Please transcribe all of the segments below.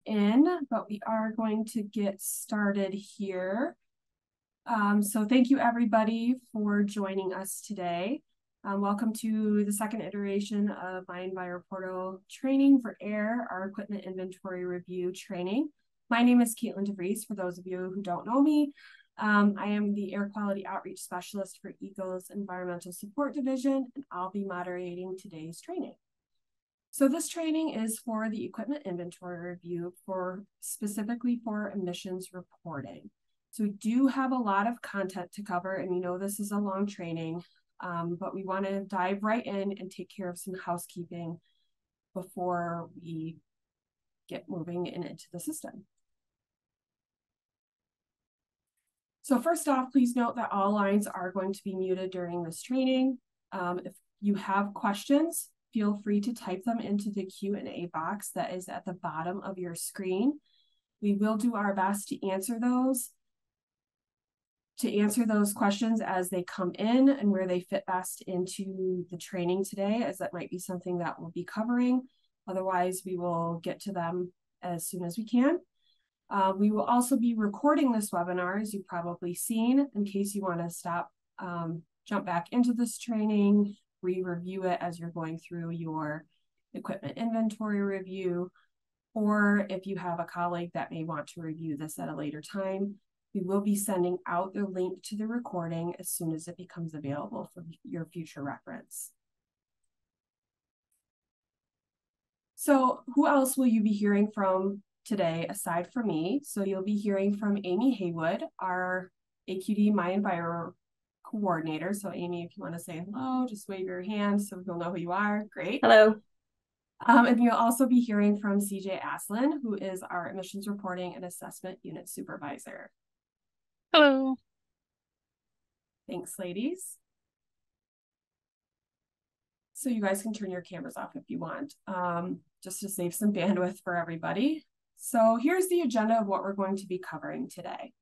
in, but we are going to get started here. So thank you everybody for joining us today. Welcome to the second iteration of MiEnviro portal training for AIR, our equipment inventory review training. My name is Caitlin DeVries, for those of you who don't know me. I am the Air Quality Outreach Specialist for EGLE's Environmental Support Division, and I'll be moderating today's training. So this training is for the equipment inventory review specifically for emissions reporting. So we do have a lot of content to cover, and we know this is a long training, but we want to dive right in and take care of some housekeeping before we get moving into the system. So first off, please note that all lines are going to be muted during this training. If you have questions, feel free to type them into the Q&A box that is at the bottom of your screen. We will do our best to answer those questions as they come in and where they fit best into the training today, as that might be something that we'll be covering. Otherwise, we will get to them as soon as we can. We will also be recording this webinar, as you've probably seen, in case you want to stop, jump back into this training, re-review it as you're going through your equipment inventory review, or if you have a colleague that may want to review this at a later time. We will be sending out the link to the recording as soon as it becomes available for your future reference. So who else will you be hearing from today aside from me? So you'll be hearing from Amy Haywood, our AQD MiEnviro coordinator. So Amy, if you want to say hello, just wave your hand so we'll know who you are. Great. Hello. And you'll also be hearing from CJ Aslin, who is our emissions reporting and assessment unit supervisor. Hello. Thanks, ladies. So you guys can turn your cameras off if you want, just to save some bandwidth for everybody. So here's the agenda of what we're going to be covering today.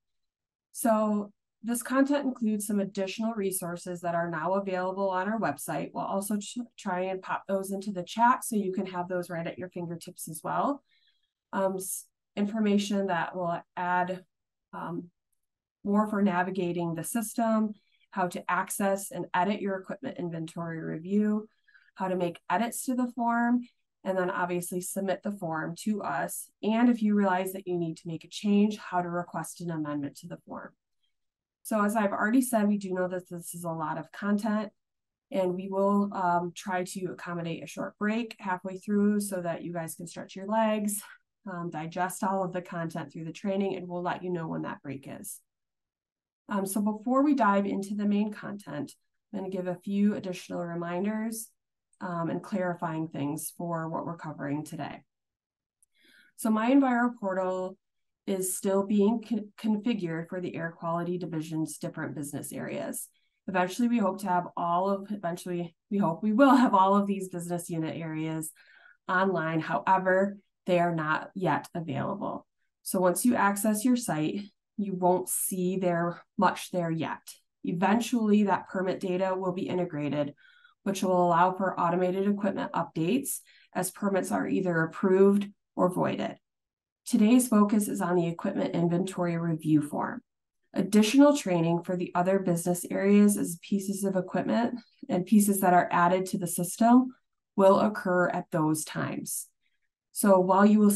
So this content includes some additional resources that are now available on our website. We'll also try and pop those into the chat so you can have those right at your fingertips as well. Information that will add more for navigating the system, how to access and edit your equipment inventory review, how to make edits to the form, and then obviously submit the form to us. And if you realize that you need to make a change, how to request an amendment to the form. So as I've already said, we do know that this is a lot of content, and we will try to accommodate a short break halfway through so that you guys can stretch your legs, digest all of the content through the training, and we'll let you know when that break is. So before we dive into the main content, I'm going to give a few additional reminders and clarifying things for what we're covering today. So MiEnviro portal is still being configured for the Air Quality Division's different business areas. Eventually, we hope we will have all of these business unit areas online. However, they are not yet available. So once you access your site, you won't see much there yet. Eventually, that permit data will be integrated, which will allow for automated equipment updates as permits are either approved or voided. Today's focus is on the equipment inventory review form. Additional training for the other business areas as pieces of equipment and pieces that are added to the system will occur at those times. So while you will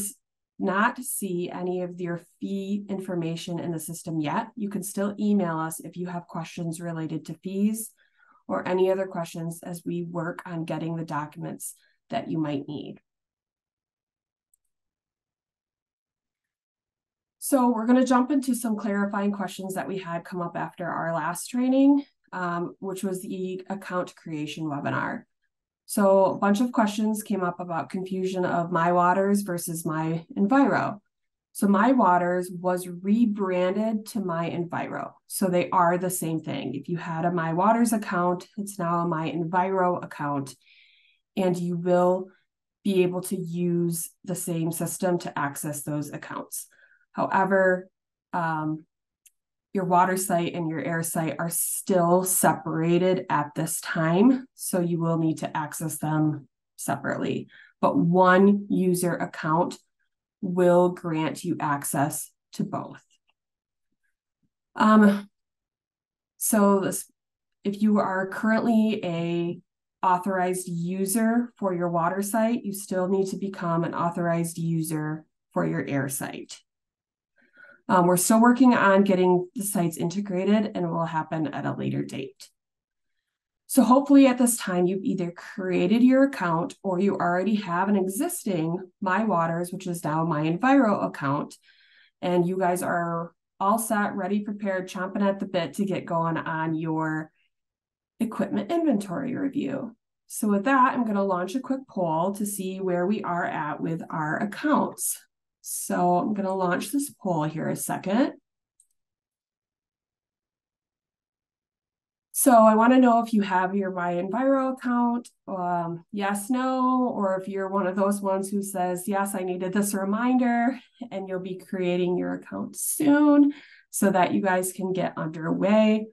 not see any of your fee information in the system yet, you can still email us if you have questions related to fees or any other questions as we work on getting the documents that you might need. So we're going to jump into some clarifying questions that we had come up after our last training, which was the account creation webinar. So a bunch of questions came up about confusion of MyWaters versus MiEnviro. So MyWaters was rebranded to MiEnviro. So they are the same thing. If you had a MyWaters account, it's now a MiEnviro account, and you will be able to use the same system to access those accounts. However, your water site and your air site are still separated at this time, so you will need to access them separately. But one user account will grant you access to both. If you are currently a authorized user for your water site, you still need to become an authorized user for your air site. We're still working on getting the sites integrated, and it will happen at a later date. So hopefully at this time, you've either created your account or you already have an existing MyWaters, which is now MiEnviro account, and you guys are all set, ready, prepared, chomping at the bit to get going on your equipment inventory review. So with that, I'm going to launch a quick poll to see where we are at with our accounts. So I'm going to launch this poll here a second. So I want to know if you have your MiEnviro account, yes, no, or if you're one of those ones who says, yes, I needed this reminder, and you'll be creating your account soon so that you guys can get underway.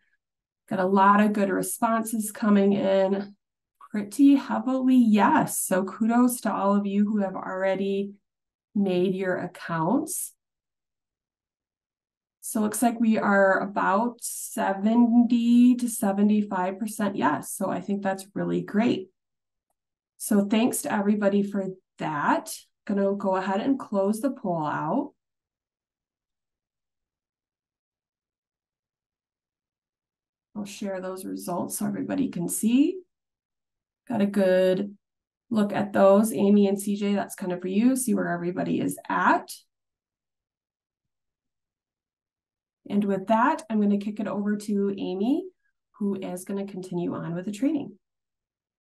Got a lot of good responses coming in, pretty heavily yes. So kudos to all of you who have already made your accounts. So it looks like we are about 70 to 75% yes. So I think that's really great. So thanks to everybody for that. Gonna go ahead and close the poll out. I'll share those results so everybody can see. Got a good look at those. Amy and CJ, that's kind of for you. See where everybody is at. And with that, I'm going to kick it over to Amy, who is going to continue on with the training.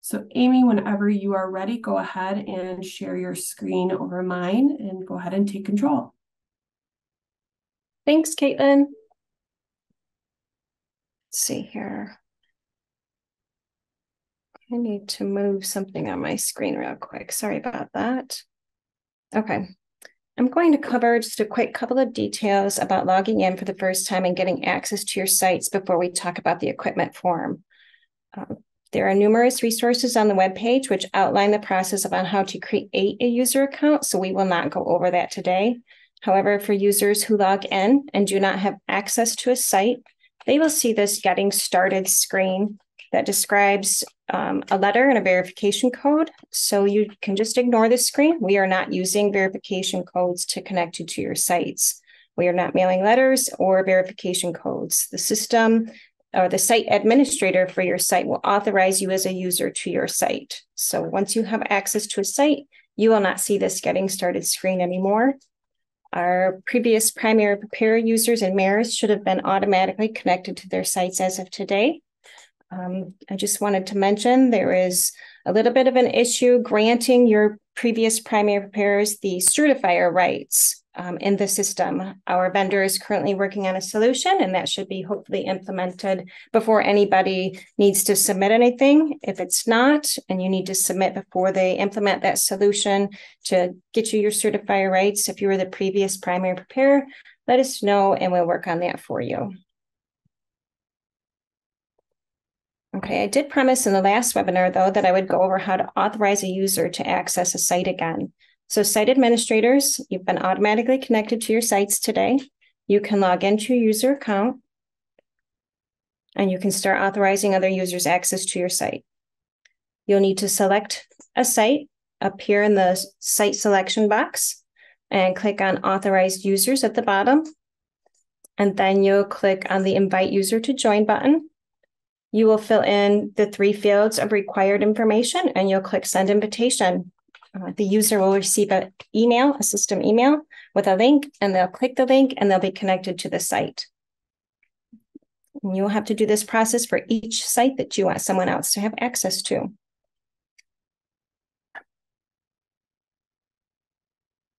So Amy, whenever you are ready, go ahead and share your screen over mine and go ahead and take control. Thanks, Caitlin. Let's see here. I need to move something on my screen real quick. Sorry about that. Okay. I'm going to cover just a quick couple of details about logging in for the first time and getting access to your sites before we talk about the equipment form. There are numerous resources on the webpage which outline the process about how to create a user account, so we will not go over that today. However, for users who log in and do not have access to a site, they will see this Getting Started screen that describes a letter and a verification code. So you can just ignore this screen. We are not using verification codes to connect you to your sites. We are not mailing letters or verification codes. The system or the site administrator for your site will authorize you as a user to your site. So once you have access to a site, you will not see this Getting Started screen anymore. Our previous primary preparer users and mayors should have been automatically connected to their sites as of today. I just wanted to mention there is a little bit of an issue granting your previous primary preparers the certifier rights in the system. Our vendor is currently working on a solution, and that should be hopefully implemented before anybody needs to submit anything. If it's not, and you need to submit before they implement that solution to get you your certifier rights, if you were the previous primary preparer, let us know and we'll work on that for you. Okay, I did promise in the last webinar, though, that I would go over how to authorize a user to access a site again. So site administrators, you've been automatically connected to your sites today. You can log into your user account and you can start authorizing other users access to your site. You'll need to select a site up here in the site selection box and click on Authorized Users at the bottom. And then you'll click on the Invite User to Join button. You will fill in the 3 fields of required information and you'll click Send Invitation. The user will receive an email, a system email with a link, and they'll click the link and they'll be connected to the site. And you'll have to do this process for each site that you want someone else to have access to.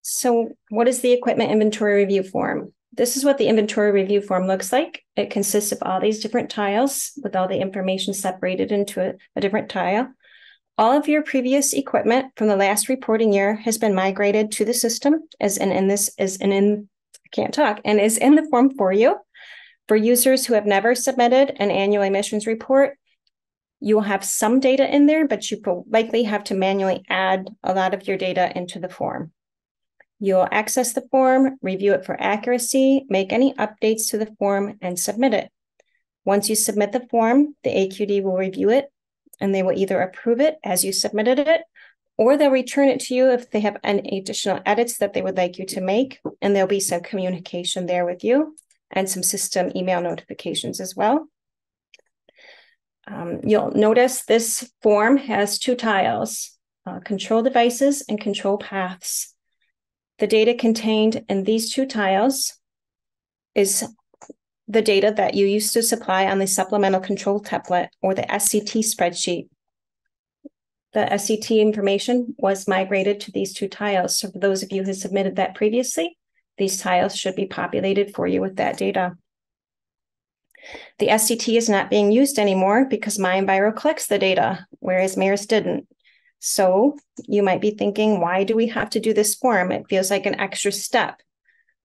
So what is the equipment inventory review form? This is what the inventory review form looks like. It consists of all these different tiles with all the information separated into a different tile. All of your previous equipment from the last reporting year has been migrated to the system is in the form for you. For users who have never submitted an annual emissions report, you will have some data in there, but you will likely have to manually add a lot of your data into the form. You'll access the form, review it for accuracy, make any updates to the form, and submit it. Once you submit the form, the AQD will review it, and they will either approve it as you submitted it, or they'll return it to you if they have any additional edits that they would like you to make, and there'll be some communication there with you and some system email notifications as well. You'll notice this form has two tiles, control devices and control paths. The data contained in these two tiles is the data that you used to supply on the supplemental control template or the SCT spreadsheet. The SCT information was migrated to these two tiles. So for those of you who submitted that previously, these tiles should be populated for you with that data. The SCT is not being used anymore because MiEnviro collects the data, whereas MARES didn't. So you might be thinking, why do we have to do this form? It feels like an extra step.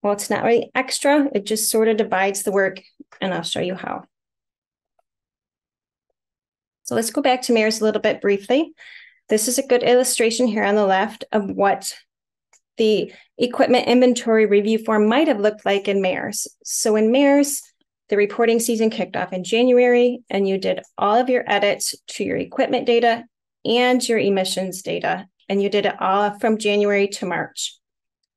Well, it's not really extra. It just sort of divides the work, and I'll show you how. So let's go back to MARES a little bit briefly. This is a good illustration here on the left of what the equipment inventory review form might have looked like in MARES. So in MARES, the reporting season kicked off in January, and you did all of your edits to your equipment data and your emissions data, and you did it all from January to March.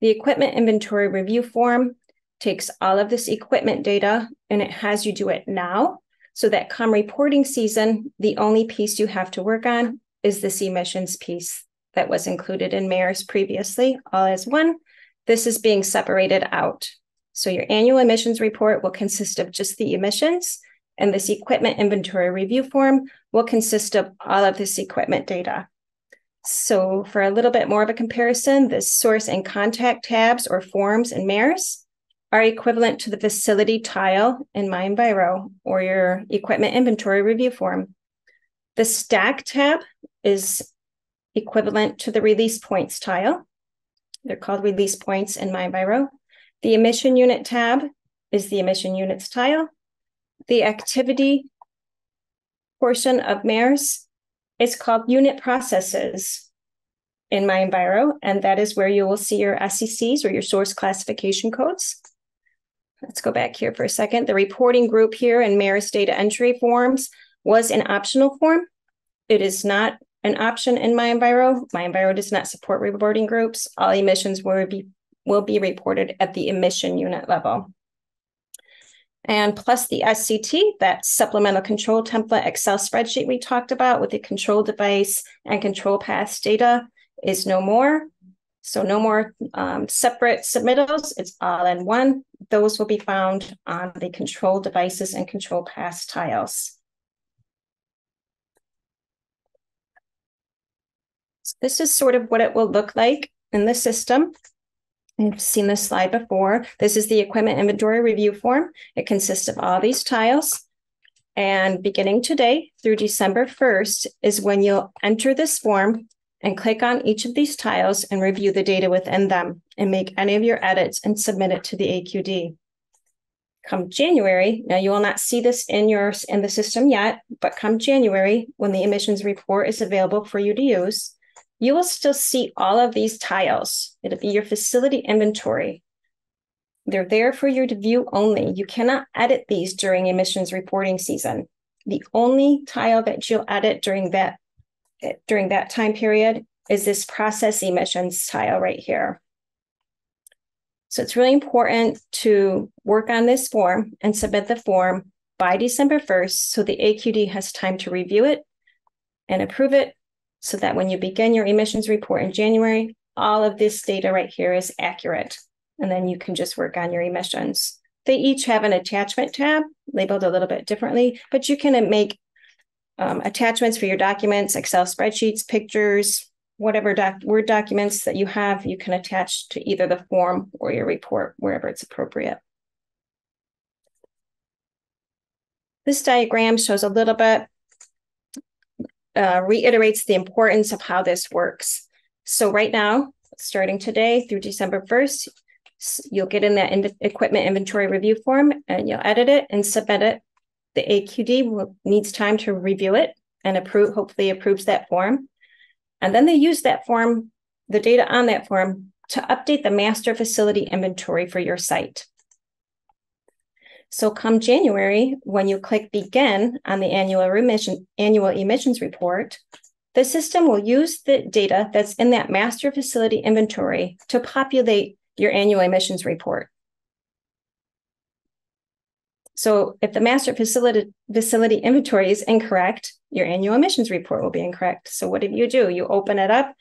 The equipment inventory review form takes all of this equipment data, and it has you do it now, so that come reporting season, the only piece you have to work on is this emissions piece that was included in MARES previously, all as one. This is being separated out. So your annual emissions report will consist of just the emissions, and this equipment inventory review form will consist of all of this equipment data. So for a little bit more of a comparison, the source and contact tabs or forms in MARES are equivalent to the facility tile in MiEnviro or your equipment inventory review form. The stack tab is equivalent to the release points tile. They're called release points in MiEnviro. The emission unit tab is the emission units tile. The activity portion of MARES is called unit processes in MiEnviro, and that is where you will see your SCCs or your source classification codes. Let's go back here for a second. The reporting group here in MARES data entry forms was an optional form. It is not an option in MiEnviro. MiEnviro does not support reporting groups. All emissions will be reported at the emission unit level. And plus the SCT, that supplemental control template Excel spreadsheet we talked about with the control device and control paths data is no more. So no more separate submittals. It's all in one. Those will be found on the control devices and control paths tiles. So this is sort of what it will look like in the system. You've seen this slide before. This is the equipment inventory review form. It consists of all these tiles. And beginning today through December 1st is when you'll enter this form and click on each of these tiles and review the data within them and make any of your edits and submit it to the AQD. Come January, now you will not see this in the system yet, but come January, when the emissions report is available for you to use, you will still see all of these tiles. It'll be your facility inventory. They're there for you to view only. You cannot edit these during emissions reporting season. The only tile that you'll edit during that time period is this process emissions tile right here. So it's really important to work on this form and submit the form by December 1st so the AQD has time to review it and approve it, so that when you begin your emissions report in January, all of this data right here is accurate. And then you can just work on your emissions. They each have an attachment tab labeled a little bit differently, but you can make attachments for your documents, Excel spreadsheets, pictures, whatever Word documents that you have, you can attach to either the form or your report, wherever it's appropriate. This diagram shows a little bit, reiterates the importance of how this works. So right now, starting today through December 1st, you'll get in that equipment inventory review form and you'll edit it and submit it. The AQD needs time to review it and hopefully approves that form. And then they use that form, the data on that form, to update the master facility inventory for your site. So come January, when you click begin on the annual emissions report, the system will use the data that's in that master facility inventory to populate your annual emissions report. So if the master facility inventory is incorrect, your annual emissions report will be incorrect. So what do? You open it up.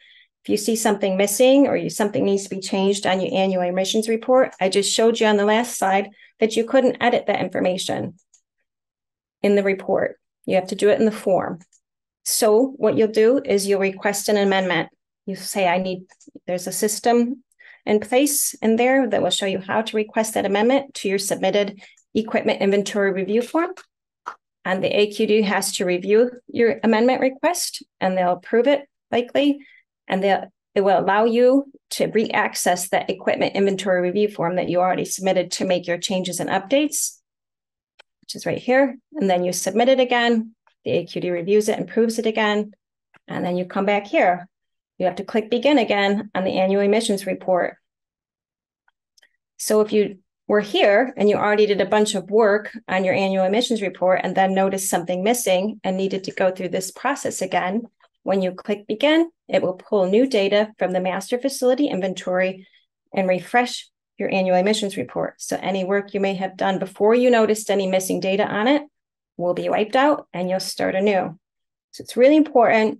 If you see something missing or something needs to be changed on your annual emissions report, I just showed you on the last slide that you couldn't edit that information in the report. You have to do it in the form. So what you'll do is you'll request an amendment. You say, there's a system in place in there that will show you how to request that amendment to your submitted equipment inventory review form. And the AQD has to review your amendment request and they'll approve it likely. And it will allow you to re-access that equipment inventory review form that you already submitted to make your changes and updates, which is right here. And then you submit it again. The AQD reviews it and approves it again. And then you come back here. You have to click begin again on the annual emissions report. So if you were here and you already did a bunch of work on your annual emissions report and then noticed something missing and needed to go through this process again, when you click begin, it will pull new data from the master facility inventory and refresh your annual emissions report. So any work you may have done before you noticed any missing data on it will be wiped out and you'll start anew. So it's really important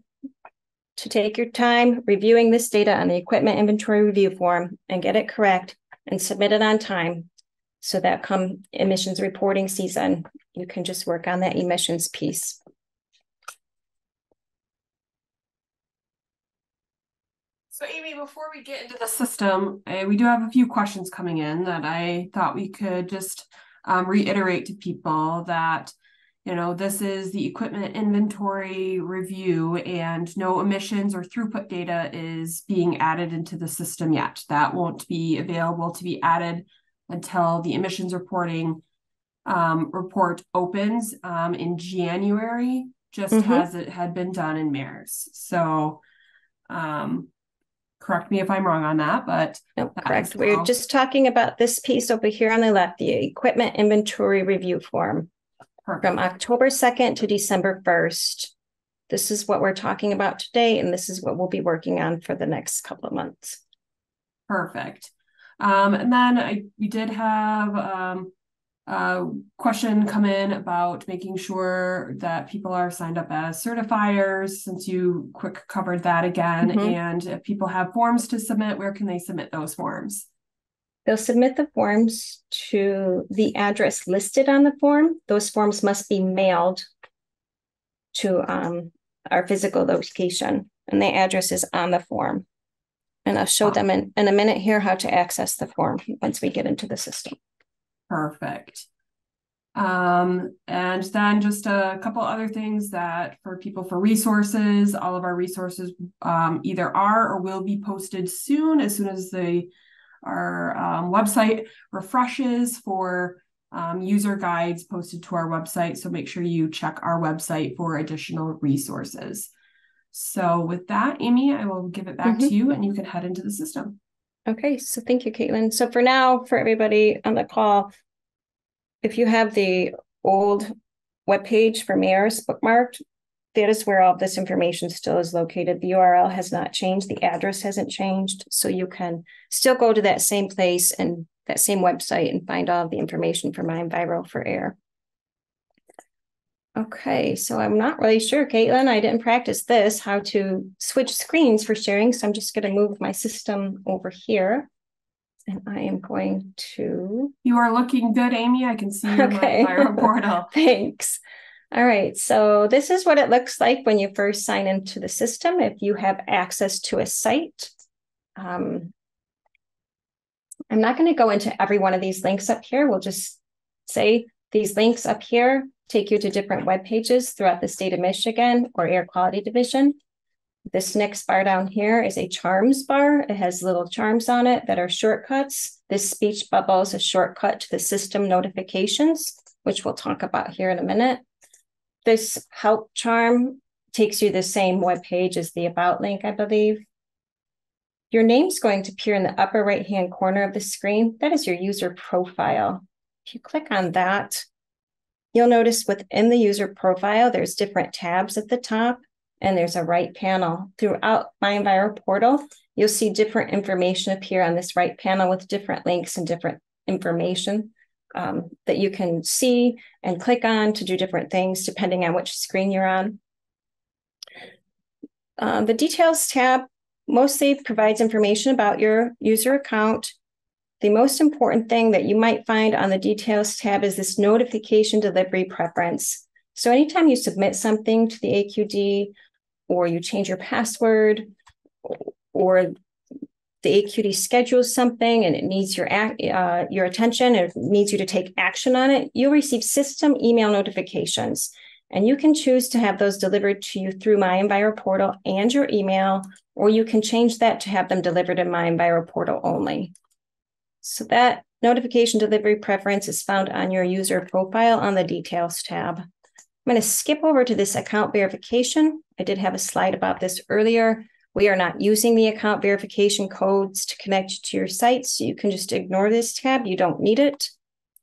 to take your time reviewing this data on the equipment inventory review form and get it correct and submit it on time so that come emissions reporting season, you can just work on that emissions piece. So Amy, before we get into the system, we do have a few questions coming in that I thought we could just reiterate to people that, this is the equipment inventory review and no emissions or throughput data is being added into the system yet. That won't be available to be added until the emissions reporting report opens in January, just as it had been done in MERS. So correct me if I'm wrong on that, but no, correct. We're just talking about this piece over here on the left, the equipment inventory review form. Perfect. From October 2nd to December 1st. This is what we're talking about today, and this is what we'll be working on for the next couple of months. Perfect. And then we did have a question come in about making sure that people are signed up as certifiers, since you quick covered that again. And if people have forms to submit, where can they submit those forms? They'll submit the forms to the address listed on the form. Those forms must be mailed to our physical location, and the address is on the form. And I'll show them in a minute here how to access the form once we get into the system. Perfect. And then just a couple other things that for people for resources, all of our resources either are or will be posted soon as our website refreshes for user guides posted to our website. So make sure you check our website for additional resources. So with that, Amy, I will give it back to you and you can head into the system. Okay, so thank you, Caitlin. So for now, for everybody on the call, if you have the old webpage for MERS bookmarked, that is where all of this information still is located. The URL has not changed. The address hasn't changed. So you can still go to that same place and that same website and find all of the information for MiEnviro for air. Okay, so I'm not really sure, Caitlin. I didn't practice this, how to switch screens for sharing. So I'm just going to move my system over here. And I am going to... You are looking good, Amy. I can see you in my MiEnviro portal. Thanks. All right, so this is what it looks like when you first sign into the system. If you have access to a site, I'm not going to go into every one of these links up here. We'll just say these links up here take you to different web pages throughout the state of Michigan or Air Quality Division. This next bar down here is a charms bar. It has little charms on it that are shortcuts. This speech bubble is a shortcut to the system notifications, which we'll talk about here in a minute. This help charm takes you the same web page as the about link, I believe. Your name's going to appear in the upper right-hand corner of the screen. That is your user profile. If you click on that, you'll notice within the user profile, there's different tabs at the top, and there's a right panel. Throughout MiEnviro portal, you'll see different information appear on this right panel with different links and different information that you can see and click on to do different things depending on which screen you're on. The Details tab mostly provides information about your user account. The most important thing that you might find on the Details tab is this notification delivery preference. So anytime you submit something to the AQD, or you change your password, or the AQD schedules something and it needs your attention, and it needs you to take action on it, you'll receive system email notifications. And you can choose to have those delivered to you through MiEnviro portal and your email, or you can change that to have them delivered in MiEnviro portal only. So that notification delivery preference is found on your user profile on the Details tab. I'm going to skip over to this account verification. I did have a slide about this earlier. We are not using the account verification codes to connect you to your site, so you can just ignore this tab. You don't need it.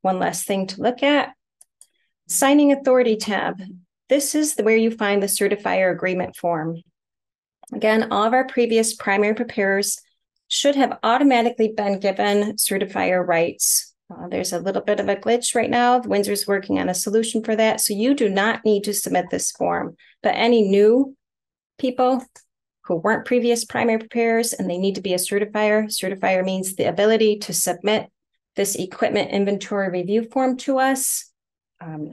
One last thing to look at. Signing Authority tab. This is where you find the certifier agreement form. Again, all of our previous primary preparers should have automatically been given certifier rights. There's a little bit of a glitch right now. Windsor's working on a solution for that, so you do not need to submit this form. But any new people who weren't previous primary preparers and they need to be a certifier, certifier means the ability to submit this equipment inventory review form to us.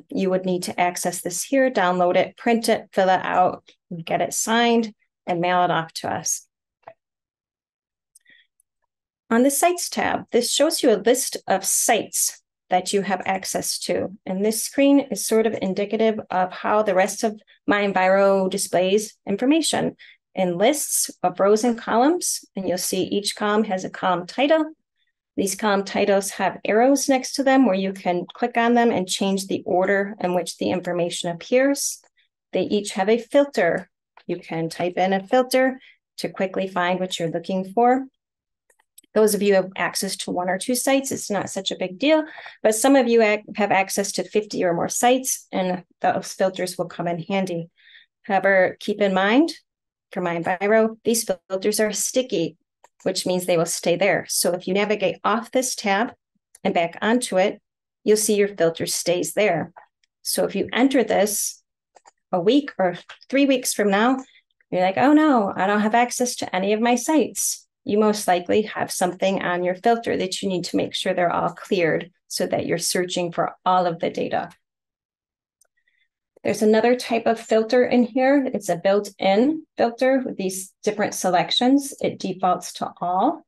You would need to access this here, download it, print it, fill it out, get it signed, and mail it off to us. On the Sites tab, this shows you a list of sites that you have access to. And this screen is sort of indicative of how the rest of MiEnviro displays information in lists of rows and columns. And you'll see each column has a column title. These column titles have arrows next to them where you can click on them and change the order in which the information appears. They each have a filter. You can type in a filter to quickly find what you're looking for. Those of you who have access to 1 or 2 sites, it's not such a big deal, but some of you have access to 50 or more sites, and those filters will come in handy. However, keep in mind, for MiEnviro, these filters are sticky, which means they will stay there. So if you navigate off this tab and back onto it, you'll see your filter stays there. So if you enter this a week or 3 weeks from now, you're like, oh no, I don't have access to any of my sites. You most likely have something on your filter that you need to make sure they're all cleared so that you're searching for all of the data. There's another type of filter in here. It's a built-in filter with these different selections. It defaults to all,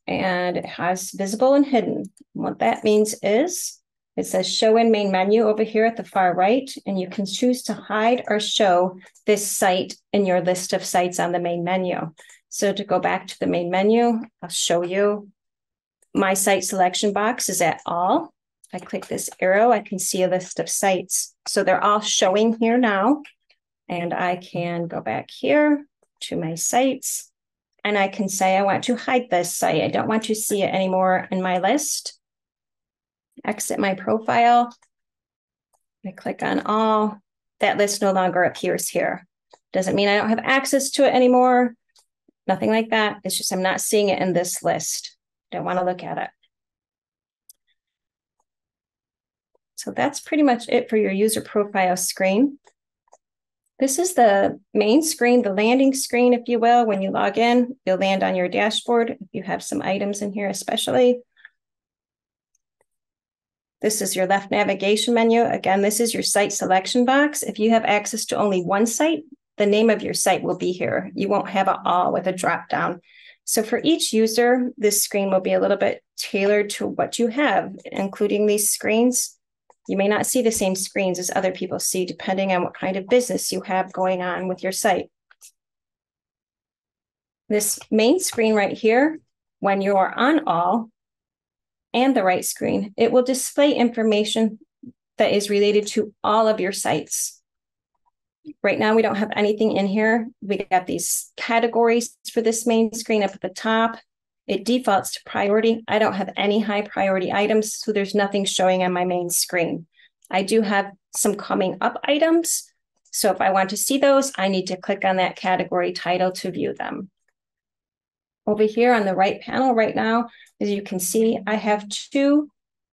and it has visible and hidden. And what that means is it says show in main menu over here at the far right, and you can choose to hide or show this site in your list of sites on the main menu. So to go back to the main menu, I'll show you. My site selection box is at all. If I click this arrow, I can see a list of sites. So they're all showing here now. And I can go back here to my sites. And I can say I want to hide this site. I don't want to see it anymore in my list. Exit my profile. I click on all. That list no longer appears here. Doesn't mean I don't have access to it anymore. Nothing like that. It's just I'm not seeing it in this list. Don't want to look at it. So that's pretty much it for your user profile screen. This is the main screen, the landing screen, if you will. When you log in, you'll land on your dashboard if you have some items in here especially. This is your left navigation menu. Again, this is your site selection box. If you have access to only one site, the name of your site will be here. You won't have it all with a drop down. So for each user, this screen will be a little bit tailored to what you have, including these screens. You may not see the same screens as other people see, depending on what kind of business you have going on with your site. This main screen right here, when you are on all and the right screen, it will display information that is related to all of your sites. Right now, we don't have anything in here. We got these categories for this main screen up at the top. It defaults to priority. I don't have any high priority items, so there's nothing showing on my main screen. I do have some coming up items. So if I want to see those, I need to click on that category title to view them. Over here on the right panel right now, as you can see, I have 2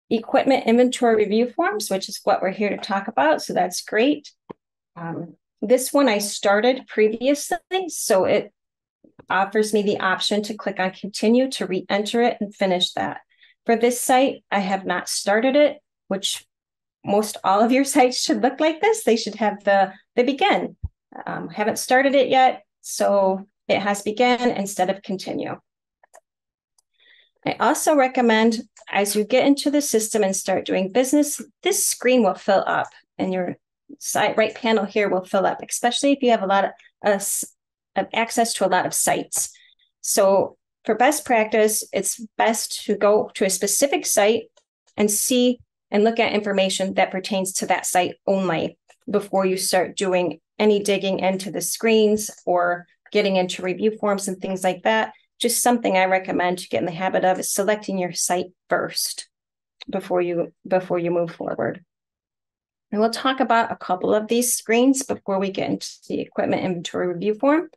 equipment inventory review forms, which is what we're here to talk about. So that's great. This one I started previously, so it offers me the option to click on continue to re-enter it and finish that. For this site, I have not started it, which most all of your sites should look like this. They should have the begin. Haven't started it yet, so it has begin instead of continue. I also recommend as you get into the system and start doing business, this screen will fill up and your side right panel here will fill up, especially if you have a lot of access to a lot of sites. So for best practice, it's best to go to a specific site and see and look at information that pertains to that site only before you start doing any digging into the screens or getting into review forms and things like that. Just something I recommend to get in the habit of is selecting your site first before you move forward. And we'll talk about a couple of these screens before we get into the equipment inventory review form.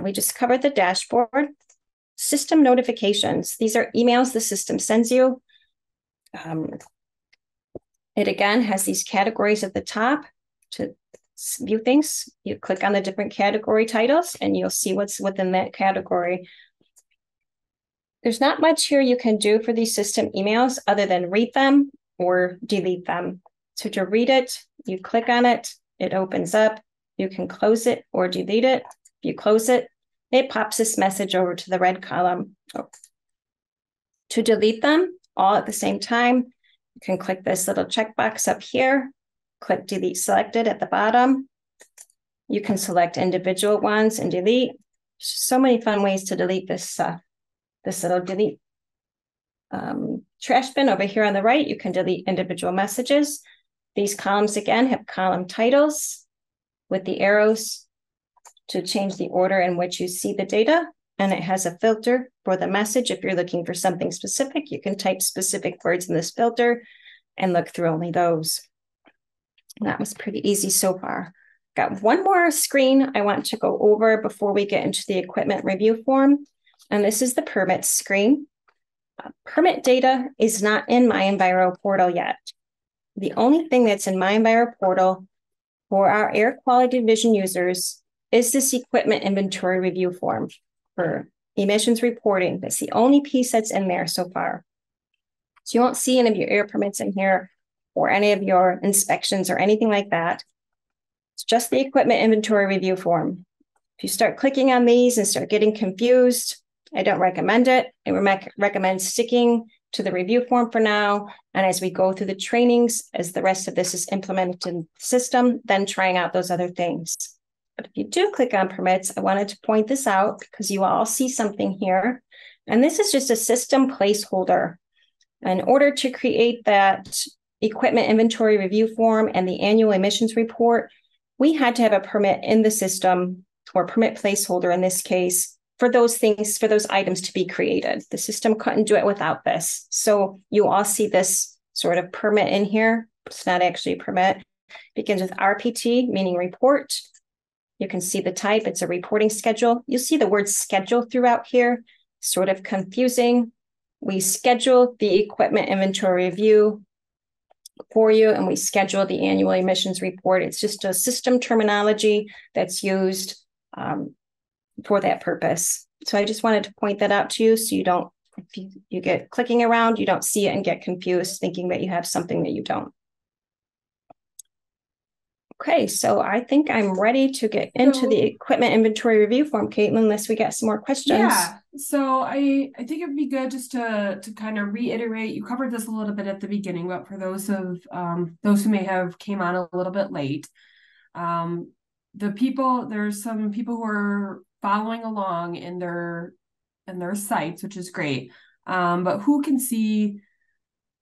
We just covered the dashboard. System notifications. These are emails the system sends you. It again has these categories at the top to view things. You click on the different category titles and you'll see what's within that category. There's not much here you can do for these system emails other than read them or delete them. So to read it, you click on it, it opens up. You can close it or delete it. If you close it, it pops this message over to the red column. To delete them all at the same time, you can click this little checkbox up here, click delete selected at the bottom. You can select individual ones and delete. So many fun ways to delete this, this little delete trash bin over here on the right. You can delete individual messages. These columns again have column titles with the arrows to change the order in which you see the data. And it has a filter for the message. If you're looking for something specific, you can type specific words in this filter and look through only those. And that was pretty easy so far. Got one more screen I want to go over before we get into the equipment review form. And this is the permit screen. Permit data is not in MiEnviro portal yet. The only thing that's in MiEnviro portal for our air quality division users is this equipment inventory review form for emissions reporting. That's the only piece that's in there so far. So you won't see any of your air permits in here or any of your inspections or anything like that. It's just the equipment inventory review form. If you start clicking on these and start getting confused, I don't recommend it. I recommend sticking to the review form for now. And as we go through the trainings, as the rest of this is implemented in the system, then trying out those other things. But if you do click on permits, I wanted to point this out because you all see something here. And this is just a system placeholder. In order to create that equipment inventory review form and the annual emissions report, we had to have a permit in the system, or permit placeholder in this case, for those things, for those items to be created. The system couldn't do it without this. So you all see this sort of permit in here. It's not actually a permit. It begins with RPT, meaning report. You can see the type. It's a reporting schedule. You'll see the word schedule throughout here, sort of confusing. We schedule the equipment inventory review for you, and we schedule the annual emissions report. It's just a system terminology that's used for that purpose. So I just wanted to point that out to you so you don't, if you get clicking around, you don't see it and get confused thinking that you have something that you don't. Okay, so I think I'm ready to get into the equipment inventory review form, Caitlin, unless we got some more questions. Yeah, so I think it'd be good just to kind of reiterate. You covered this a little bit at the beginning, but for those who may have came on a little bit late, there's some people who are following along in their sites, which is great. But who can see,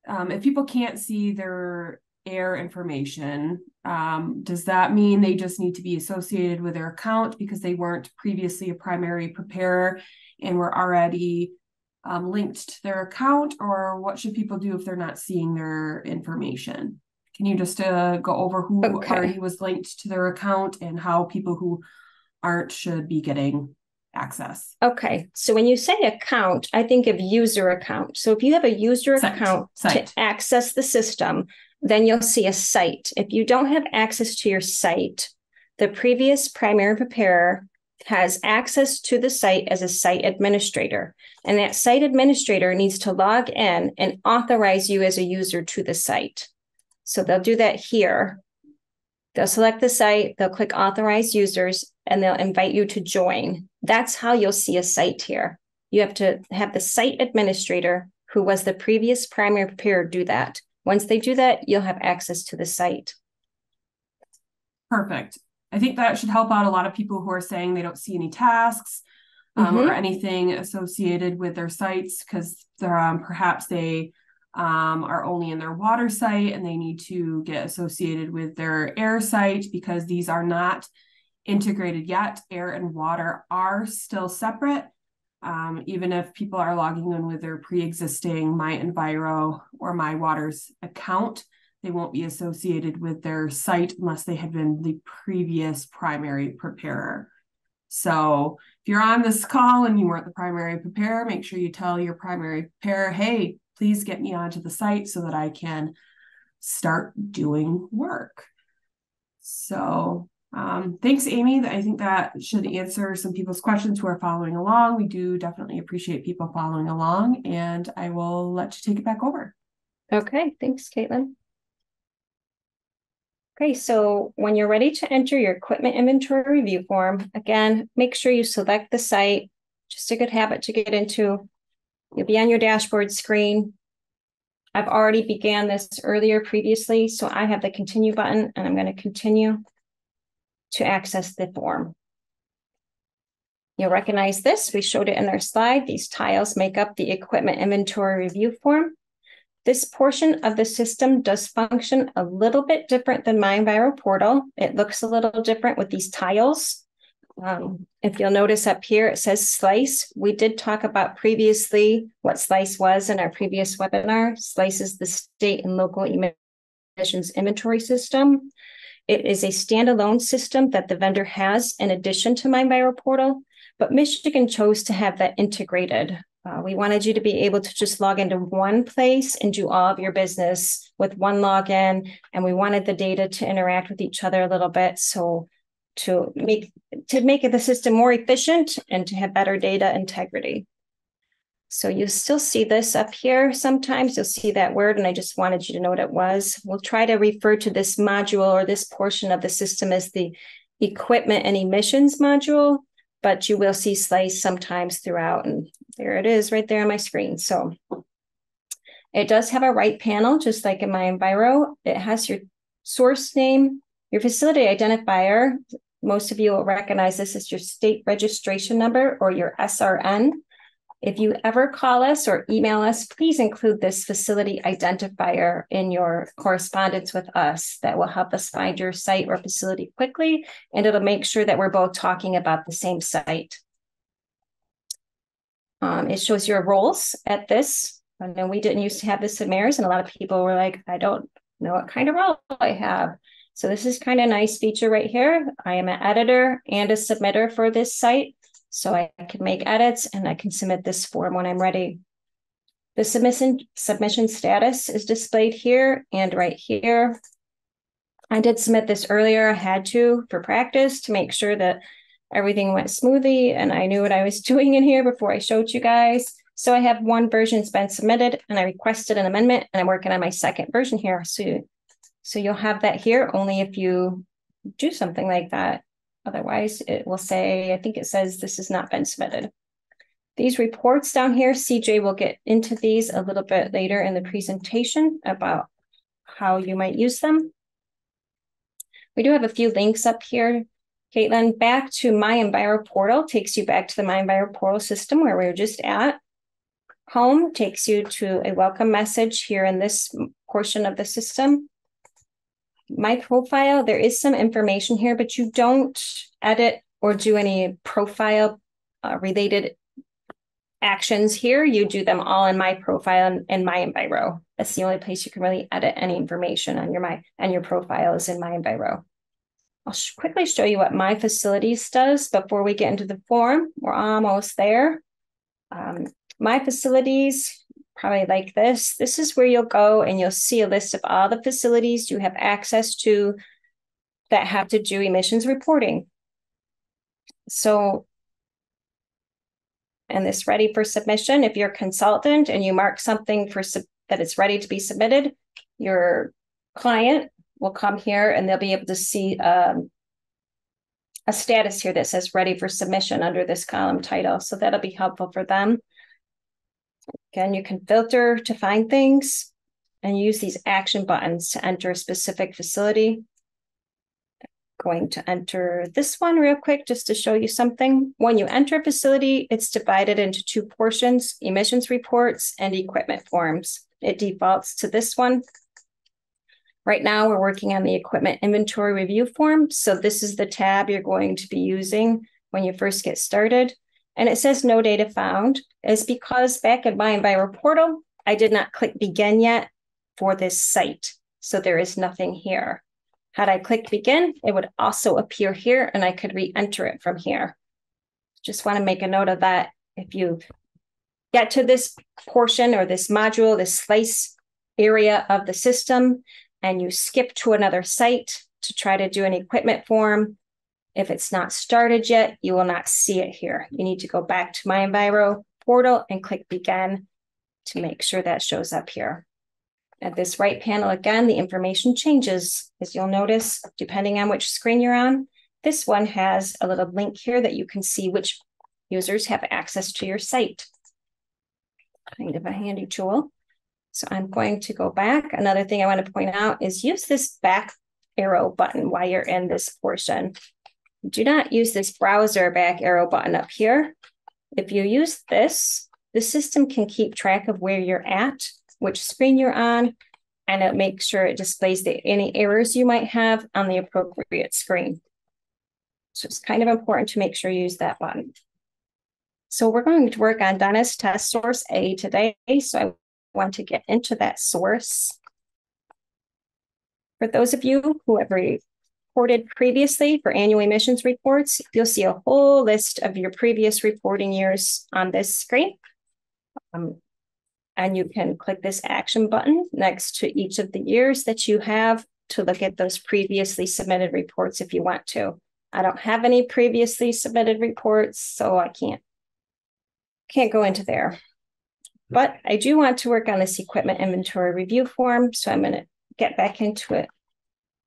if people can't see their air information, does that mean they just need to be associated with their account because they weren't previously a primary preparer and were already linked to their account? Or what should people do if they're not seeing their information? Can you just go over who already was linked to their account and how people who aren't should be getting access? Okay, so when you say account, I think of user account. So if you have a user account to access the system, then you'll see a site. If you don't have access to your site, the previous primary preparer has access to the site as a site administrator. And that site administrator needs to log in and authorize you as a user to the site. So they'll do that here. They'll select the site, they'll click authorize users, and they'll invite you to join. That's how you'll see a site here. You have to have the site administrator, who was the previous primary preparer, do that. Once they do that, you'll have access to the site. Perfect. I think that should help out a lot of people who are saying they don't see any tasks or anything associated with their sites because perhaps they are only in their water site and they need to get associated with their air site because these are not integrated yet. Air and water are still separate. Even if people are logging in with their pre-existing MiEnviro or MyWaters account, they won't be associated with their site unless they had been the previous primary preparer. So if you're on this call and you weren't the primary preparer, make sure you tell your primary preparer, hey, please get me onto the site so that I can start doing work. So thanks, Amy. I think that should answer some people's questions who are following along. We do definitely appreciate people following along, and I will let you take it back over. Okay, thanks, Caitlin. Okay, so when you're ready to enter your equipment inventory review form, again, make sure you select the site. Just a good habit to get into. You'll be on your dashboard screen. I've already began this previously, so I have the continue button, and I'm going to continue to access the form. You'll recognize this. We showed it in our slide. These tiles make up the equipment inventory review form. This portion of the system does function a little bit different than MiEnviro portal. It looks a little different with these tiles. If you'll notice up here, it says Slice. We did talk about previously what Slice was in our previous webinar. Slice is the state and local emissions inventory system. It is a standalone system that the vendor has in addition to MiEnviro portal, but Michigan chose to have that integrated. We wanted you to be able to just log into one place and do all of your business with one login, and we wanted the data to interact with each other a little bit. So to make the system more efficient and to have better data integrity. So you still see this up here. Sometimes you'll see that word, and I just wanted you to know what it was. We'll try to refer to this module or this portion of the system as the equipment and emissions module, but you will see Slice sometimes throughout, and there it is right there on my screen. So it does have a right panel, just like in MiEnviro. It has your source name, your facility identifier. Most of you will recognize this as your state registration number or your SRN. If you ever call us or email us, please include this facility identifier in your correspondence with us. That will help us find your site or facility quickly, and it'll make sure that we're both talking about the same site. It shows your roles at this. I know we didn't used to have this at Mayor's, and a lot of people were like, I don't know what kind of role I have. So this is kind of a nice feature right here. I am an editor and a submitter for this site. So I can make edits and I can submit this form when I'm ready. The submission status is displayed here and right here. I did submit this earlier. I had to for practice to make sure that everything went smoothly and I knew what I was doing in here before I showed you guys. So I have one version's been submitted and I requested an amendment, and I'm working on my second version here. So you'll have that here only if you do something like that. Otherwise, it will say, I think it says this has not been submitted. These reports down here, CJ will get into these a little bit later in the presentation about how you might use them. We do have a few links up here. Caitlin, back to MiEnviro portal takes you back to the MiEnviro portal system where we were just at. Home takes you to a welcome message here in this portion of the system. My profile, there is some information here, but you don't edit or do any profile related actions here. You do them all in my profile and MiEnviro. That's the only place you can really edit any information on your profile is in MiEnviro. I'll quickly show you what My Facilities does before we get into the form. We're almost there. My Facilities, probably like this. This is where you'll go and you'll see a list of all the facilities you have access to that have to do emissions reporting. So, and this ready for submission, if you're a consultant and you mark something that it's ready to be submitted, your client will come here and they'll be able to see a status here that says ready for submission under this column title. So that'll be helpful for them. Again, you can filter to find things and use these action buttons to enter a specific facility. Going to enter this one real quick just to show you something. When you enter a facility, it's divided into two portions, emissions reports and equipment forms. It defaults to this one. Right now, we're working on the equipment inventory review form. So this is the tab you're going to be using when you first get started. And it says no data found. It's because back in MiEnviro portal, I did not click begin yet for this site. So there is nothing here. Had I clicked begin, it would also appear here and I could re-enter it from here. Just want to make a note of that. If you get to this portion or this module, this slice area of the system, and you skip to another site to try to do an equipment form, if it's not started yet, you will not see it here. You need to go back to MiEnviro portal and click begin to make sure that shows up here. At this right panel, again, the information changes. As you'll notice, depending on which screen you're on, this one has a little link here that you can see which users have access to your site. Kind of a handy tool. So I'm going to go back. Another thing I want to point out is use this back arrow button while you're in this portion. Do not use this browser back arrow button up here. If you use this, the system can keep track of where you're at, which screen you're on, and it makes sure it displays any errors you might have on the appropriate screen. So it's kind of important to make sure you use that button. So we're going to work on Dennis test source A today. So I want to get into that source. For those of you who have reported previously for annual emissions reports, you'll see a whole list of your previous reporting years on this screen. And you can click this action button next to each of the years that you have to look at those previously submitted reports if you want to. I don't have any previously submitted reports, so I can't go into there. But I do want to work on this equipment inventory review form, so I'm going to get back into it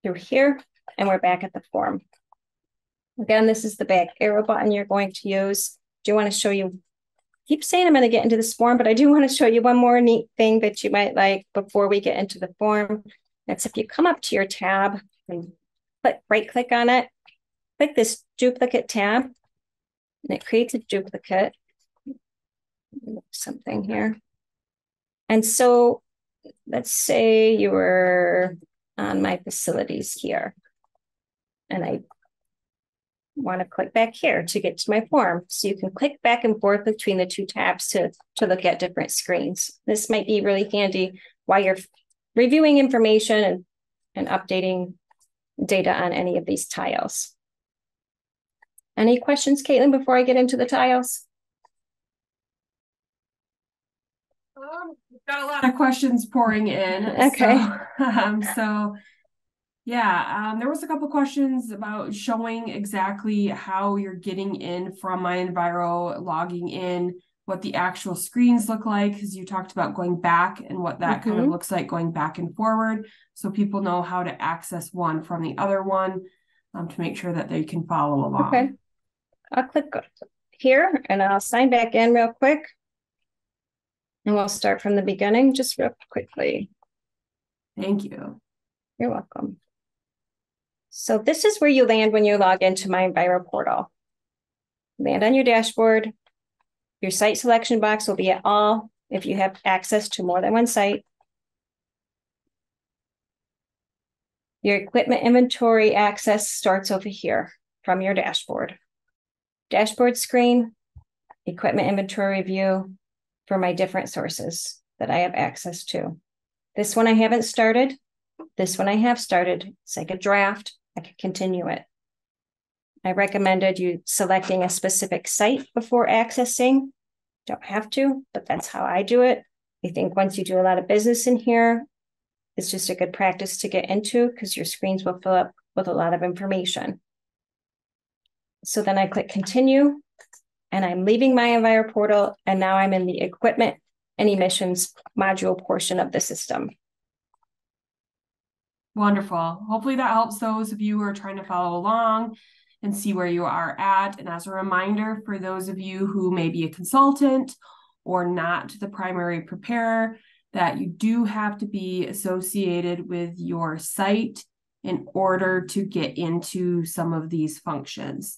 through here, and we're back at the form. Again, this is the back arrow button you're going to use. Do want to show you, keep saying I'm going to get into this form, but I do want to show you one more neat thing that you might like before we get into the form. That's if you come up to your tab and right click on it, click this duplicate tab, and it creates a duplicate. Something here. And so let's say you were on My Facilities here. And I want to click back here to get to my form. So you can click back and forth between the two tabs to look at different screens. This might be really handy while you're reviewing information and updating data on any of these tiles. Any questions, Caitlin, before I get into the tiles? We've got a lot of questions pouring in. Okay. There was a couple questions about showing exactly how you're getting in from MiEnviro, logging in, what the actual screens look like, because you talked about going back and what that kind of looks like going back and forward, so people know how to access one from the other one to make sure that they can follow along. Okay. I'll click here and I'll sign back in real quick. And we'll start from the beginning just real quickly. Thank you. You're welcome. So this is where you land when you log into MiEnviro portal. Land on your dashboard. Your site selection box will be at all if you have access to more than one site. Your equipment inventory access starts over here from your dashboard. Dashboard screen, equipment inventory view for my different sources that I have access to. This one I haven't started. This one I have started. It's like a draft. I can continue it. I recommended you selecting a specific site before accessing. Don't have to, but that's how I do it. I think once you do a lot of business in here, it's just a good practice to get into because your screens will fill up with a lot of information. So then I click continue and I'm leaving my MiEnviro portal, and now I'm in the equipment and emissions module portion of the system. Wonderful. Hopefully that helps those of you who are trying to follow along and see where you are at. And as a reminder, for those of you who may be a consultant or not the primary preparer, that you do have to be associated with your site in order to get into some of these functions.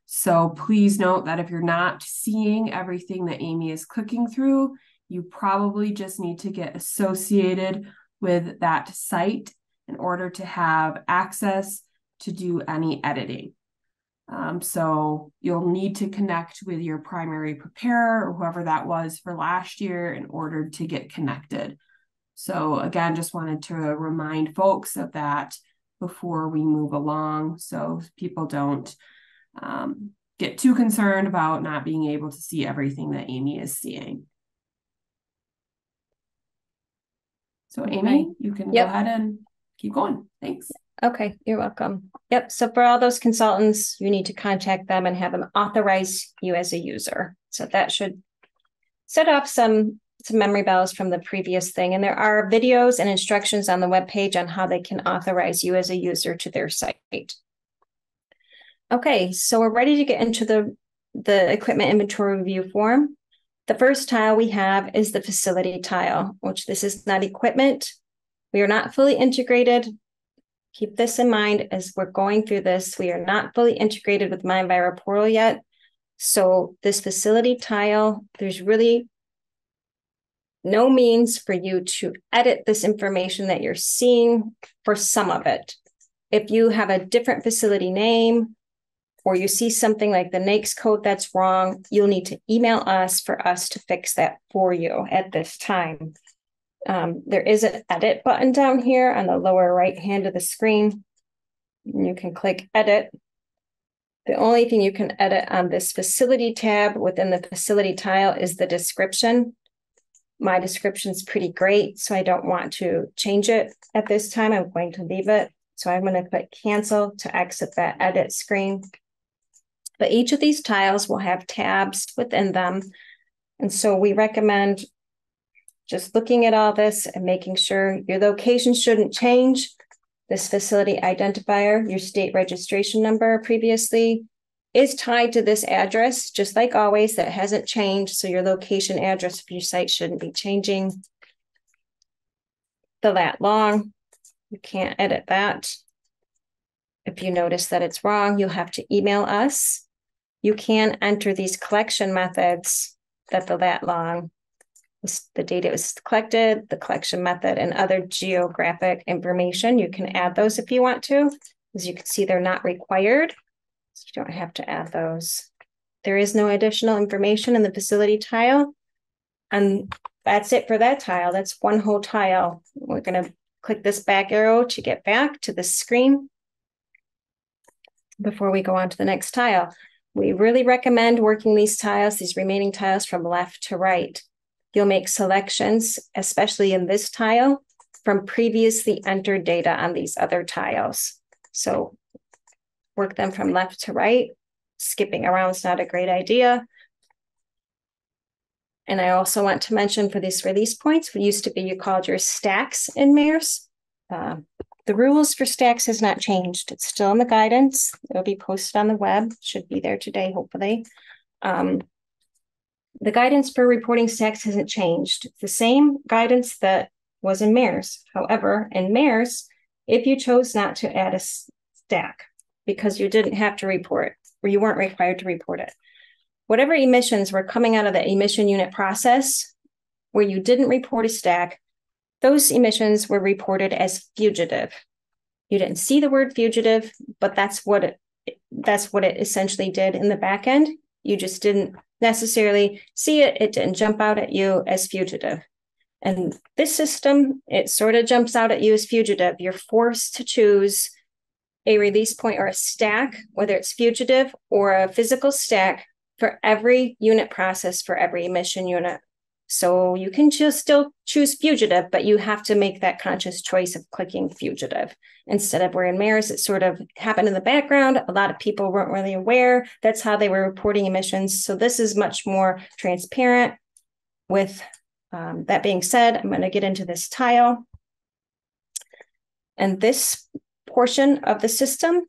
So please note that if you're not seeing everything that Amy is clicking through, you probably just need to get associated with that site in order to have access to do any editing. So you'll need to connect with your primary preparer or whoever that was for last year in order to get connected. So again, just wanted to remind folks of that before we move along, so people don't get too concerned about not being able to see everything that Amy is seeing. So Amy, you can go ahead and keep going. Thanks. Okay, you're welcome. Yep, so for all those consultants, you need to contact them and have them authorize you as a user. So that should set off some memory bells from the previous thing. And there are videos and instructions on the webpage on how they can authorize you as a user to their site. Okay, so we're ready to get into the equipment inventory review form. The first tile we have is the facility tile, which this is not equipment. We are not fully integrated. Keep this in mind as we're going through this. We are not fully integrated with MiEnviro portal yet. So this facility tile, there's really no means for you to edit this information that you're seeing for some of it. If you have a different facility name or you see something like the NAICS code that's wrong, you'll need to email us for us to fix that for you at this time. There is an edit button down here on the lower right hand of the screen. You can click edit. The only thing you can edit on this facility tab within the facility tile is the description. My description is pretty great, so I don't want to change it at this time. I'm going to leave it. So I'm going to click cancel to exit that edit screen. But each of these tiles will have tabs within them. And so we recommend just looking at all this and making sure your location shouldn't change. This facility identifier, your state registration number previously, is tied to this address, just like always. That hasn't changed. So your location address of your site shouldn't be changing. The lat long, you can't edit that. If you notice that it's wrong, you'll have to email us. You can enter these collection methods that the lat long, the date it was collected, the collection method, and other geographic information. You can add those if you want to. As you can see, they're not required, so you don't have to add those. There is no additional information in the facility tile. And that's it for that tile. That's one whole tile. We're going to click this back arrow to get back to the screen before we go on to the next tile. We really recommend working these tiles, these remaining tiles, from left to right. You'll make selections, especially in this tile, from previously entered data on these other tiles. So work them from left to right. Skipping around is not a great idea. And I also want to mention for these release points, what used to be you called your stacks in MARES. The rules for stacks has not changed. It's still in the guidance. It'll be posted on the web. Should be there today, hopefully. The guidance for reporting stacks hasn't changed. It's the same guidance that was in MARES. However, in MARES, if you chose not to add a stack because you didn't have to report or you weren't required to report it, whatever emissions were coming out of the emission unit process where you didn't report a stack, those emissions were reported as fugitive. You didn't see the word fugitive, but that's what it essentially did in the back end. You just didn't necessarily see it. It didn't jump out at you as fugitive. And this system, it sort of jumps out at you as fugitive. You're forced to choose a release point or a stack, whether it's fugitive or a physical stack, for every unit process for every emission unit. So you can just still choose fugitive, but you have to make that conscious choice of clicking fugitive instead of where in MARS, it sort of happened in the background. A lot of people weren't really aware. That's how they were reporting emissions. So this is much more transparent. With that being said, I'm going to get into this tile. And this portion of the system,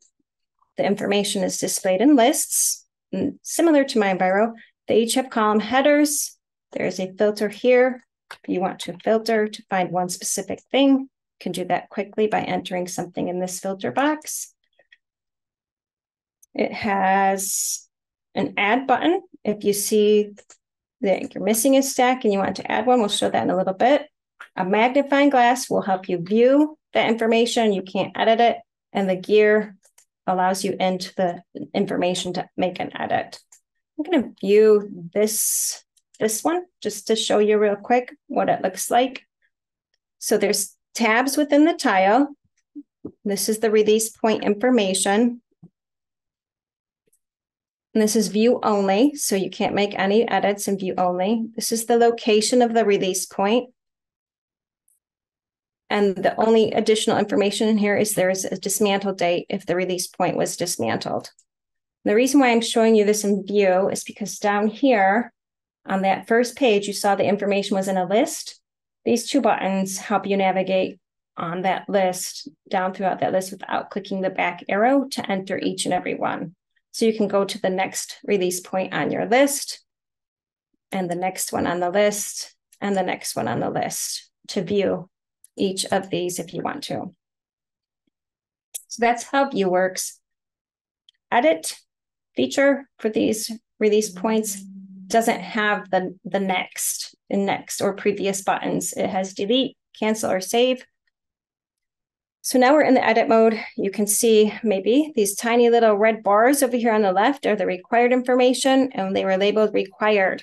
the information is displayed in lists. And similar to MiEnviro, they each have column headers. There's a filter here. If you want to filter to find one specific thing, you can do that quickly by entering something in this filter box. It has an add button. If you see that you're missing a stack and you want to add one, we'll show that in a little bit. A magnifying glass will help you view that information. You can't edit it. And the gear allows you into the information to make an edit. I'm going to view this one just to show you real quick what it looks like. So there's tabs within the tile. This is the release point information. And this is view only, so you can't make any edits in view only. This is the location of the release point. And the only additional information in here is there is a dismantle date if the release point was dismantled. The reason why I'm showing you this in view is because down here on that first page, you saw the information was in a list. These two buttons help you navigate on that list down throughout that list without clicking the back arrow to enter each and every one. So you can go to the next release point on your list and the next one on the list and the next one on the list to view each of these if you want to. So that's how view works. Edit feature for these release points doesn't have the next or previous buttons. It has delete, cancel, or save. So now we're in the edit mode. You can see maybe these tiny little red bars over here on the left are the required information, and they were labeled required.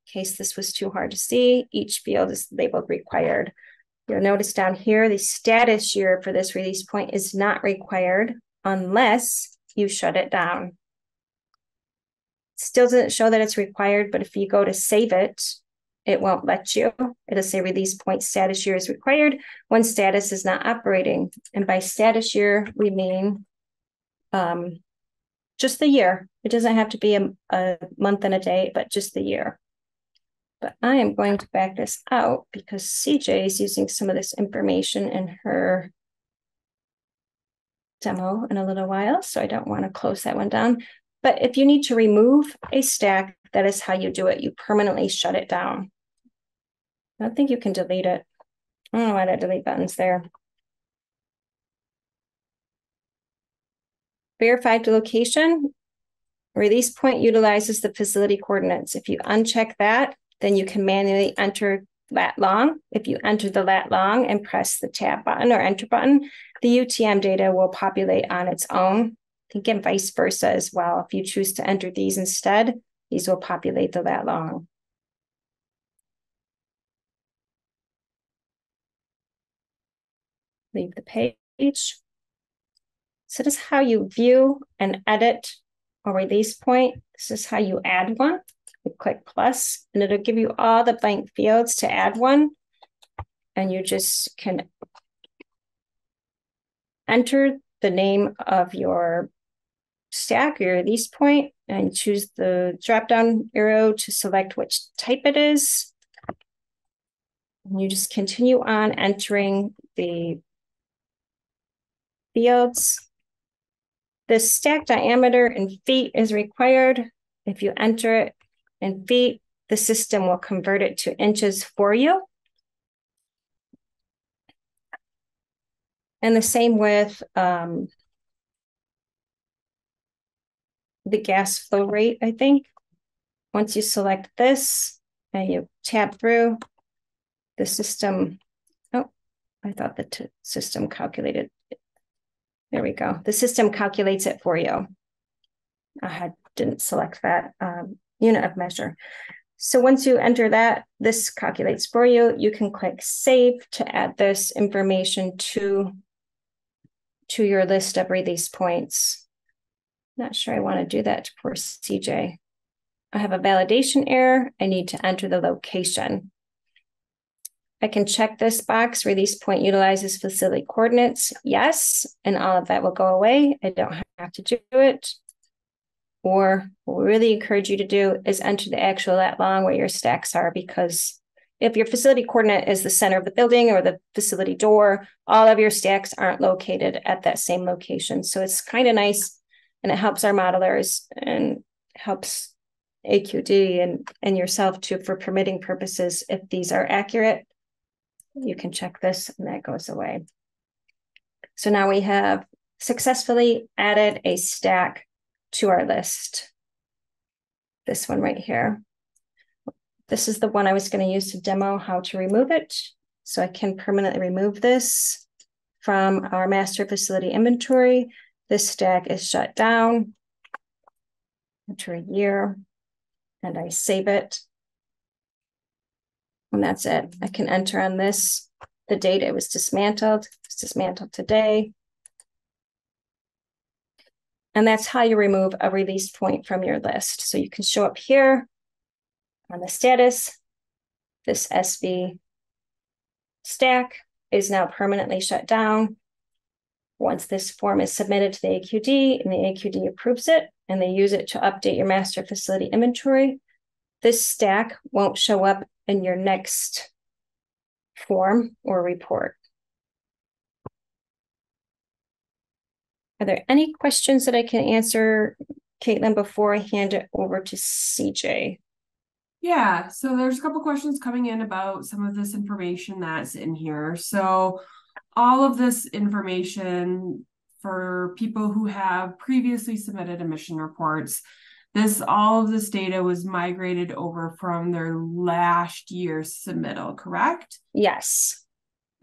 In case this was too hard to see, each field is labeled required. You'll notice down here, the status year for this release point is not required unless you shut it down. Still doesn't show that it's required, but if you go to save it, it won't let you. It'll say release point status year is required when status is not operating. And by status year, we mean just the year. It doesn't have to be a month and a day, but just the year. But I am going to back this out because CJ is using some of this information in her demo in a little while, so I don't want to close that one down. But if you need to remove a stack, that is how you do it. You permanently shut it down. I don't think you can delete it. I don't know why that delete button's there. Verified location. Release point utilizes the facility coordinates. If you uncheck that, then you can manually enter lat long. If you enter the lat long and press the tab button or enter button, the UTM data will populate on its own. I think and vice versa as well. If you choose to enter these instead, these will populate the lat long. Leave the page. So this is how you view and edit a release point. This is how you add one. You click plus, and it'll give you all the blank fields to add one. And you just can enter the name of your stack, your release point, and choose the drop-down arrow to select which type it is. And you just continue on entering the fields. The stack diameter in feet is required. If you enter it in feet, the system will convert it to inches for you. And the same with the gas flow rate, I think. Once you select this and you tab through, the system, oh, I thought the system calculated There we go. The system calculates it for you. I didn't select that unit of measure. So once you enter that, this calculates for you. You can click Save to add this information to your list of release points. Not sure I want to do that for CJ. I have a validation error. I need to enter the location. I can check this box, release point utilizes facility coordinates. Yes, and all of that will go away. I don't have to do it. Or what we really encourage you to do is enter the actual lat long where your stacks are, because if your facility coordinate is the center of the building or the facility door, all of your stacks aren't located at that same location. So it's kind of nice, and it helps our modelers and helps AQD and yourself too for permitting purposes. If these are accurate, you can check this and that goes away. So now we have successfully added a stack to our list. This one right here. This is the one I was going to use to demo how to remove it. So I can permanently remove this from our master facility inventory. This stack is shut down. Enter a year and I save it. And that's it. I can enter on this the date it was dismantled. It's dismantled today. And that's how you remove a release point from your list. So you can show up here on the status. This SV stack is now permanently shut down. Once this form is submitted to the AQD and the AQD approves it and they use it to update your master facility inventory, this stack won't show up in your next form or report. Are there any questions that I can answer, Caitlin, before I hand it over to CJ? Yeah, so there's a couple questions coming in about some of this information that's in here. So all of this information for people who have previously submitted emission reports, all of this data was migrated over from their last year's submittal, correct? Yes.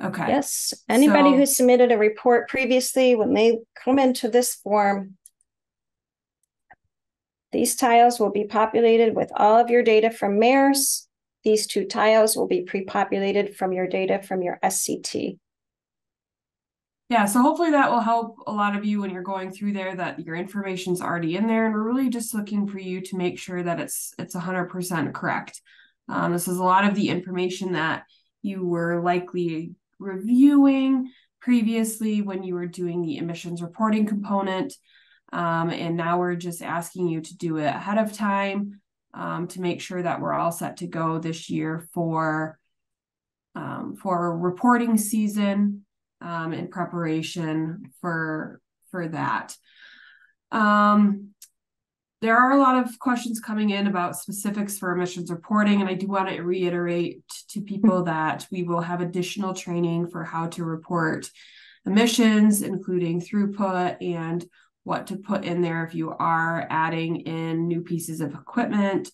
Okay. Yes. Anybody who submitted a report previously, when they come into this form, these tiles will be populated with all of your data from MERS. These two tiles will be pre-populated from your data from your SCT. Yeah, so hopefully that will help a lot of you when you're going through there, that your information's already in there, and we're really just looking for you to make sure that it's 100% correct. This is a lot of the information that you were likely reviewing previously when you were doing the emissions reporting component. And now we're just asking you to do it ahead of time to make sure that we're all set to go this year for reporting season in preparation for that. There are a lot of questions coming in about specifics for emissions reporting, and I do want to reiterate to people that we will have additional training for how to report emissions, including throughput and what to put in there if you are adding in new pieces of equipment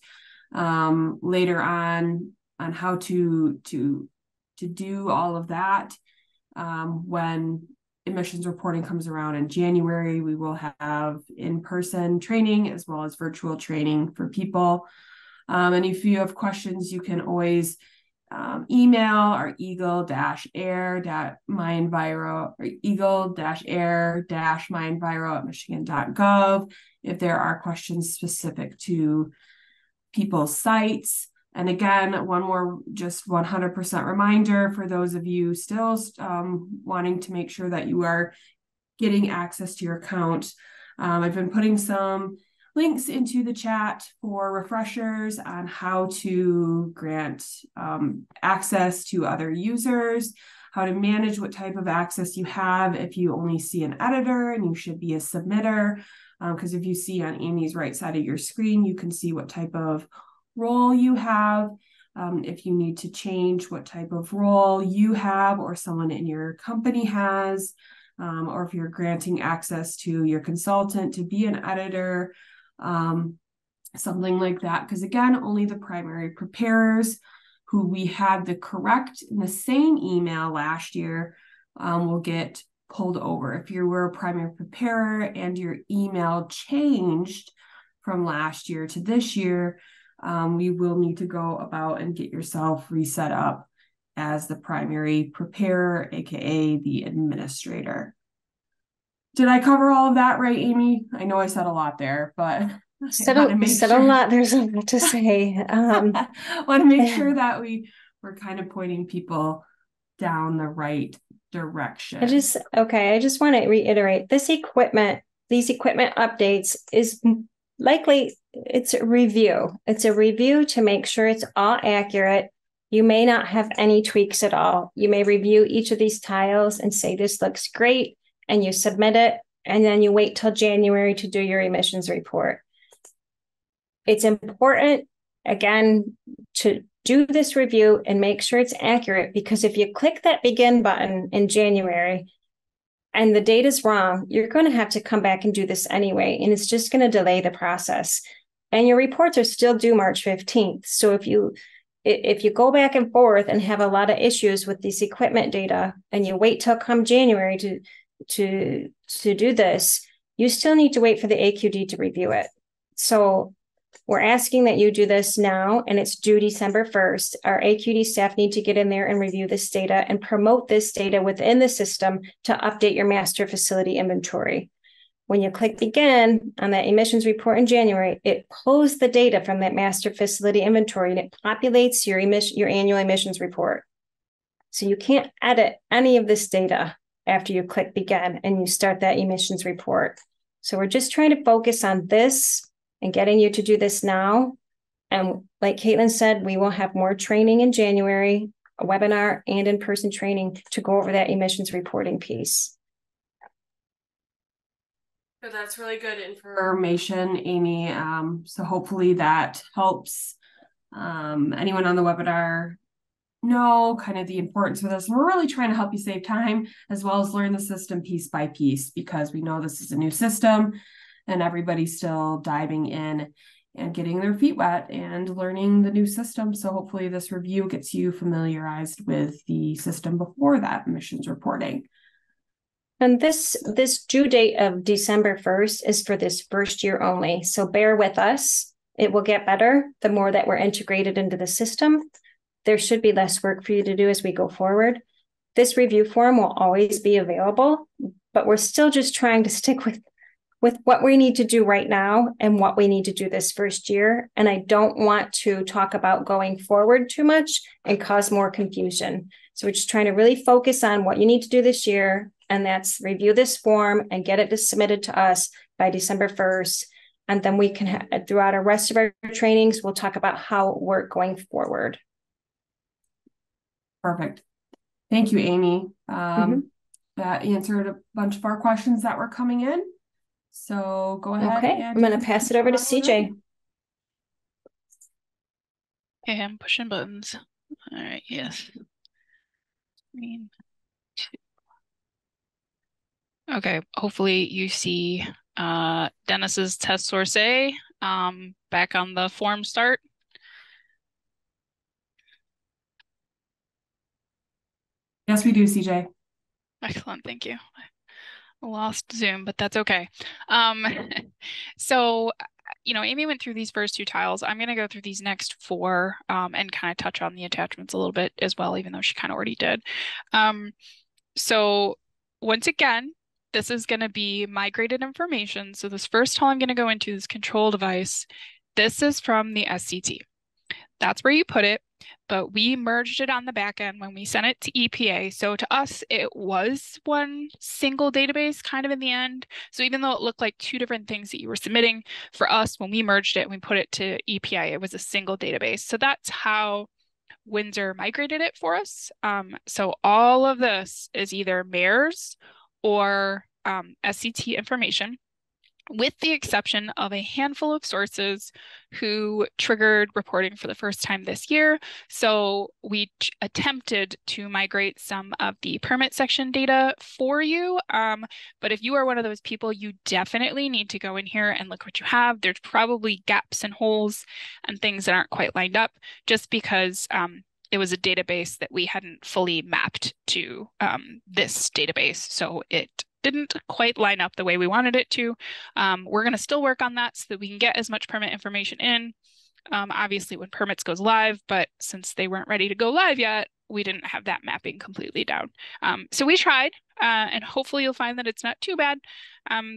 later on how to do all of that. When emissions reporting comes around in January, we will have in-person training as well as virtual training for people. And if you have questions, you can always email our eagle-air.MiEnviro or eagle-air-MiEnviro@michigan.gov if there are questions specific to people's sites. And again, one more just 100% reminder for those of you still wanting to make sure that you are getting access to your account. I've been putting some links into the chat for refreshers on how to grant access to other users, how to manage what type of access you have if you only see an editor and you should be a submitter. Because if you see on Amy's right side of your screen, you can see what type of role you have. If you need to change what type of role you have or someone in your company has, or if you're granting access to your consultant to be an editor, something like that. Because again, only the primary preparers who we had the correct in the same email last year will get pulled over. If you were a primary preparer and your email changed from last year to this year, you will need to go about and get yourself reset up as the primary preparer, aka the administrator. Did I cover all of that right, Amy? I know I said a lot there, but I want to make sure. A lot. There's a lot to say. Want to make sure that we're kind of pointing people down the right direction. I just want to reiterate these equipment updates is likely it's a review. It's a review to make sure it's all accurate. You may not have any tweaks at all. You may review each of these tiles and say, this looks great, and you submit it, and then you wait till January to do your emissions report. It's important, again, to do this review and make sure it's accurate, because if you click that begin button in January and the date is wrong, you're going to have to come back and do this anyway, and it's just going to delay the process. And your reports are still due March 15th. So if you go back and forth and have a lot of issues with this equipment data and you wait till come January to do this, you still need to wait for the AQD to review it. So we're asking that you do this now, and it's due December 1st. Our AQD staff need to get in there and review this data and promote this data within the system to update your master facility inventory. When you click begin on that emissions report in January, it pulls the data from that master facility inventory and it populates your annual emissions report. So you can't edit any of this data after you click begin and you start that emissions report. So we're just trying to focus on this and getting you to do this now. And like Caitlin said, we will have more training in January, a webinar and in-person training to go over that emissions reporting piece. So that's really good information, Amy. So hopefully that helps anyone on the webinar know kind of the importance of this. And we're really trying to help you save time as well as learn the system piece by piece, because we know this is a new system and everybody's still diving in and getting their feet wet and learning the new system. So hopefully this review gets you familiarized with the system before that emissions reporting. And this due date of December 1st is for this first year only. So bear with us. It will get better the more that we're integrated into the system. There should be less work for you to do as we go forward. This review form will always be available, but we're still just trying to stick with what we need to do right now and what we need to do this first year. And I don't want to talk about going forward too much and cause more confusion. So we're just trying to really focus on what you need to do this year, and that's review this form and get it submitted to us by December 1st. And then we can, throughout our rest of our trainings, we'll talk about how we're going forward. Perfect. Thank you, Amy. That answered a bunch of our questions that were coming in. So go ahead. Okay, I'm going to pass it over to CJ. Okay, I'm pushing buttons. All right, yes. Okay, hopefully you see Dennis's test source A back on the form start. Yes, we do, CJ. Excellent, thank you. I lost Zoom, but that's okay. So, Amy went through these first two tiles. I'm going to go through these next four and kind of touch on the attachments a little bit as well, even though she kind of already did. So once again, this is going to be migrated information. So this first tile I'm going to go into is control device. This is from the SCT. That's where you put it, but we merged it on the back end when we sent it to EPA. So to us, it was one single database kind of in the end. So even though it looked like two different things that you were submitting, for us, when we merged it and we put it to EPA, it was a single database. So that's how Windsor migrated it for us. So all of this is either MERS or SCT information, with the exception of a handful of sources who triggered reporting for the first time this year. So we attempted to migrate some of the permit section data for you. But if you are one of those people, you definitely need to go in here and look what you have. There's probably gaps and holes and things that aren't quite lined up, just because it was a database that we hadn't fully mapped to this database. So it didn't quite line up the way we wanted it to. We're going to still work on that so that we can get as much permit information in, obviously when permits goes live, but since they weren't ready to go live yet, we didn't have that mapping completely down. So we tried, and hopefully you'll find that it's not too bad,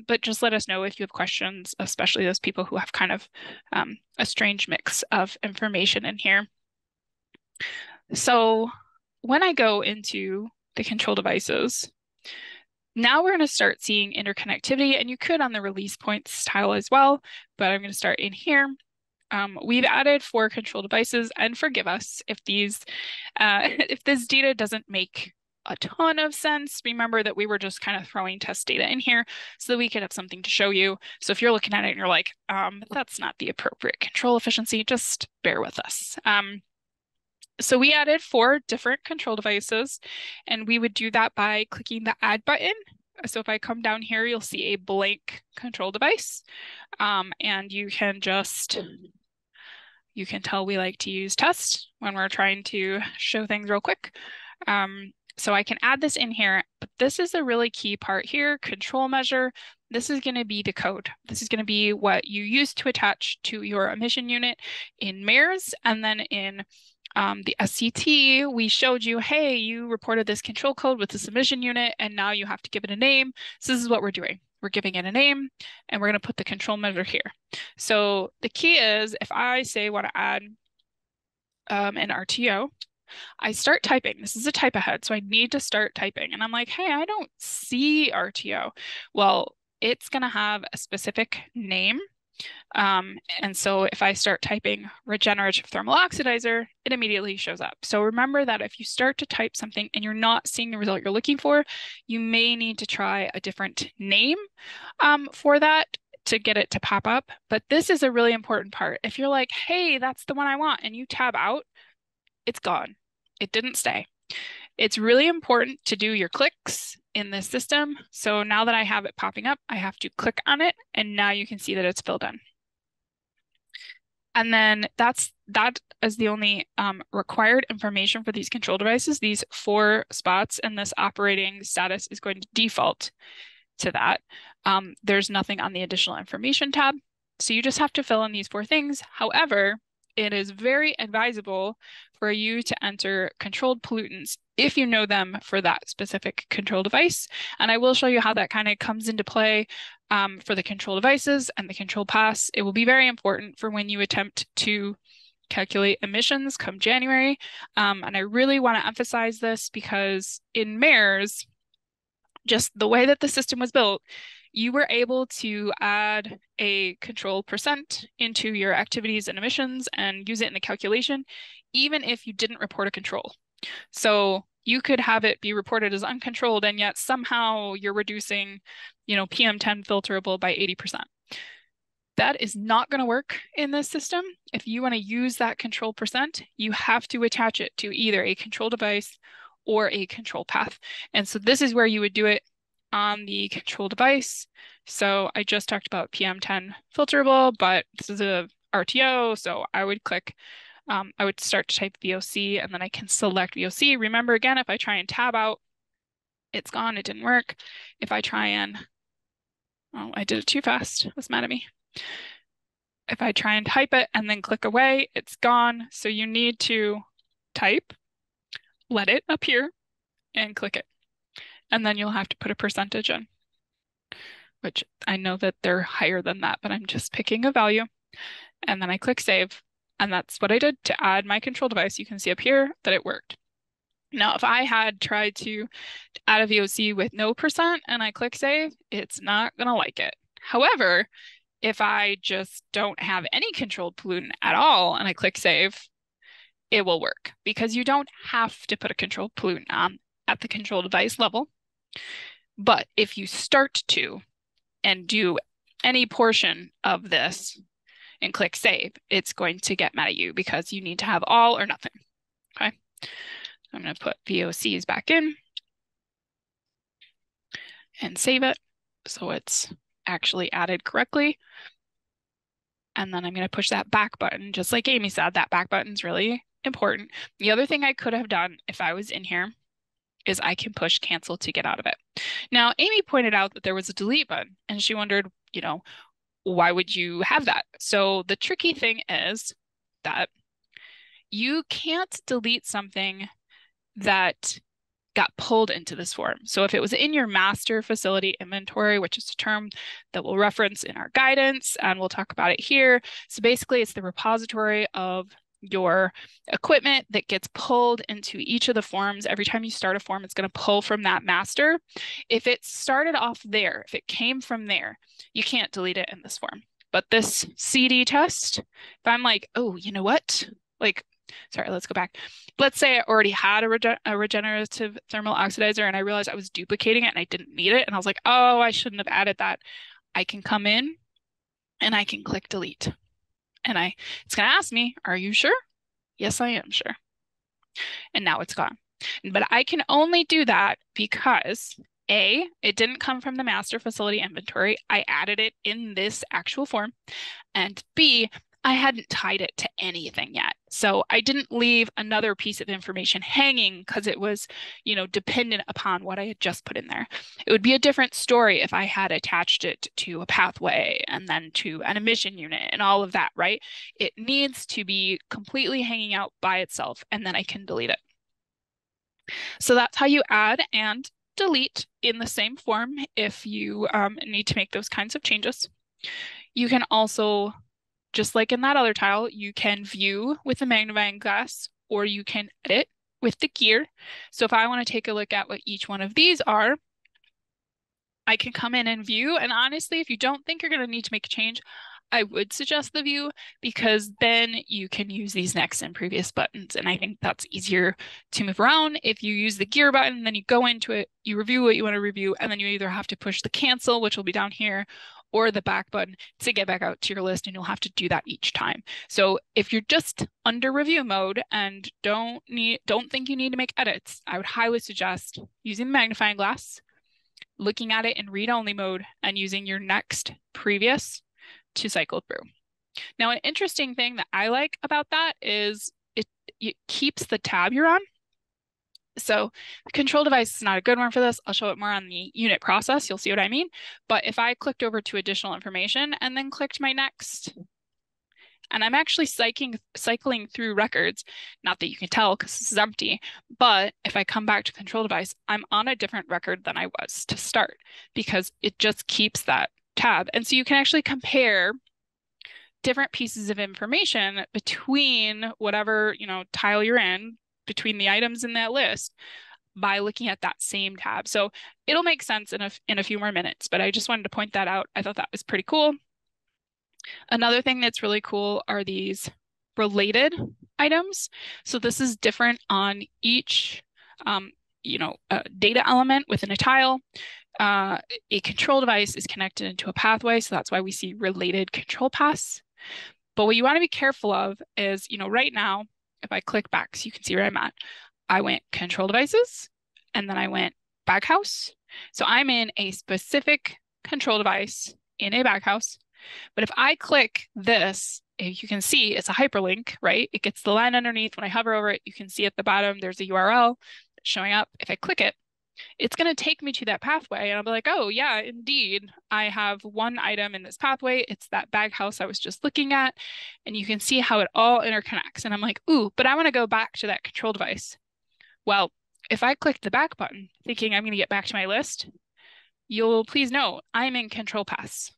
but just let us know if you have questions, especially those people who have kind of a strange mix of information in here. So when I go into the control devices, now we're going to start seeing interconnectivity, and you could on the release points tile as well, but I'm going to start in here. We've added 4 control devices, and forgive us if these, if this data doesn't make a ton of sense. Remember that we were just kind of throwing test data in here so that we could have something to show you. So if you're looking at it and you're like, that's not the appropriate control efficiency, just bear with us. So we added 4 different control devices, and we would do that by clicking the add button. So if I come down here, you'll see a blank control device, and you can tell we like to use test when we're trying to show things real quick. So I can add this in here, but this is a really key part here, control measure. This is going to be the code. This is going to be what you use to attach to your emission unit in MARS, and then in the SCT, we showed you, hey, you reported this control code with this emission unit, and now you have to give it a name. So this is what we're doing. We're giving it a name, and we're going to put the control measure here. So the key is, if I say want to add an RTO, I start typing. This is a type ahead, so I need to start typing. And I'm like, hey, I don't see RTO. Well, it's going to have a specific name. And so if I start typing regenerative thermal oxidizer, it immediately shows up. So remember that if you start to type something and you're not seeing the result you're looking for, you may need to try a different name for that to get it to pop up. But this is a really important part. If you're like, hey, that's the one I want, and you tab out, it's gone. It didn't stay. It's really important to do your clicks in this system. So now that I have it popping up, I have to click on it, and now you can see that it's filled in. And then that is the only required information for these control devices, these 4 spots, and this operating status is going to default to that. There's nothing on the additional information tab. So you just have to fill in these 4 things. However, it is very advisable for you to enter controlled pollutants if you know them for that specific control device. And I will show you how that kind of comes into play for the control devices and the control paths. It will be very important for when you attempt to calculate emissions come January. And I really want to emphasize this because in MARS, just the way that the system was built, you were able to add a control percent into your activities and emissions and use it in the calculation, even if you didn't report a control. So you could have it be reported as uncontrolled, and yet somehow you're reducing, PM10 filterable by 80%. That is not going to work in this system. If you want to use that control percent, you have to attach it to either a control device or a control path. And so this is where you would do it on the control device. So I just talked about PM10 filterable, but this is a RTO. So I would click, I would start to type VOC, and then I can select VOC. Remember, again, if I try and tab out, it's gone, it didn't work. If I try and, oh, I did it too fast, it was mad at me. If I try and type it and then click away, it's gone. So you need to type, let it appear, and click it. And then you'll have to put a percentage in, which I know that they're higher than that, but I'm just picking a value. And then I click save. And that's what I did to add my control device. You can see up here that it worked. Now, if I had tried to add a VOC with no percent and I click save, it's not going to like it. However, if I just don't have any controlled pollutant at all and I click save, it will work because you don't have to put a controlled pollutant on at the control device level. But if you start to and do any portion of this and click save, it's going to get mad at you because you need to have all or nothing. Okay. I'm going to put VOCs back in and save it so it's actually added correctly. And then I'm going to push that back button. Just like Amy said, that back button is really important. The other thing I could have done if I was in here is I can push cancel to get out of it. Now, Amy pointed out that there was a delete button, and she wondered, why would you have that? So the tricky thing is that you can't delete something that got pulled into this form. So if it was in your master facility inventory, which is a term that we'll reference in our guidance, and we'll talk about it here. So basically it's the repository of your equipment that gets pulled into each of the forms. Every time you start a form, it's going to pull from that master. If it started off there, if it came from there, you can't delete it in this form. But this CD test, if I'm like, oh, you know what? Sorry, let's go back. Let's say I already had a regenerative thermal oxidizer and I realized I was duplicating it and I didn't need it. And I was like, oh, I shouldn't have added that. I can come in and I can click delete. And it's going to ask me, are you sure? Yes, I am sure. And now it's gone. But I can only do that because A, it didn't come from the master facility inventory. I added it in this actual form. And B, I hadn't tied it to anything yet. So I didn't leave another piece of information hanging because it was, dependent upon what I had just put in there. It would be a different story if I had attached it to a pathway and then to an emission unit and all of that, right? It needs to be completely hanging out by itself, and then I can delete it. So that's how you add and delete in the same form if you need to make those kinds of changes. You can also, just like in that other tile, you can view with the magnifying glass, or you can edit with the gear. So if I want to take a look at what each one of these are, I can come in and view. And honestly, if you don't think you're going to need to make a change, I would suggest the view, because then you can use these next and previous buttons. And I think that's easier to move around. If you use the gear button, then you go into it, you review what you want to review, and then you either have to push the cancel, which will be down here, or the back button to get back out to your list, and you'll have to do that each time. So if you're just under review mode and don't think you need to make edits, I would highly suggest using the magnifying glass, looking at it in read-only mode, and using your next previous to cycle through. Now, an interesting thing that I like about that is it keeps the tab you're on. So the control device is not a good one for this. I'll show it more on the unit process. You'll see what I mean. But if I clicked over to additional information and then clicked my next, and I'm actually cycling through records, not that you can tell because this is empty, but if I come back to control device, I'm on a different record than I was to start, because it just keeps that tab. And so you can actually compare different pieces of information between whatever, tile you're in, between the items in that list, by looking at that same tab. So it'll make sense in a few more minutes, but I just wanted to point that out. I thought that was pretty cool. Another thing that's really cool are these related items. So this is different on each, data element within a tile. A control device is connected into a pathway, so that's why we see related control paths. But what you want to be careful of is, right now, if I click back, so you can see where I'm at, I went control devices, and then I went baghouse. So I'm in a specific control device in a baghouse. But if I click this, you can see it's a hyperlink, right? It gets the line underneath. When I hover over it, you can see at the bottom, there's a URL showing up. If I click it, it's going to take me to that pathway, and I'll be like, oh yeah, indeed, I have one item in this pathway. It's that baghouse I was just looking at, and you can see how it all interconnects. And I'm like, ooh, but I want to go back to that control device. Well, if I click the back button, thinking I'm going to get back to my list, you'll please note I'm in control paths.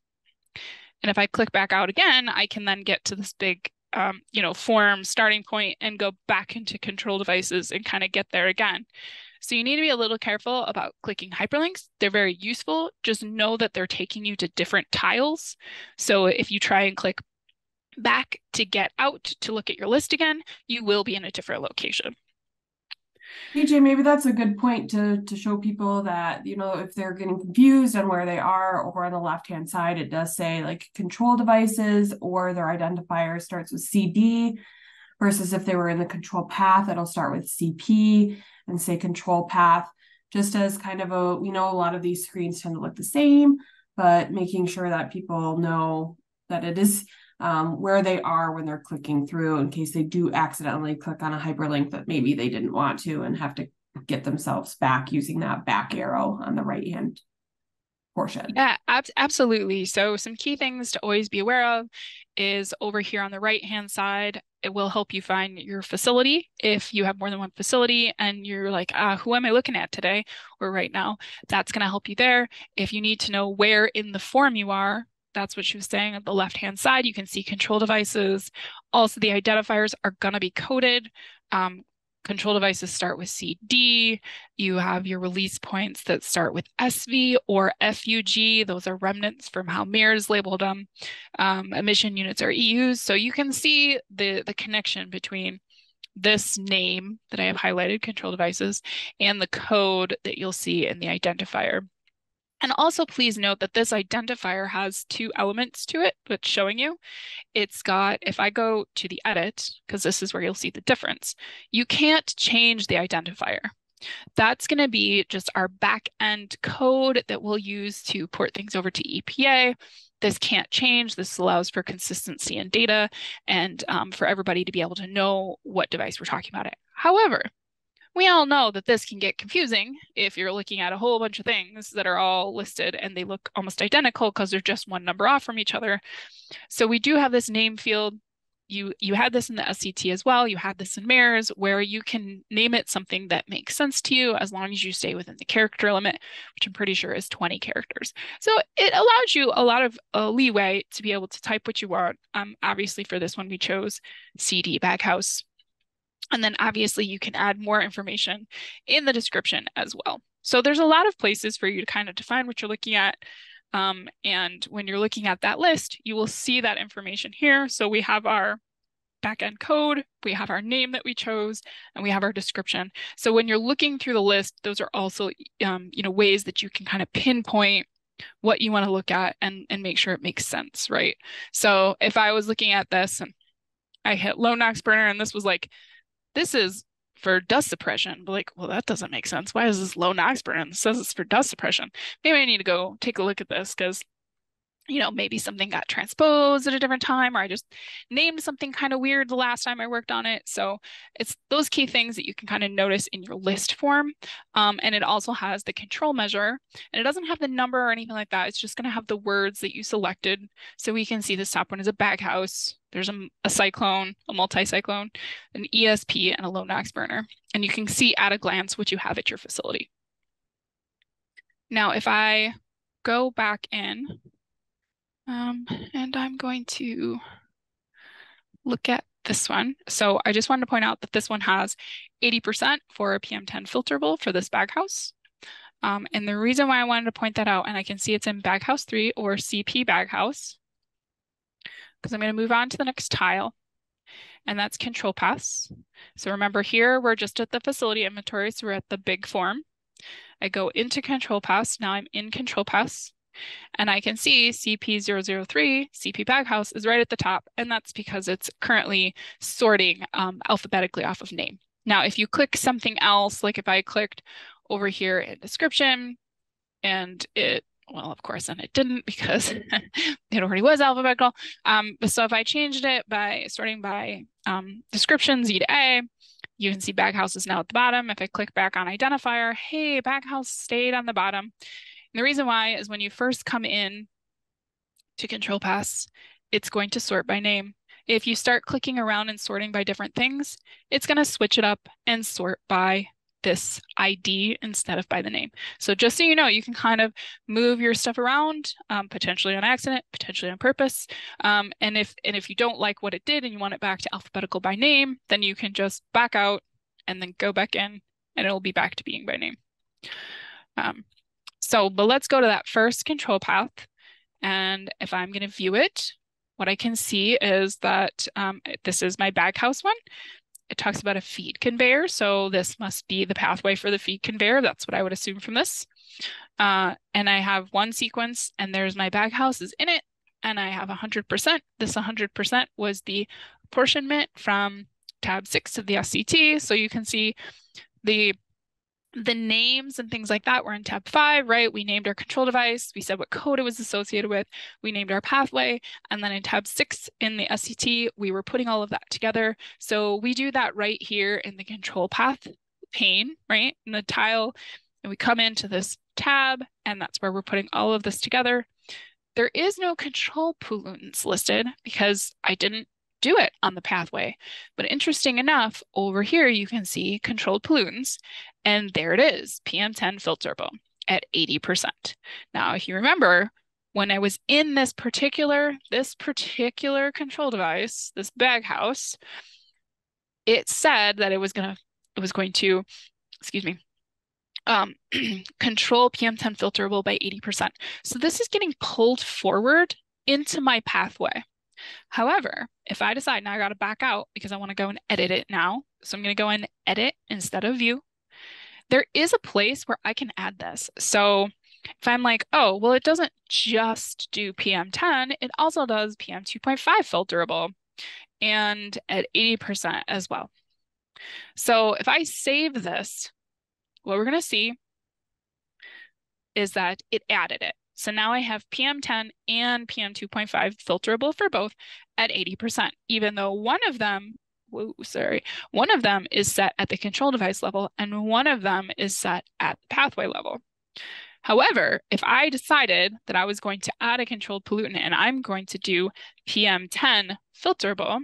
And if I click back out again, I can then get to this big form starting point and go back into control devices and kind of get there again. So you need to be a little careful about clicking hyperlinks. They're very useful. Just know that they're taking you to different tiles. So if you try and click back to get out to look at your list again, you will be in a different location. PJ, maybe that's a good point to show people that, if they're getting confused on where they are, over on the left-hand side, it does say like control devices, or their identifier starts with CD, versus if they were in the control path, it'll start with CP and say control path, just as kind of a lot of these screens tend to look the same, but making sure that people know that it is where they are when they're clicking through in case they do accidentally click on a hyperlink that maybe they didn't want to and have to get themselves back using that back arrow on the right hand portion. Yeah, absolutely. So some key things to always be aware of is over here on the right-hand side, it will help you find your facility. If you have more than one facility and you're like, who am I looking at today or right now? That's going to help you there. If you need to know where in the form you are, that's what she was saying. On the left-hand side, you can see control devices. Also, the identifiers are going to be coded. Control devices start with CD. You have your release points that start with SV or FUG. Those are remnants from how MiEnviro labeled them. Emission units are EUs. So you can see the connection between this name that I have highlighted, control devices, and the code that you'll see in the identifier. And also please note that this identifier has two elements to it that's showing you. It's got, if I go to the edit, because this is where you'll see the difference, you can't change the identifier. That's going to be just our back end code that we'll use to port things over to EPA. This can't change. This allows for consistency in data and for everybody to be able to know what device we're talking about. However, we all know that this can get confusing if you're looking at a whole bunch of things that are all listed and they look almost identical because they're just one number off from each other. So we do have this name field. You had this in the SCT as well. You had this in MiEnviro where you can name it something that makes sense to you as long as you stay within the character limit, which I'm pretty sure is 20 characters. So it allows you a lot of leeway to be able to type what you want. Obviously for this one, we chose CD Baghouse. And then obviously you can add more information in the description as well. So there's a lot of places for you to kind of define what you're looking at. And when you're looking at that list, you will see that information here. So we have our backend code, we have our name that we chose, and we have our description. So when you're looking through the list, those are also ways that you can kind of pinpoint what you want to look at and make sure it makes sense, right? So if I was looking at this and I hit low NOx burner and this was like, this is for dust suppression, but like, well, that doesn't make sense. Why is this low NOx burn? It says it's for dust suppression. Maybe I need to go take a look at this because, maybe something got transposed at a different time, or I just named something kind of weird the last time I worked on it. So it's those key things that you can kind of notice in your list form. And it also has the control measure, and it doesn't have the number or anything like that. It's just going to have the words that you selected. So we can see this top one is a baghouse. There's a cyclone, a multi-cyclone, an ESP, and a low NOx burner. And you can see at a glance what you have at your facility. Now, if I go back in, and I'm going to look at this one. So I just wanted to point out that this one has 80% for a PM10 filterable for this baghouse. And the reason why I wanted to point that out, and I can see it's in baghouse 3 or CP baghouse, because I'm going to move on to the next tile, and that's control paths. So remember here, we're just at the facility inventory, so we're at the big form. I go into control paths. Now I'm in control paths. And I can see CP003, CP Baghouse, is right at the top, and that's because it's currently sorting alphabetically off of name. Now, if you click something else, like if I clicked over here in description, and well, of course, then it didn't because it already was alphabetical. So if I changed it by sorting by description, Z to A, you can see Baghouse is now at the bottom. If I click back on identifier, hey, Baghouse stayed on the bottom. And the reason why is when you first come in to control paths, it's going to sort by name. If you start clicking around and sorting by different things, it's going to switch it up and sort by this ID instead of by the name. So just so you know, you can kind of move your stuff around, potentially on accident, potentially on purpose. And if you don't like what it did and you want it back to alphabetical by name, then you can just back out and then go back in and it'll be back to being by name. But let's go to that first control path. And if I'm going to view it, what I can see is that this is my baghouse one. It talks about a feed conveyor. So this must be the pathway for the feed conveyor. That's what I would assume from this. And I have one sequence and there's my baghouse is in it. And I have 100%. This 100% was the apportionment from tab 6 of the SCT. So you can see the The names and things like that were in tab 5, right? We named our control device, we said what code it was associated with, we named our pathway, and then in tab 6 in the SCT, we were putting all of that together. So we do that right here in the control path pane, right? In the tile, and we come into this tab, and that's where we're putting all of this together. There is no control pollutants listed because I didn't do it on the pathway. But interesting enough, over here you can see controlled pollutants, and there it is, PM10 filterable at 80%. Now, if you remember, when I was in this particular control device, this bag house, it said that it was going to, excuse me, control PM10 filterable by 80%. So this is getting pulled forward into my pathway. However, if I decide now I got to back out because I want to go and edit it now, so I'm going to go and edit instead of view, there is a place where I can add this. So if I'm like, oh, well, it doesn't just do PM10, it also does PM2.5 filterable and at 80% as well. So if I save this, what we're going to see is that it added it. So now I have PM10 and PM2.5 filterable for both at 80%, even though one of them is set at the control device level and one of them is set at the pathway level. However, if I decided that I was going to add a controlled pollutant and I'm going to do PM10 filterable,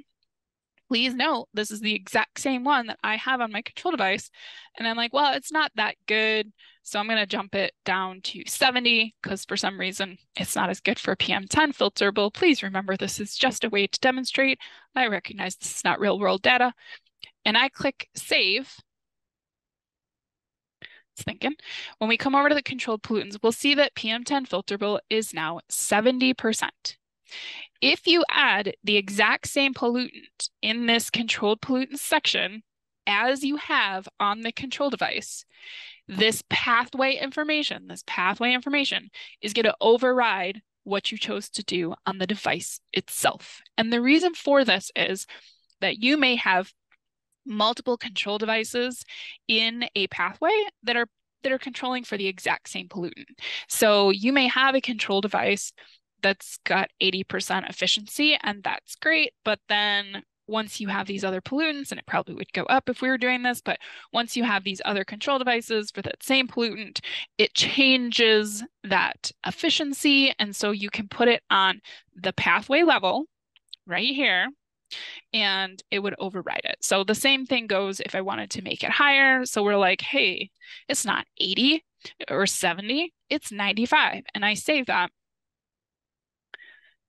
please note this is the exact same one that I have on my control device. And I'm like, well, it's not that good. So I'm going to jump it down to 70 because for some reason it's not as good for PM10 filterable. Please remember this is just a way to demonstrate. I recognize this is not real world data. And I click save. It's thinking. When we come over to the controlled pollutants, we'll see that PM10 filterable is now 70%. If you add the exact same pollutant in this controlled pollutants section as you have on the control device, this pathway information is going to override what you chose to do on the device itself. And the reason for this is that you may have multiple control devices in a pathway that are controlling for the exact same pollutant. So you may have a control device that's got 80% efficiency, and that's great. But then once you have these other pollutants, and it probably would go up if we were doing this, but once you have these other control devices for that same pollutant, it changes that efficiency. And so you can put it on the pathway level right here, and it would override it. So the same thing goes if I wanted to make it higher. So we're like, hey, it's not 80 or 70, it's 95. And I save that.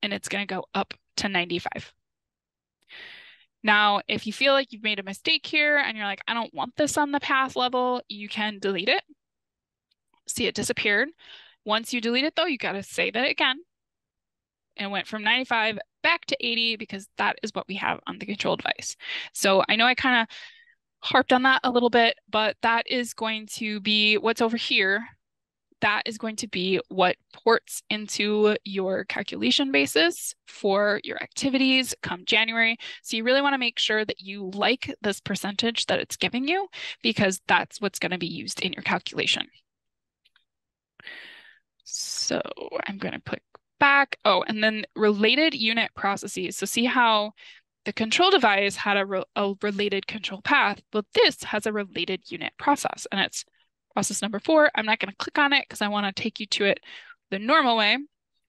And it's going to go up to 95. Now, if you feel like you've made a mistake here and you're like, I don't want this on the path level, you can delete it. See, it disappeared. Once you delete it though, you got to save it again. And went from 95 back to 80 because that is what we have on the control device. So I know I kind of harped on that a little bit, but that is going to be what's over here. That is going to be what ports into your calculation basis for your activities come January. So you really want to make sure that you like this percentage that it's giving you, because that's what's going to be used in your calculation. So I'm going to put back. Oh, and then related unit processes. So see how the control device had a related control path, but this has a related unit process, and it's process number 4. I'm not going to click on it because I want to take you to it the normal way.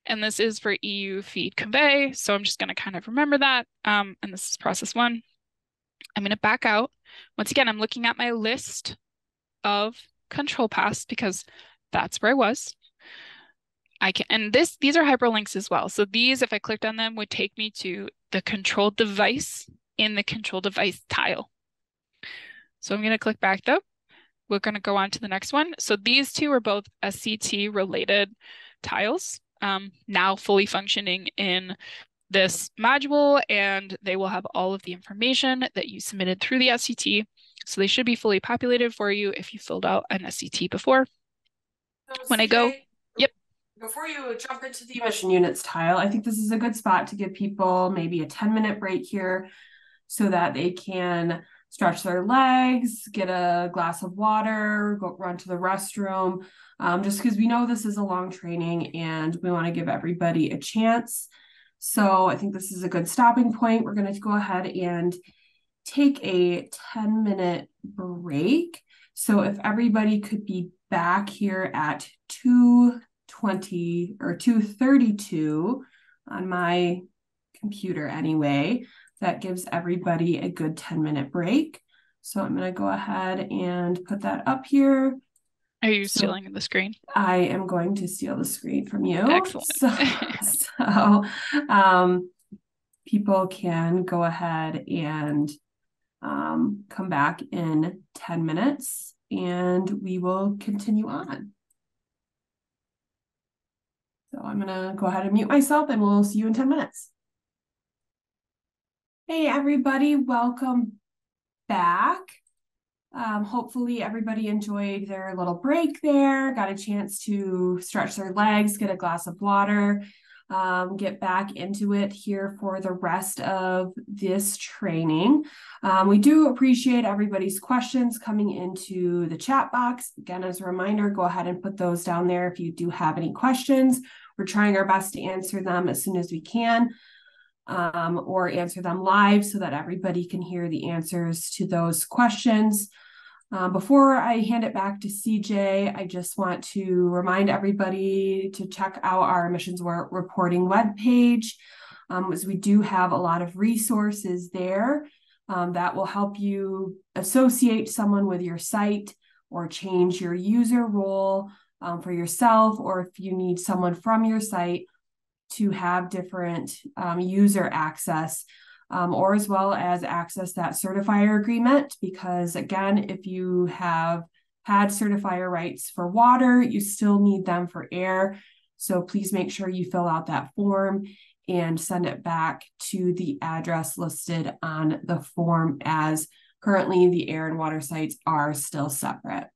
And this is for EU feed convey. So I'm just going to kind of remember that. And this is process 1. I'm going to back out. Once again, I'm looking at my list of control paths because that's where I was. And these are hyperlinks as well. So these, if I clicked on them, would take me to the control device in the control device tile. So I'm going to click back though. We're going to go on to the next one. So these two are both SCT related tiles, now fully functioning in this module, and they will have all of the information that you submitted through the SCT. So they should be fully populated for you if you filled out an SCT before. So when CJ, I go, yep. Before you jump into the emission units tile, I think this is a good spot to give people maybe a 10-minute break here so that they can stretch their legs, get a glass of water, go run to the restroom, just because we know this is a long training and we want to give everybody a chance. So I think this is a good stopping point. We're going to go ahead and take a 10-minute break. So if everybody could be back here at 2:20 or 2:32 on my computer anyway, that gives everybody a good 10-minute break. So I'm going to go ahead and put that up here. Are you stealing the screen? I am going to steal the screen from you. Excellent. So people can go ahead and come back in 10 minutes and we will continue on. So I'm going to go ahead and mute myself and we'll see you in 10 minutes. Hey, everybody, welcome back. Hopefully everybody enjoyed their little break there, got a chance to stretch their legs, get a glass of water, get back into it here for the rest of this training. We do appreciate everybody's questions coming into the chat box. Again, as a reminder, go ahead and put those down there if you do have any questions. We're trying our best to answer them as soon as we can. Or answer them live so that everybody can hear the answers to those questions. Before I hand it back to CJ, I just want to remind everybody to check out our emissions reporting webpage, as we do have a lot of resources there that will help you associate someone with your site or change your user role for yourself, or if you need someone from your site to have different user access, or as well as access that certifier agreement, because again, if you have had certifier rights for water, you still need them for air. So please make sure you fill out that form and send it back to the address listed on the form, as currently the air and water sites are still separate.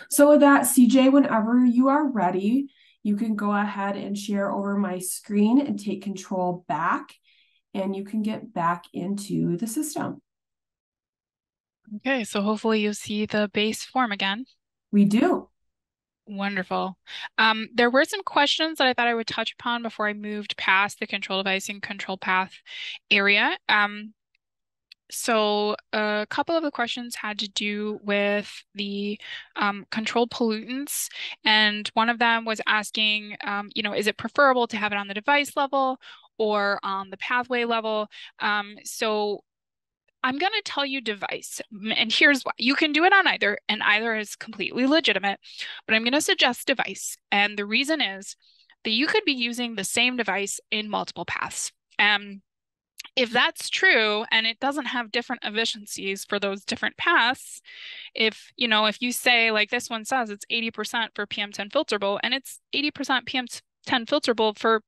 So with that, CJ, whenever you are ready, you can go ahead and share over my screen and take control back, and you can get back into the system. Okay, so hopefully you see the base form again. We do. Wonderful. There were some questions that I thought I would touch upon before I moved past the control device and control path area. So a couple of the questions had to do with the controlled pollutants, and one of them was asking, is it preferable to have it on the device level or on the pathway level? So I'm going to tell you device, and here's why. You can do it on either, and either is completely legitimate, but I'm going to suggest device. And the reason is that you could be using the same device in multiple paths. If that's true, and it doesn't have different efficiencies for those different paths, if you say, like this one says it's 80% for PM10 filterable, and it's 80% PM10 filterable for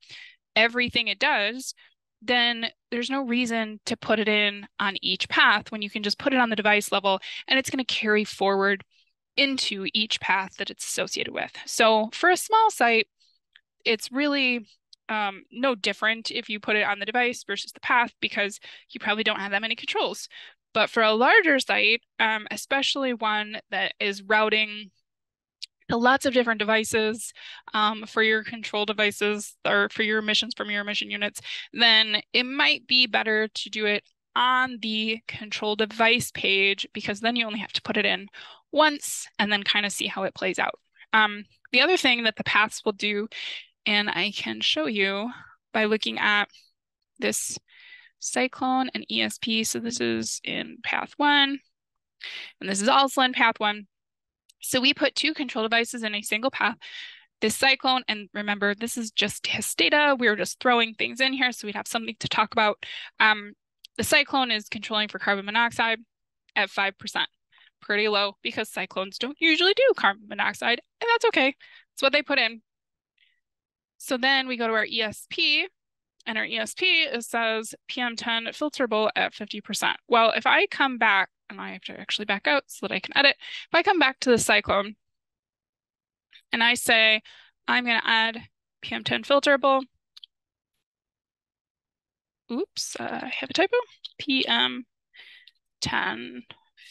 everything it does, then there's no reason to put it in on each path when you can just put it on the device level, and it's going to carry forward into each path that it's associated with. So for a small site, it's really no different if you put it on the device versus the path, because you probably don't have that many controls. But for a larger site, especially one that is routing to lots of different devices for your control devices or for your emissions from your emission units, then it might be better to do it on the control device page, because then you only have to put it in once and then kind of see how it plays out. The other thing that the paths will do, and I can show you by looking at this cyclone and ESP. So this is in path 1, and this is also in path 1. So we put 2 control devices in a single path. This cyclone, and remember, this is just test data. We're just throwing things in here so we'd have something to talk about. The cyclone is controlling for carbon monoxide at 5%. Pretty low, because cyclones don't usually do carbon monoxide, and that's okay. It's what they put in. So then we go to our ESP, and our ESP, it says PM10 filterable at 50%. Well, if I come back, and I have to actually back out so that I can edit. If I come back to the cyclone and I say, I'm going to add PM10 filterable. Oops, I have a typo. PM10 PM10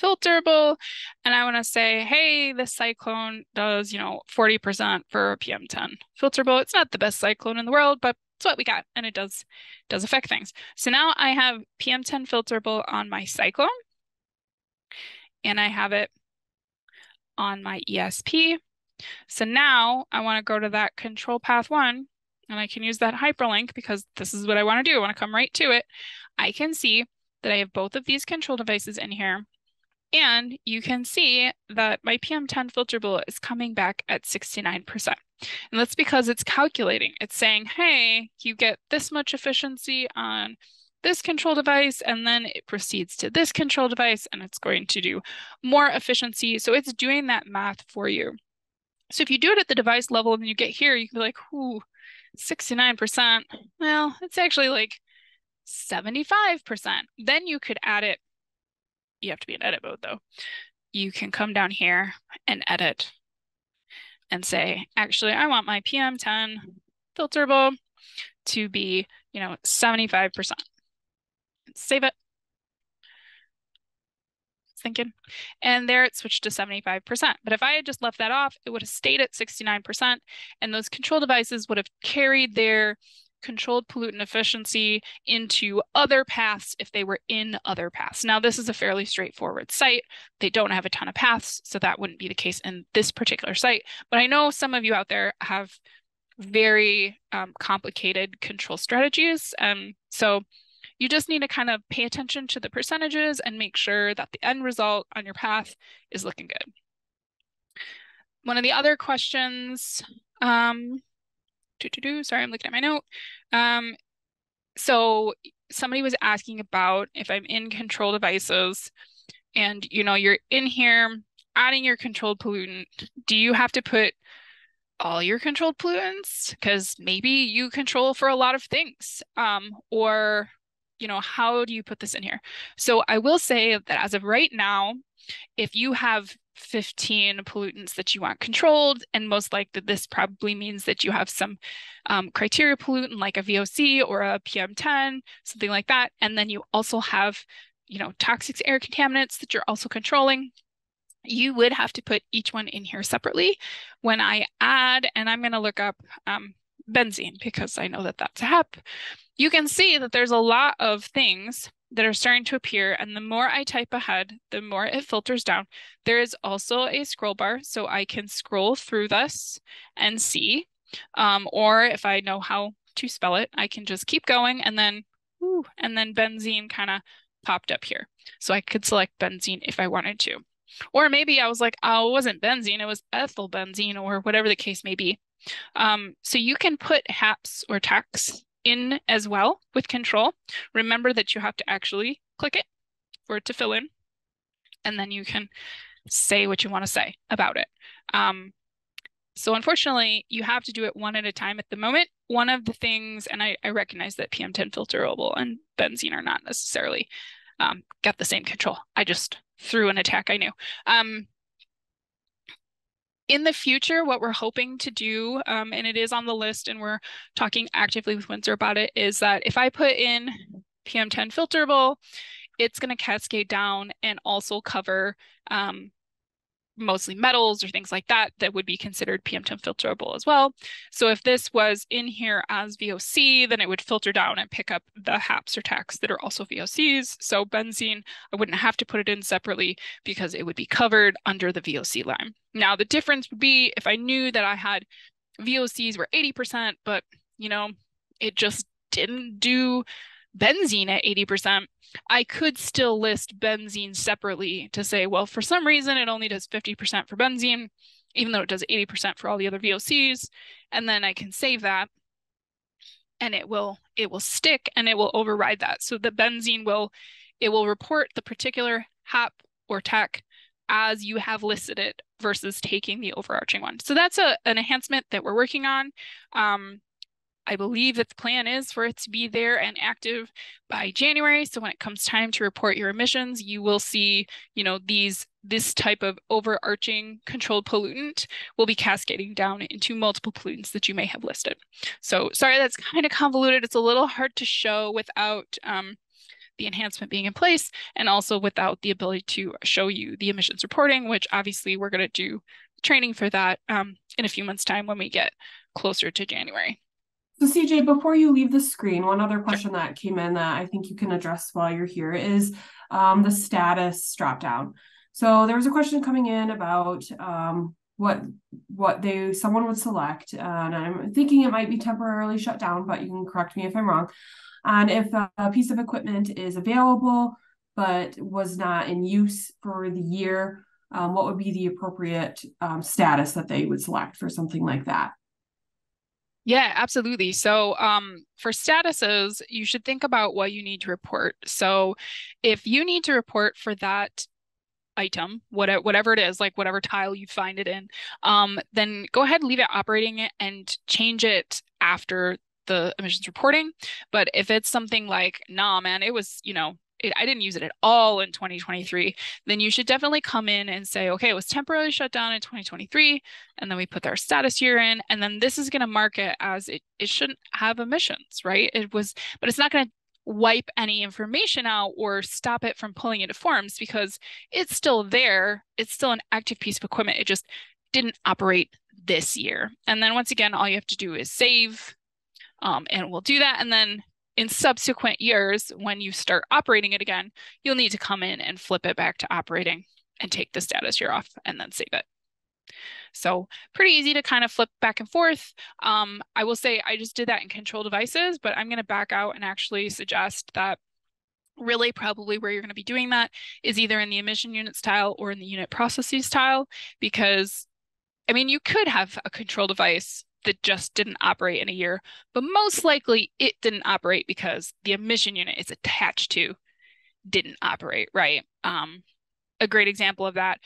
filterable, and I want to say, hey, this cyclone does, 40% for PM10 filterable. It's not the best cyclone in the world, but it's what we got, and it does affect things. So now I have PM10 filterable on my cyclone, and I have it on my ESP. So now I want to go to that control path 1, and I can use that hyperlink because this is what I want to do. I want to come right to it. I can see that I have both of these control devices in here, and you can see that my PM10 filterable is coming back at 69%. And that's because it's calculating. It's saying, hey, you get this much efficiency on this control device, and then it proceeds to this control device, and it's going to do more efficiency. So it's doing that math for you. So if you do it at the device level and you get here, you can be like, ooh, 69%. Well, it's actually like 75%. Then you could add it. You have to be in edit mode though. You can come down here and edit and say, actually, I want my PM10 filterable to be, 75%. Save it. Thinking. And there it switched to 75%. But if I had just left that off, it would have stayed at 69%. And those control devices would have carried their controlled pollutant efficiency into other paths if they were in other paths. Now, this is a fairly straightforward site. They don't have a ton of paths, so that wouldn't be the case in this particular site. But I know some of you out there have very complicated control strategies. So you just need to kind of pay attention to the percentages and make sure that the end result on your path is looking good. One of the other questions, sorry, I'm looking at my note. So somebody was asking about if I'm in control devices and, you're in here adding your controlled pollutant, do you have to put all your controlled pollutants? Because maybe you control for a lot of things, or how do you put this in here? So I will say that as of right now, if you have 15 pollutants that you want controlled, and most likely this probably means that you have some criteria pollutant like a VOC or a PM10, something like that. And then you also have, toxic air contaminants that you're also controlling. You would have to put each one in here separately. When I add, and I'm going to look up benzene because I know that that's a HEP, you can see that there's a lot of things that are starting to appear. And the more I type ahead, the more it filters down. There is also a scroll bar, so I can scroll through this and see. Or if I know how to spell it, I can just keep going and then benzene kind of popped up here. So I could select benzene if I wanted to. Or maybe I was like, oh, it wasn't benzene, it was ethyl benzene, or whatever the case may be. So you can put HAPs or TACs in as well with control. Remember that you have to actually click it for it to fill in, and then you can say what you want to say about it. So unfortunately, you have to do it one at a time at the moment. One of the things, and I recognize that PM10 filterable and benzene are not necessarily got the same control. I just threw an attack I knew. In the future, what we're hoping to do, and it is on the list and we're talking actively with Windsor about it, is that if I put in PM10 filterable, it's going to cascade down and also cover mostly metals or things like that that would be considered PM10 filterable as well. So if this was in here as VOC, then it would filter down and pick up the HAPs or TACs that are also VOCs. So benzene, I wouldn't have to put it in separately because it would be covered under the VOC line. Now, the difference would be if I knew that I had VOCs were 80%, but it just didn't do benzene at 80%, I could still list benzene separately to say, well, for some reason, it only does 50% for benzene, even though it does 80% for all the other VOCs. And then I can save that and it will stick and it will override that. So the benzene will report the particular HAP or TAC as you have listed it versus taking the overarching one. So that's an enhancement that we're working on. I believe that the plan is for it to be there and active by January. So when it comes time to report your emissions, you will see, this type of overarching controlled pollutant will be cascading down into multiple pollutants that you may have listed. So sorry, that's kind of convoluted. It's a little hard to show without the enhancement being in place, and also without the ability to show you the emissions reporting, which obviously we're going to do training for that in a few months' time when we get closer to January. So CJ, before you leave the screen, one other question that came in that I think you can address while you're here is the status dropdown. So there was a question coming in about what someone would select, and I'm thinking it might be temporarily shut down, but you can correct me if I'm wrong. And if a piece of equipment is available but was not in use for the year, what would be the appropriate status that they would select for something like that? Yeah, absolutely. So for statuses, you should think about what you need to report. So if you need to report for that item, whatever it is, like whatever tile you find it in, then go ahead and leave it operating and change it after the emissions reporting. But if it's something like, nah, man, it was, I didn't use it at all in 2023, then you should definitely come in and say, okay, it was temporarily shut down in 2023, and then we put our status year in, and then this is going to mark it as it shouldn't have emissions, right? But it's not going to wipe any information out or stop it from pulling into forms because it's still there. It's still an active piece of equipment. It just didn't operate this year. And then once again, all you have to do is save, and we'll do that. And then in subsequent years, when you start operating it again, you'll need to come in and flip it back to operating and take the status year off and then save it. So pretty easy to kind of flip back and forth. I will say I just did that in control devices, but I'm going to back out and actually suggest that really probably where you're going to be doing that is either in the emission units tile or in the unit processes tile, because I mean, you could have a control device that just didn't operate in a year, but most likely it didn't operate because the emission unit it's attached to didn't operate, right? A great example of that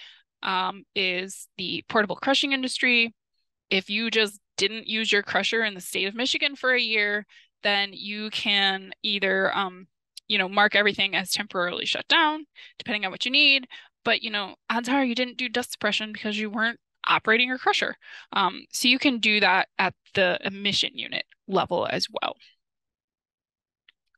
is the portable crushing industry. If you just didn't use your crusher in the state of Michigan for a year, then you can either, mark everything as temporarily shut down, depending on what you need. But, odds are you didn't do dust suppression because you weren't operating your crusher. So you can do that at the emission unit level as well.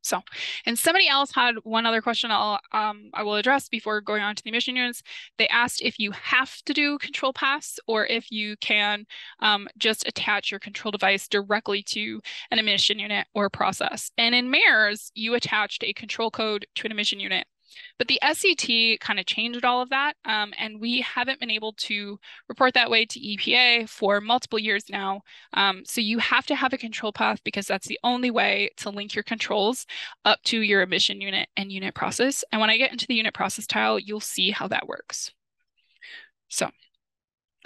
So, and somebody else had one other question I will address before going on to the emission units. They asked if you have to do control paths or if you can just attach your control device directly to an emission unit or process. And in MARES, you attached a control code to an emission unit. But the SCT kind of changed all of that, and we haven't been able to report that way to EPA for multiple years now. So you have to have a control path because that's the only way to link your controls up to your emission unit and unit process. And when I get into the unit process tile, you'll see how that works. So,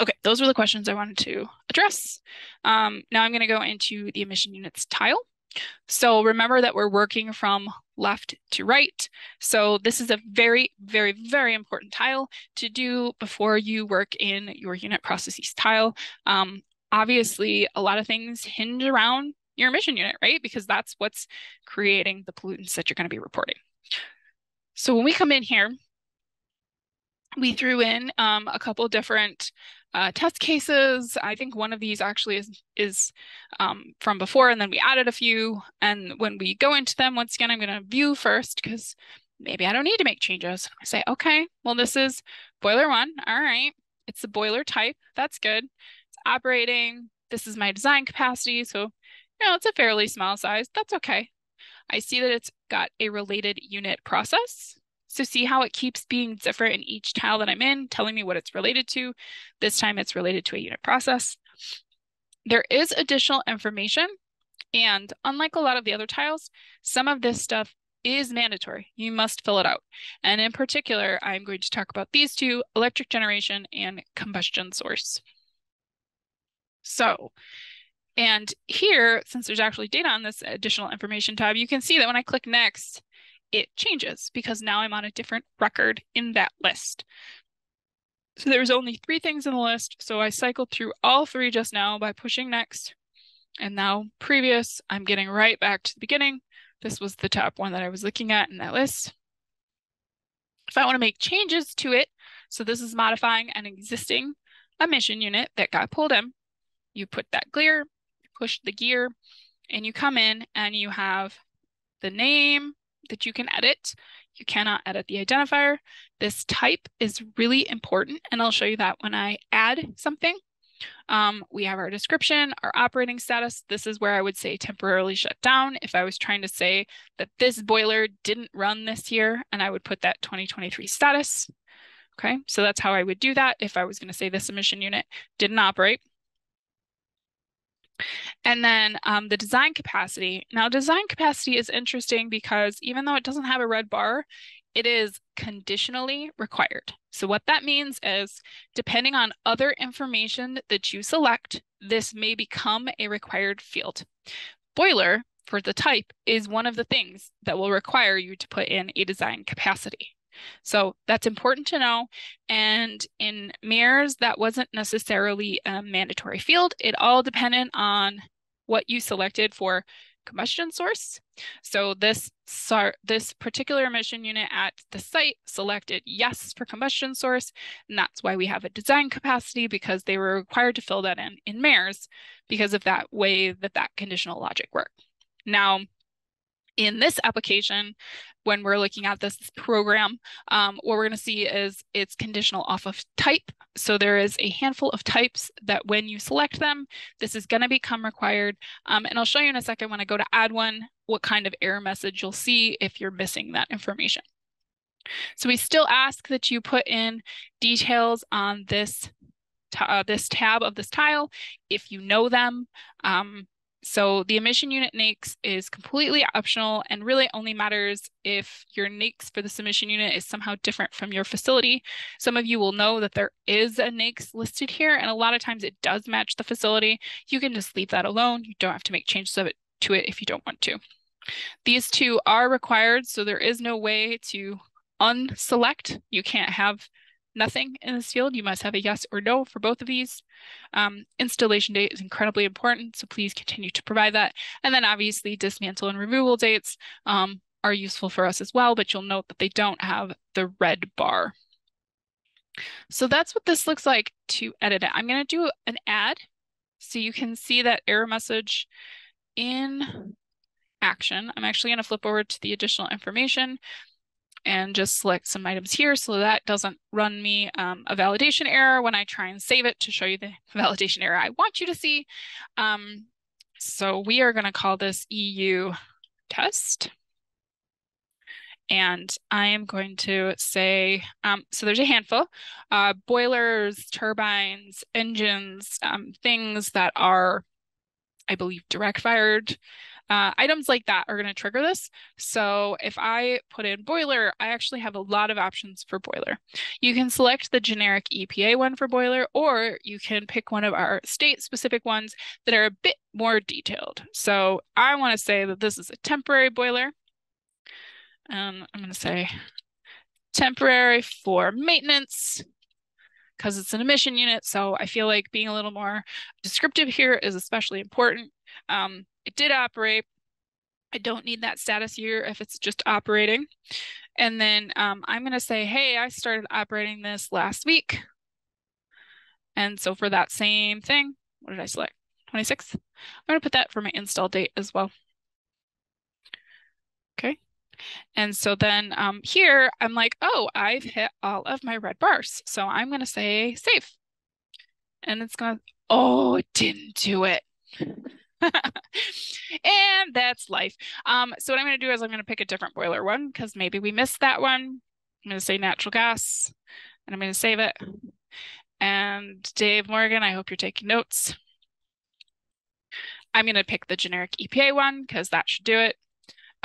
okay, those were the questions I wanted to address. Now I'm going to go into the emission units tile. So remember that we're working from left to right. So this is a very, very, very important tile to do before you work in your unit processes tile. Obviously, a lot of things hinge around your emission unit, right? Because that's what's creating the pollutants that you're going to be reporting. So when we come in here, we threw in a couple different test cases. I think one of these actually is from before, and then we added a few. And when we go into them, once again, I'm going to view first because maybe I don't need to make changes. I say, okay, well, this is boiler 1. All right, it's the boiler type. That's good. It's operating. This is my design capacity. So, it's a fairly small size. That's okay. I see that it's got a related unit process. So see how it keeps being different in each tile that I'm in, telling me what it's related to. This time it's related to a unit process. There is additional information, and unlike a lot of the other tiles, some of this stuff is mandatory. You must fill it out. And in particular, I'm going to talk about these two, electric generation and combustion source. So, and here, since there's actually data on this additional information tab, you can see that when I click next, it changes because now I'm on a different record in that list. So there's only 3 things in the list. So I cycled through all 3 just now by pushing next. And now previous, I'm getting right back to the beginning. This was the top one that I was looking at in that list. If I want to make changes to it, so this is modifying an existing emission unit that got pulled in, you put that gear, push the gear, and you come in and you have the name, that you can edit. You cannot edit the identifier. This type is really important, and I'll show you that when I add something. We have our description, our operating status. This is where I would say temporarily shut down if I was trying to say that this boiler didn't run this year, and I would put that 2023 status. Okay, so that's how I would do that if I was going to say this emission unit didn't operate. And then the design capacity. Now, design capacity is interesting because even though it doesn't have a red bar, it is conditionally required. So what that means is, depending on other information that you select, this may become a required field. Boiler, for the type, is one of the things that will require you to put in a design capacity. So that's important to know. And in MiEnviro, that wasn't necessarily a mandatory field. It all depended on what you selected for combustion source. So this particular emission unit at the site selected yes for combustion source, and that's why we have a design capacity, because they were required to fill that in MiEnviro because of that way that conditional logic worked. Now, in this application, when we're looking at this program, what we're going to see is it's conditional off of type. So there is a handful of types that when you select them, this is going to become required. And I'll show you in a second when I go to add one, what kind of error message you'll see if you're missing that information. So we still ask that you put in details on this tab of this tile if you know them. So the emission unit NAICS is completely optional and really only matters if your NAICS for this emission unit is somehow different from your facility. Some of you will know that there is a NAICS listed here, and a lot of times it does match the facility. You can just leave that alone. You don't have to make changes to it if you don't want to. These two are required, so there is no way to unselect. You can't have nothing in this field. You must have a yes or no for both of these. Installation date is incredibly important, so please continue to provide that. And then obviously dismantle and removal dates are useful for us as well, but you'll note that they don't have the red bar. So that's what this looks like to edit it. I'm going to do an add so you can see that error message in action. I'm actually going to flip over to the additional information and just select some items here so that doesn't run me a validation error when I try and save it to show you the validation error I want you to see. So we are going to call this EU test. And I am going to say, so there's a handful, boilers, turbines, engines, things that are, I believe, direct fired. Items like that are going to trigger this. So if I put in boiler, I actually have a lot of options for boiler. You can select the generic EPA one for boiler, or you can pick one of our state-specific ones that are a bit more detailed. So I want to say that this is a temporary boiler. I'm going to say temporary for maintenance, because it's an emission unit. So I feel like being a little more descriptive here is especially important. It did operate. I don't need that status here if it's just operating. And then I'm going to say, hey, I started operating this last week. And so for that same thing, what did I select? 26. I'm going to put that for my install date as well. Okay. And so then here I'm like, oh, I've hit all of my red bars. So I'm going to say save. And it's going to, oh, it didn't do it. And that's life. So what I'm going to do is I'm going to pick a different boiler one because maybe we missed that one. I'm going to say natural gas and I'm going to save it. And Dave Morgan, I hope you're taking notes. I'm going to pick the generic EPA one because that should do it.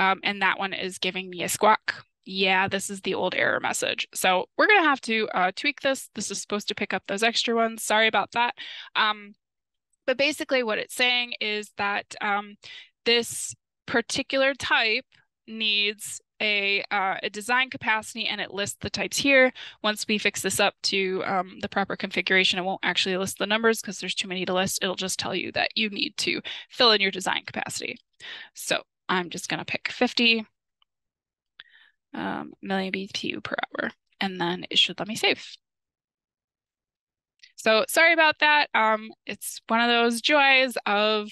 And that one is giving me a squawk. Yeah, this is the old error message. So we're going to have to tweak this. This is supposed to pick up those extra ones. Sorry about that. But basically what it's saying is that this particular type needs a design capacity, and it lists the types here. Once we fix this up to the proper configuration, it won't actually list the numbers because there's too many to list. It'll just tell you that you need to fill in your design capacity. So I'm just going to pick 50 million BTU per hour, and then it should let me save. So sorry about that. It's one of those joys of,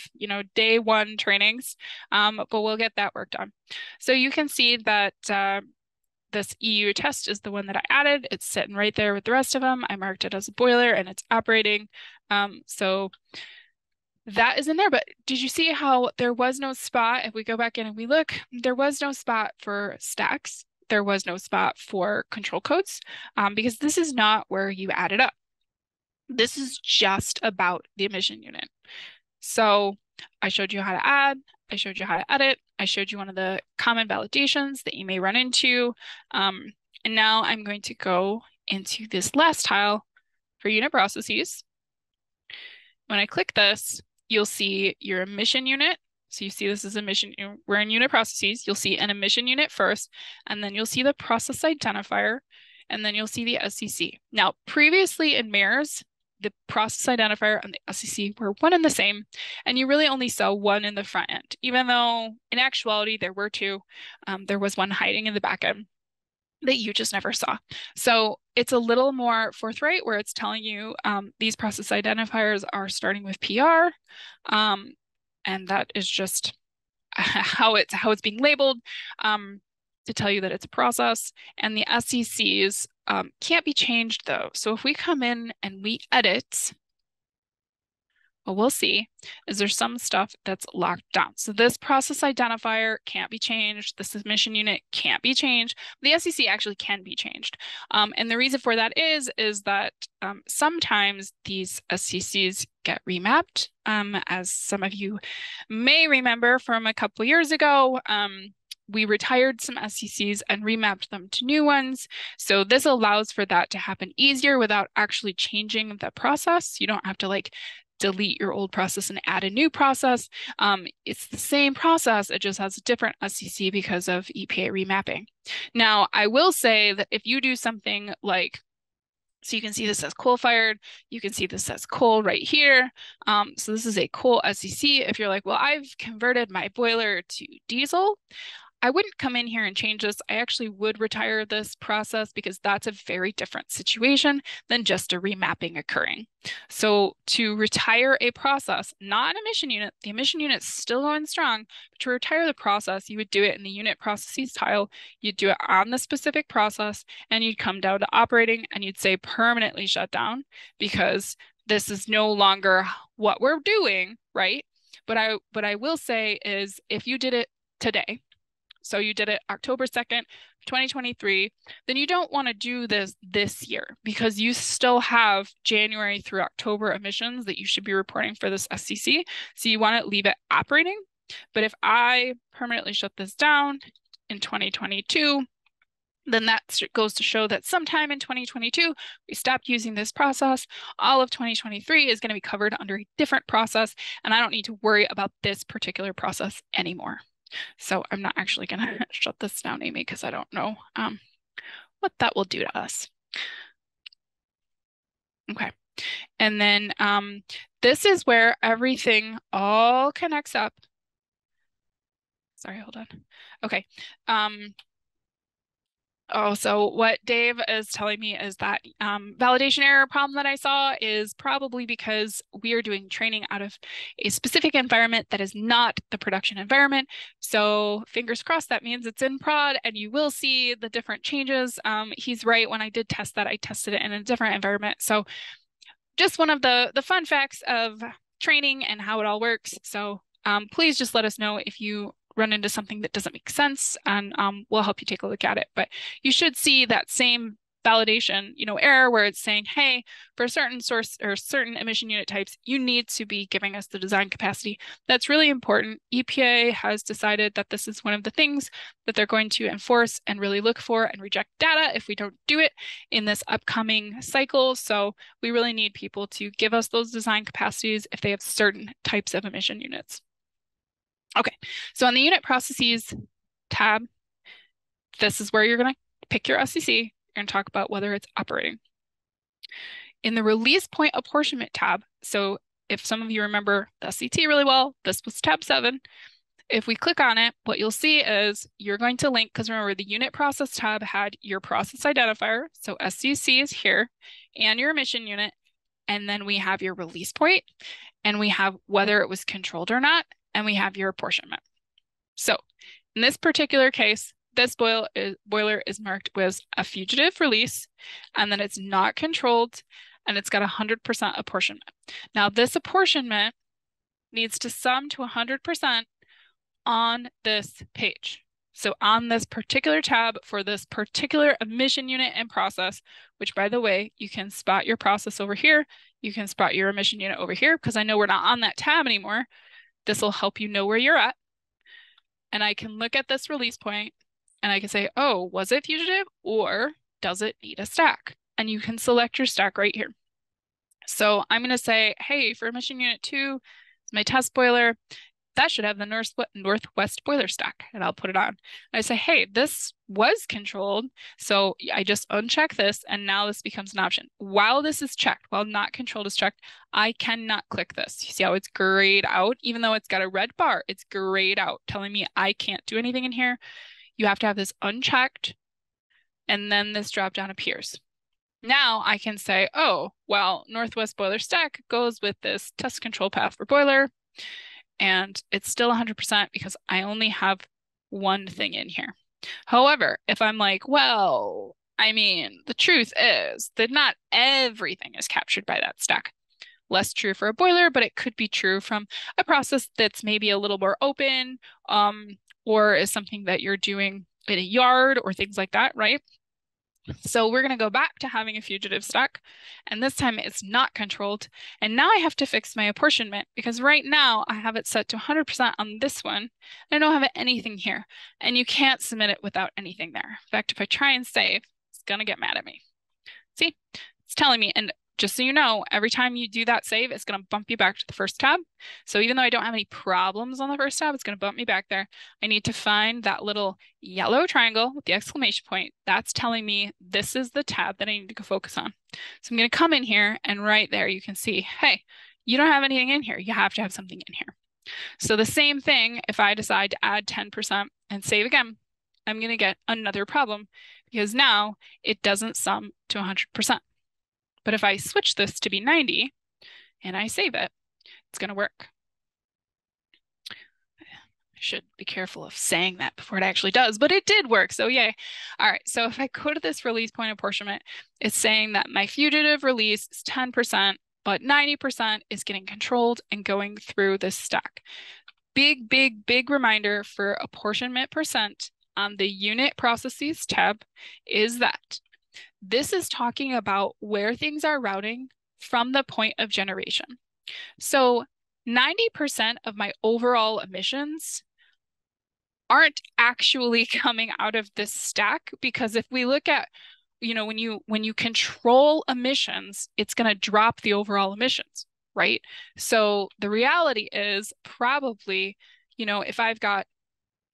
day one trainings, but we'll get that worked on. So you can see that this EU test is the one that I added. It's sitting right there with the rest of them. I marked it as a boiler and it's operating. So that is in there, but did you see how there was no spot? If we go back in and we look, there was no spot for stacks. There was no spot for control codes, because this is not where you add it up. This is just about the emission unit. So I showed you how to add, I showed you how to edit, I showed you one of the common validations that you may run into. And now I'm going to go into this last tile for unit processes. When I click this, you'll see your emission unit. So you see this is emission, we're in unit processes. You'll see an emission unit first, and then you'll see the process identifier, and then you'll see the SCC. Now, previously in MIRS, the process identifier and the SCC were one and the same, and you really only saw one in the front end, even though in actuality there were two. There was one hiding in the back end that you just never saw. So it's a little more forthright where it's telling you these process identifiers are starting with PR, and that is just how it's being labeled, to tell you that it's a process. And the SCCs can't be changed though. So if we come in and we edit, what we'll see is there's some stuff that's locked down. So this process identifier can't be changed. This emission unit can't be changed. The SCC actually can be changed. And the reason for that is that sometimes these SCCs get remapped. As some of you may remember from a couple years ago, we retired some SCCs and remapped them to new ones. So this allows for that to happen easier without actually changing the process. You don't have to delete your old process and add a new process. It's the same process, it just has a different SCC because of EPA remapping. Now, I will say that if you do something so you can see this says coal-fired, you can see this says coal right here. So this is a coal SCC. If you're like, well, I've converted my boiler to diesel, I wouldn't come in here and change this. I actually would retire this process because that's a very different situation than just a remapping occurring. So to retire a process, not an emission unit, the emission unit's still going strong, but to retire the process, you would do it in the unit processes tile, you'd do it on the specific process, and you'd come down to operating and you'd say permanently shut down because this is no longer what we're doing, right? But I will say is if you did it today, so you did it October 2nd, 2023, then you don't want to do this year because you still have January through October emissions that you should be reporting for this SCC. So you want to leave it operating. But if I permanently shut this down in 2022, then that goes to show that sometime in 2022, we stopped using this process. All of 2023 is going to be covered under a different process, and I don't need to worry about this particular process anymore. So I'm not actually going to shut this down, Amy, because I don't know what that will do to us. Okay. And then this is where everything all connects up. Sorry, hold on. Okay. So what Dave is telling me is that validation error problem that I saw is probably because we are doing training out of a specific environment that is not the production environment. So fingers crossed, that means it's in prod and you will see the different changes. He's right. When I did test that, I tested it in a different environment. So just one of the fun facts of training and how it all works. So please just let us know if you run into something that doesn't make sense, and we'll help you take a look at it. But you should see that same validation, error where it's saying, hey, for certain source or certain emission unit types, you need to be giving us the design capacity. That's really important. EPA has decided that this is one of the things that they're going to enforce and really look for and reject data if we don't do it in this upcoming cycle. So we really need people to give us those design capacities if they have certain types of emission units. Okay, so on the unit processes tab, this is where you're going to pick your SCC. You're going to talk about whether it's operating. In the release point apportionment tab, so if some of you remember the SCT really well, this was tab 7. If we click on it, what you'll see is you're going to link, because remember the unit process tab had your process identifier, so SCC is here, and your emission unit. and then we have your release point, and we have whether it was controlled or not, and we have your apportionment. So in this particular case, this boiler is marked with a fugitive release, and then it's not controlled, and it's got 100% apportionment. Now this apportionment needs to sum to 100% on this page. So on this particular tab for this particular emission unit and process, which by the way, you can spot your process over here, you can spot your emission unit over here, because I know we're not on that tab anymore. This will help you know where you're at. And I can look at this release point and I can say, oh, was it fugitive or does it need a stack? And you can select your stack right here. So I'm going to say, hey, for emission unit 2, it's my test boiler. That should have the northwest boiler stack, and I'll put it on. And I say, hey, this was controlled, so I just uncheck this, and now this becomes an option. While this is checked, while not controlled is checked, I cannot click this. You see how it's grayed out? Even though it's got a red bar, it's grayed out, telling me I can't do anything in here. You have to have this unchecked, and then this drop down appears. Now I can say, oh, well, northwest boiler stack goes with this test control path for boiler, and it's still 100% because I only have one thing in here. However, if I'm like, well, I mean, the truth is that not everything is captured by that stack. Less true for a boiler, but it could be true from a process that's maybe a little more open, or is something that you're doing in a yard or things like that, right? So we're going to go back to having a fugitive stack, and this time it's not controlled. And now I have to fix my apportionment, because right now I have it set to 100% on this one. I don't have anything here, and you can't submit it without anything there. In fact, if I try and save, it's going to get mad at me. See, it's telling me, and just so you know, every time you do that save, it's going to bump you back to the first tab. So even though I don't have any problems on the first tab, it's going to bump me back there. I need to find that little yellow triangle with the exclamation point. That's telling me this is the tab that I need to go focus on. So I'm going to come in here, and right there you can see, hey, you don't have anything in here. You have to have something in here. So the same thing, if I decide to add 10% and save again, I'm going to get another problem, because now it doesn't sum to 100%. But if I switch this to be 90 and I save it, it's going to work. I should be careful of saying that before it actually does, but it did work, so yay. All right, so if I go to this release point apportionment, it's saying that my fugitive release is 10%, but 90% is getting controlled and going through this stack. Big, big, big reminder for apportionment percent on the unit processes tab is that this is talking about where things are routing from the point of generation. So 90% of my overall emissions aren't actually coming out of this stack, because if we look at, you know, when you control emissions, it's going to drop the overall emissions, right? So the reality is probably, you know, if I've got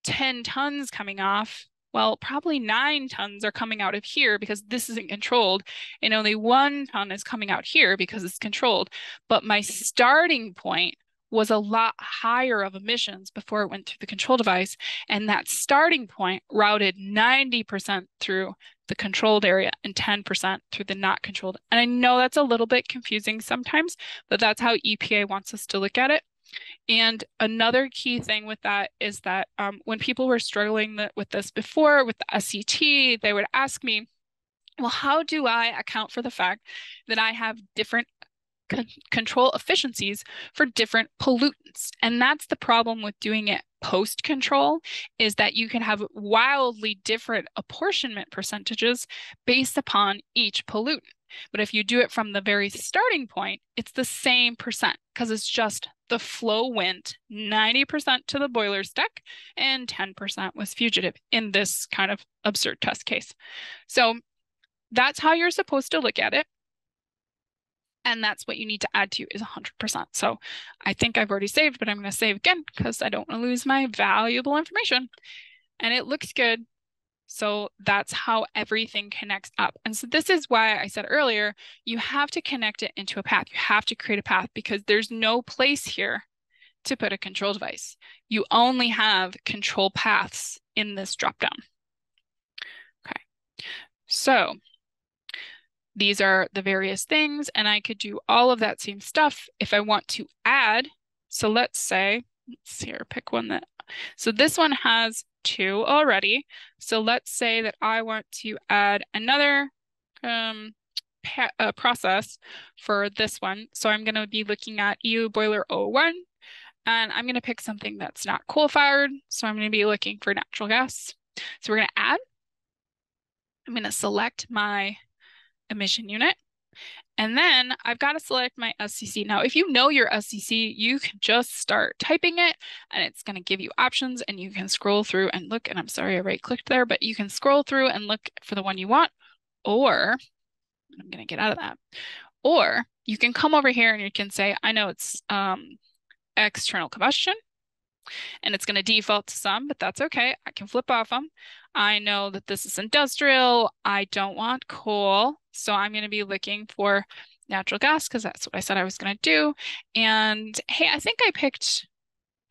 10 tons coming off, well, probably 9 tons are coming out of here because this isn't controlled, and only 1 ton is coming out here because it's controlled. But my starting point was a lot higher of emissions before it went through the control device, and that starting point routed 90% through the controlled area and 10% through the not controlled. And I know that's a little bit confusing sometimes, but that's how EPA wants us to look at it. And another key thing with that is that when people were struggling with this before with the SCT, they would ask me, well, how do I account for the fact that I have different control efficiencies for different pollutants? And that's the problem with doing it post-control, is that you can have wildly different apportionment percentages based upon each pollutant. But if you do it from the very starting point, it's the same percent, because it's just the flow went 90% to the boiler stack and 10% was fugitive in this kind of absurd test case. So that's how you're supposed to look at it. And that's what you need to add to is 100%. So I think I've already saved, but I'm going to save again because I don't want to lose my valuable information. And it looks good. So that's how everything connects up. And so this is why I said earlier, you have to connect it into a path. You have to create a path, because there's no place here to put a control device. You only have control paths in this dropdown. Okay, so These are the various things, and I could do all of that same stuff if I want to add. So let's say, let's here, pick one that, so this one has 2 already. So let's say that I want to add another process for this one. So I'm going to be looking at EU boiler 01, and I'm going to pick something that's not coal-fired. So I'm going to be looking for natural gas. So we're going to add. I'm going to select my emission unit. And then I've got to select my SCC. Now, if you know your SCC, you can just start typing it and it's going to give you options and you can scroll through and look. And I'm sorry, I right-clicked there, but you can scroll through and look for the one you want. Or, I'm going to get out of that. Or you can come over here and you can say, I know it's external combustion, and it's going to default to some, but that's okay. I can flip off them. I know that this is industrial. I don't want coal. So I'm going to be looking for natural gas because that's what I said I was going to do. And hey, I think I picked,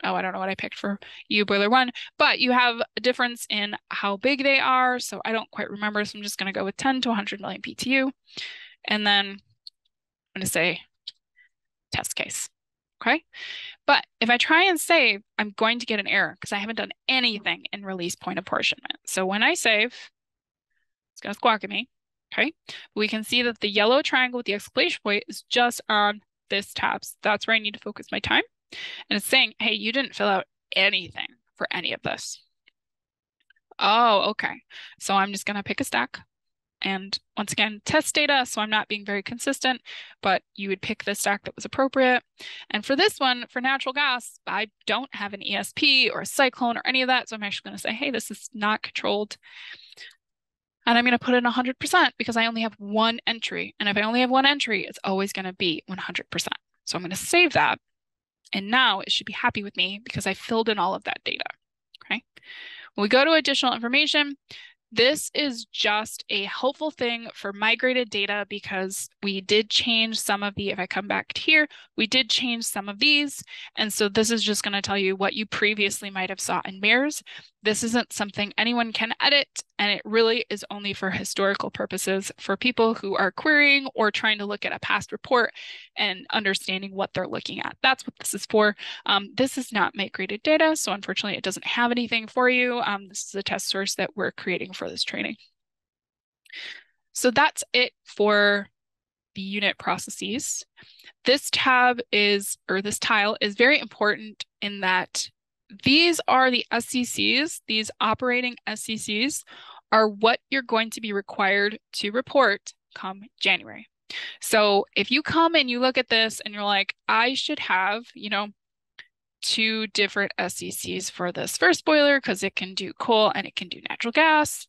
oh, I don't know what I picked for EU boiler 1, but you have a difference in how big they are. So I don't quite remember. So I'm just going to go with 10 to 100 million BTU. And then I'm going to say test case. Okay. But if I try and save, I'm going to get an error because I haven't done anything in release point apportionment. So when I save, it's going to squawk at me. Okay. We can see that the yellow triangle with the exclamation point is just on this tab. So that's where I need to focus my time. And it's saying, hey, you didn't fill out anything for any of this. Oh, okay. So I'm just going to pick a stack. And once again, test data, so I'm not being very consistent, but you would pick the stack that was appropriate. And for this one, for natural gas, I don't have an ESP or a cyclone or any of that. So I'm actually going to say, hey, this is not controlled. And I'm going to put in 100% because I only have one entry. And if I only have one entry, it's always going to be 100%. So I'm going to save that. And now it should be happy with me because I filled in all of that data. Okay. When we go to additional information, this is just a helpful thing for migrated data because we did change some of the, if I come back to here, we did change some of these. And so this is just going to tell you what you previously might have saw in MIERS. This isn't something anyone can edit, and it really is only for historical purposes for people who are querying or trying to look at a past report and understanding what they're looking at. That's what this is for. This is not migrated data, so unfortunately it doesn't have anything for you. This is a test source that we're creating for this training. So that's it for the unit processes. This tab is, or this tile is very important in that these are the SCCs, these operating SCCs are what you're going to be required to report come January. So if you come and you look at this and you're like, I should have, 2 different SCCs for this first boiler because it can do coal and it can do natural gas.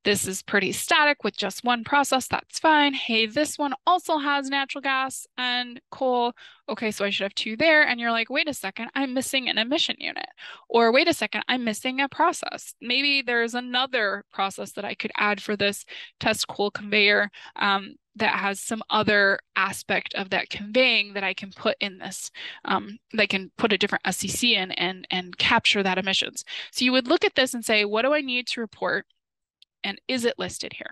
This is pretty static with just one process. That's fine. Hey, this one also has natural gas and coal. Okay, so I should have 2 there. And you're like, wait a second, I'm missing an emission unit. Or wait a second, I'm missing a process. Maybe there's another process that I could add for this test coal conveyor that has some other aspect of that conveying that I can put in this. They can put a different SCC in and capture that emissions. So you would look at this and say, what do I need to report? And is it listed here?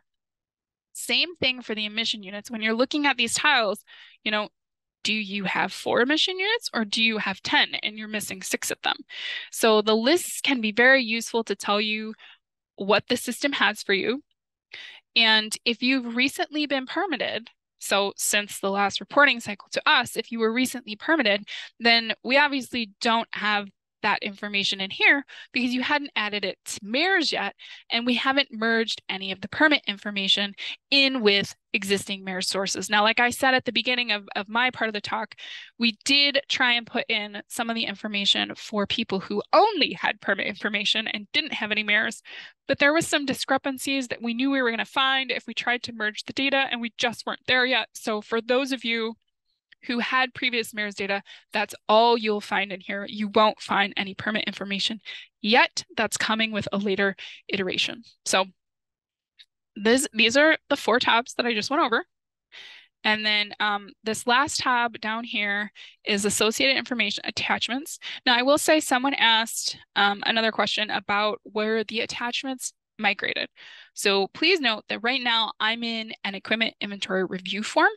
Same thing for the emission units. When you're looking at these tiles, do you have 4 emission units or do you have 10 and you're missing 6 of them? So the lists can be very useful to tell you what the system has for you. And if you've recently been permitted, so since the last reporting cycle to us, if you were recently permitted, then we obviously don't have that information in here because you hadn't added it to MIERS yet, and we haven't merged any of the permit information in with existing MIERS sources. Now, like I said at the beginning of my part of the talk, we did try and put in some of the information for people who only had permit information and didn't have any MIERS, but there was some discrepancies that we knew we were going to find if we tried to merge the data, and we just weren't there yet. So for those of you who had previous MIERS data, that's all you'll find in here. You won't find any permit information yet. That's coming with a later iteration. So these are the 4 tabs that I just went over. And then this last tab down here is associated information attachments. Now I will say someone asked another question about where the attachments migrated. So please note that right now I'm in an equipment inventory review form,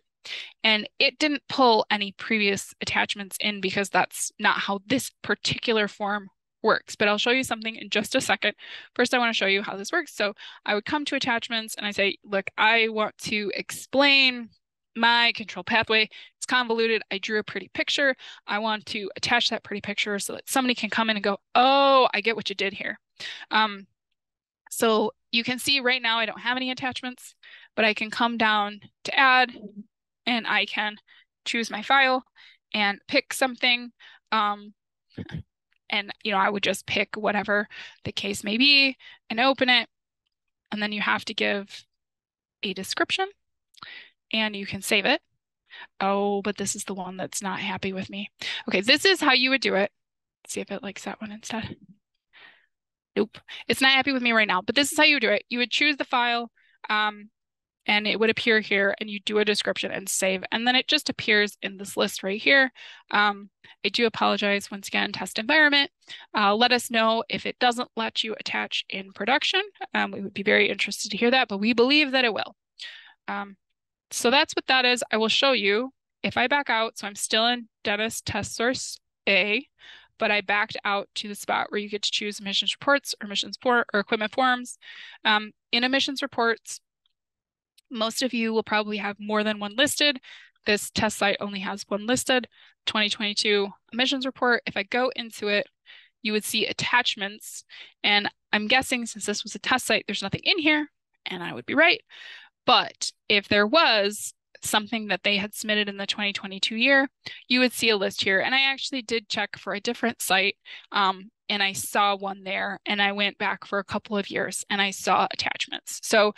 and it didn't pull any previous attachments in because that's not how this particular form works. But I'll show you something in just a second. First, I want to show you how this works. So I would come to attachments and I say, look, I want to explain my control pathway. It's convoluted. I drew a pretty picture. I want to attach that pretty picture so that somebody can come in and go, oh, I get what you did here. So you can see right now I don't have any attachments, but I can come down to add and I can choose my file and pick something. And, you know, I would just pick whatever the case may be and open it. And then you have to give a description and you can save it. Oh, but this is the one that's not happy with me. Okay, this is how you would do it. Let's see if it likes that one instead. Nope, it's not happy with me right now, but this is how you would do it. You would choose the file, and it would appear here, and you do a description and save, and then it just appears in this list right here. I do apologize once again, test environment. Let us know if it doesn't let you attach in production. We would be very interested to hear that, but we believe that it will. So that's what that is. I will show you if I back out. So I'm still in Dennis test source A, but I backed out to the spot where you get to choose emissions reports or equipment forms. In emissions reports, most of you will probably have more than one listed. This test site only has one listed, 2022 emissions report. If I go into it, you would see attachments. And I'm guessing since this was a test site, there's nothing in here, and I would be right. But if there was something that they had submitted in the 2022 year, you would see a list here. And I actually did check for a different site, and I saw one there, and I went back for a couple of years and I saw attachments. So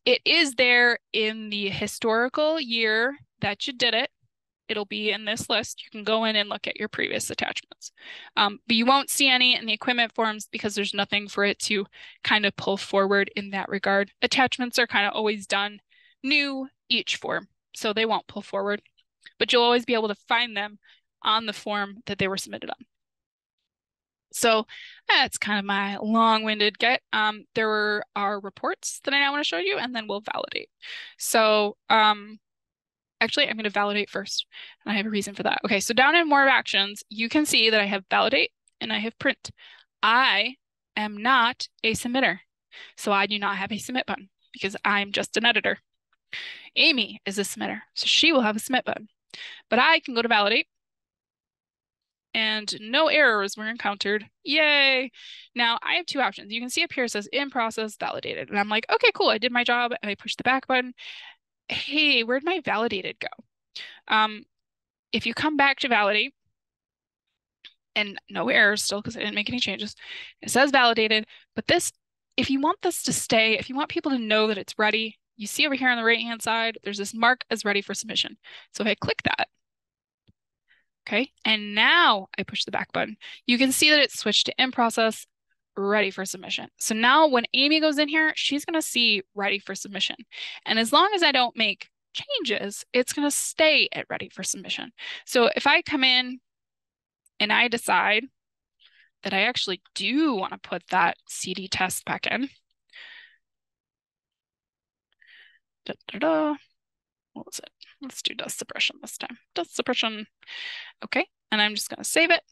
it is there in the historical year that you did it. It'll be in this list. You can go in and look at your previous attachments. But you won't see any in the equipment forms because there's nothing for it to kind of pull forward in that regard. Attachments are kind of always done new each form, so they won't pull forward. But you'll always be able to find them on the form that they were submitted on. So that's kind of my long-winded get. There are reports that I now want to show you, and then we'll validate. So actually, I'm going to validate first, and I have a reason for that. Okay, so down in more actions, you can see that I have validate and I have print. I am not a submitter, so I do not have a submit button because I'm just an editor. Amy is a submitter, so she will have a submit button. But I can go to validate, and no errors were encountered. Yay! Now I have two options. You can see up here it says in process validated. And I'm like, okay, cool, I did my job, and I push the back button. Hey, where'd my validated go? If you come back to validate, and no errors still because I didn't make any changes, it says validated, but this, if you want this to stay, if you want people to know that it's ready, you see over here on the right-hand side, there's this mark as ready for submission. So if I click that, okay, and now I push the back button, you can see that it's switched to in process, ready for submission. So now when Amy goes in here, she's going to see ready for submission. And as long as I don't make changes, it's going to stay at ready for submission. So if I come in and I decide that I actually do want to put that CD test back in, what was it? Let's do dust suppression this time. Dust suppression. Okay, and I'm just going to save it.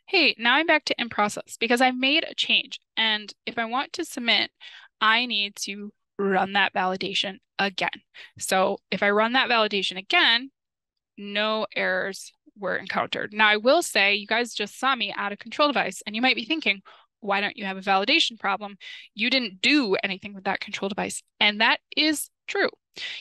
Hey, now I'm back to in process because I've made a change. And if I want to submit, I need to run that validation again. So if I run that validation again, no errors were encountered. Now I will say, you guys just saw me add a control device, and you might be thinking, why don't you have a validation problem? You didn't do anything with that control device. And that is true.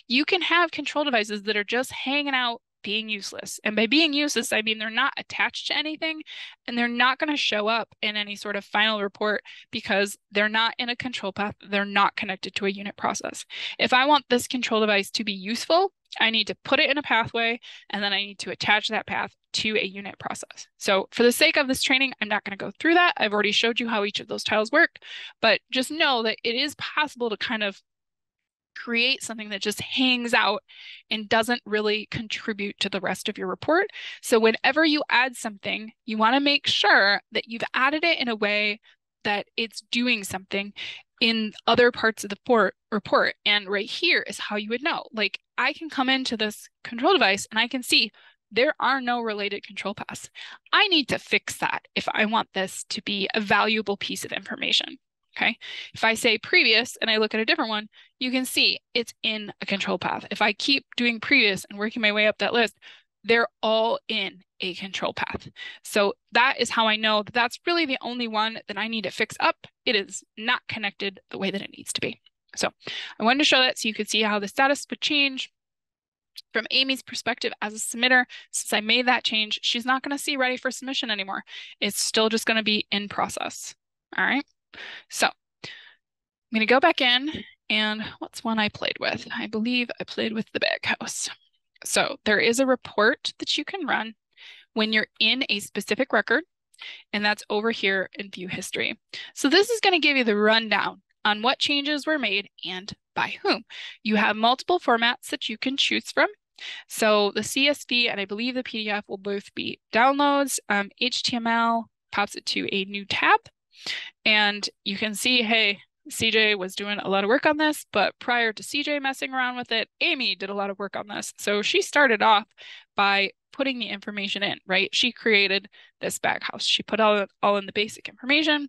You can have control devices that are just hanging out being useless. And by being useless, I mean they're not attached to anything, and they're not going to show up in any sort of final report because they're not in a control path. They're not connected to a unit process. If I want this control device to be useful, I need to put it in a pathway, and then I need to attach that path to a unit process. So for the sake of this training, I'm not going to go through that. I've already showed you how each of those tiles work, but just know that it is possible to kind of create something that just hangs out and doesn't really contribute to the rest of your report. So whenever you add something, you want to make sure that you've added it in a way that it's doing something in other parts of the report. And right here is how you would know. Like, I can come into this control device and I can see there are no related control paths. I need to fix that if I want this to be a valuable piece of information. Okay. If I say previous and I look at a different one, you can see it's in a control path. If I keep doing previous and working my way up that list, they're all in a control path. So that is how I know that that's really the only one that I need to fix up. It is not connected the way that it needs to be. So I wanted to show that so you could see how the status would change from Amy's perspective as a submitter. Since I made that change, she's not going to see ready for submission anymore. It's still just going to be in process. All right. So I'm going to go back in, and what's one I played with? I believe I played with the baghouse. So there is a report that you can run when you're in a specific record, and that's over here in view history. So this is going to give you the rundown on what changes were made and by whom. You have multiple formats that you can choose from. So the CSV and I believe the PDF will both be downloads. HTML pops it to a new tab, and you can see, hey, CJ was doing a lot of work on this, but prior to CJ messing around with it, Amy did a lot of work on this. So she started off by putting the information in, right? She created this baghouse. She put all in the basic information.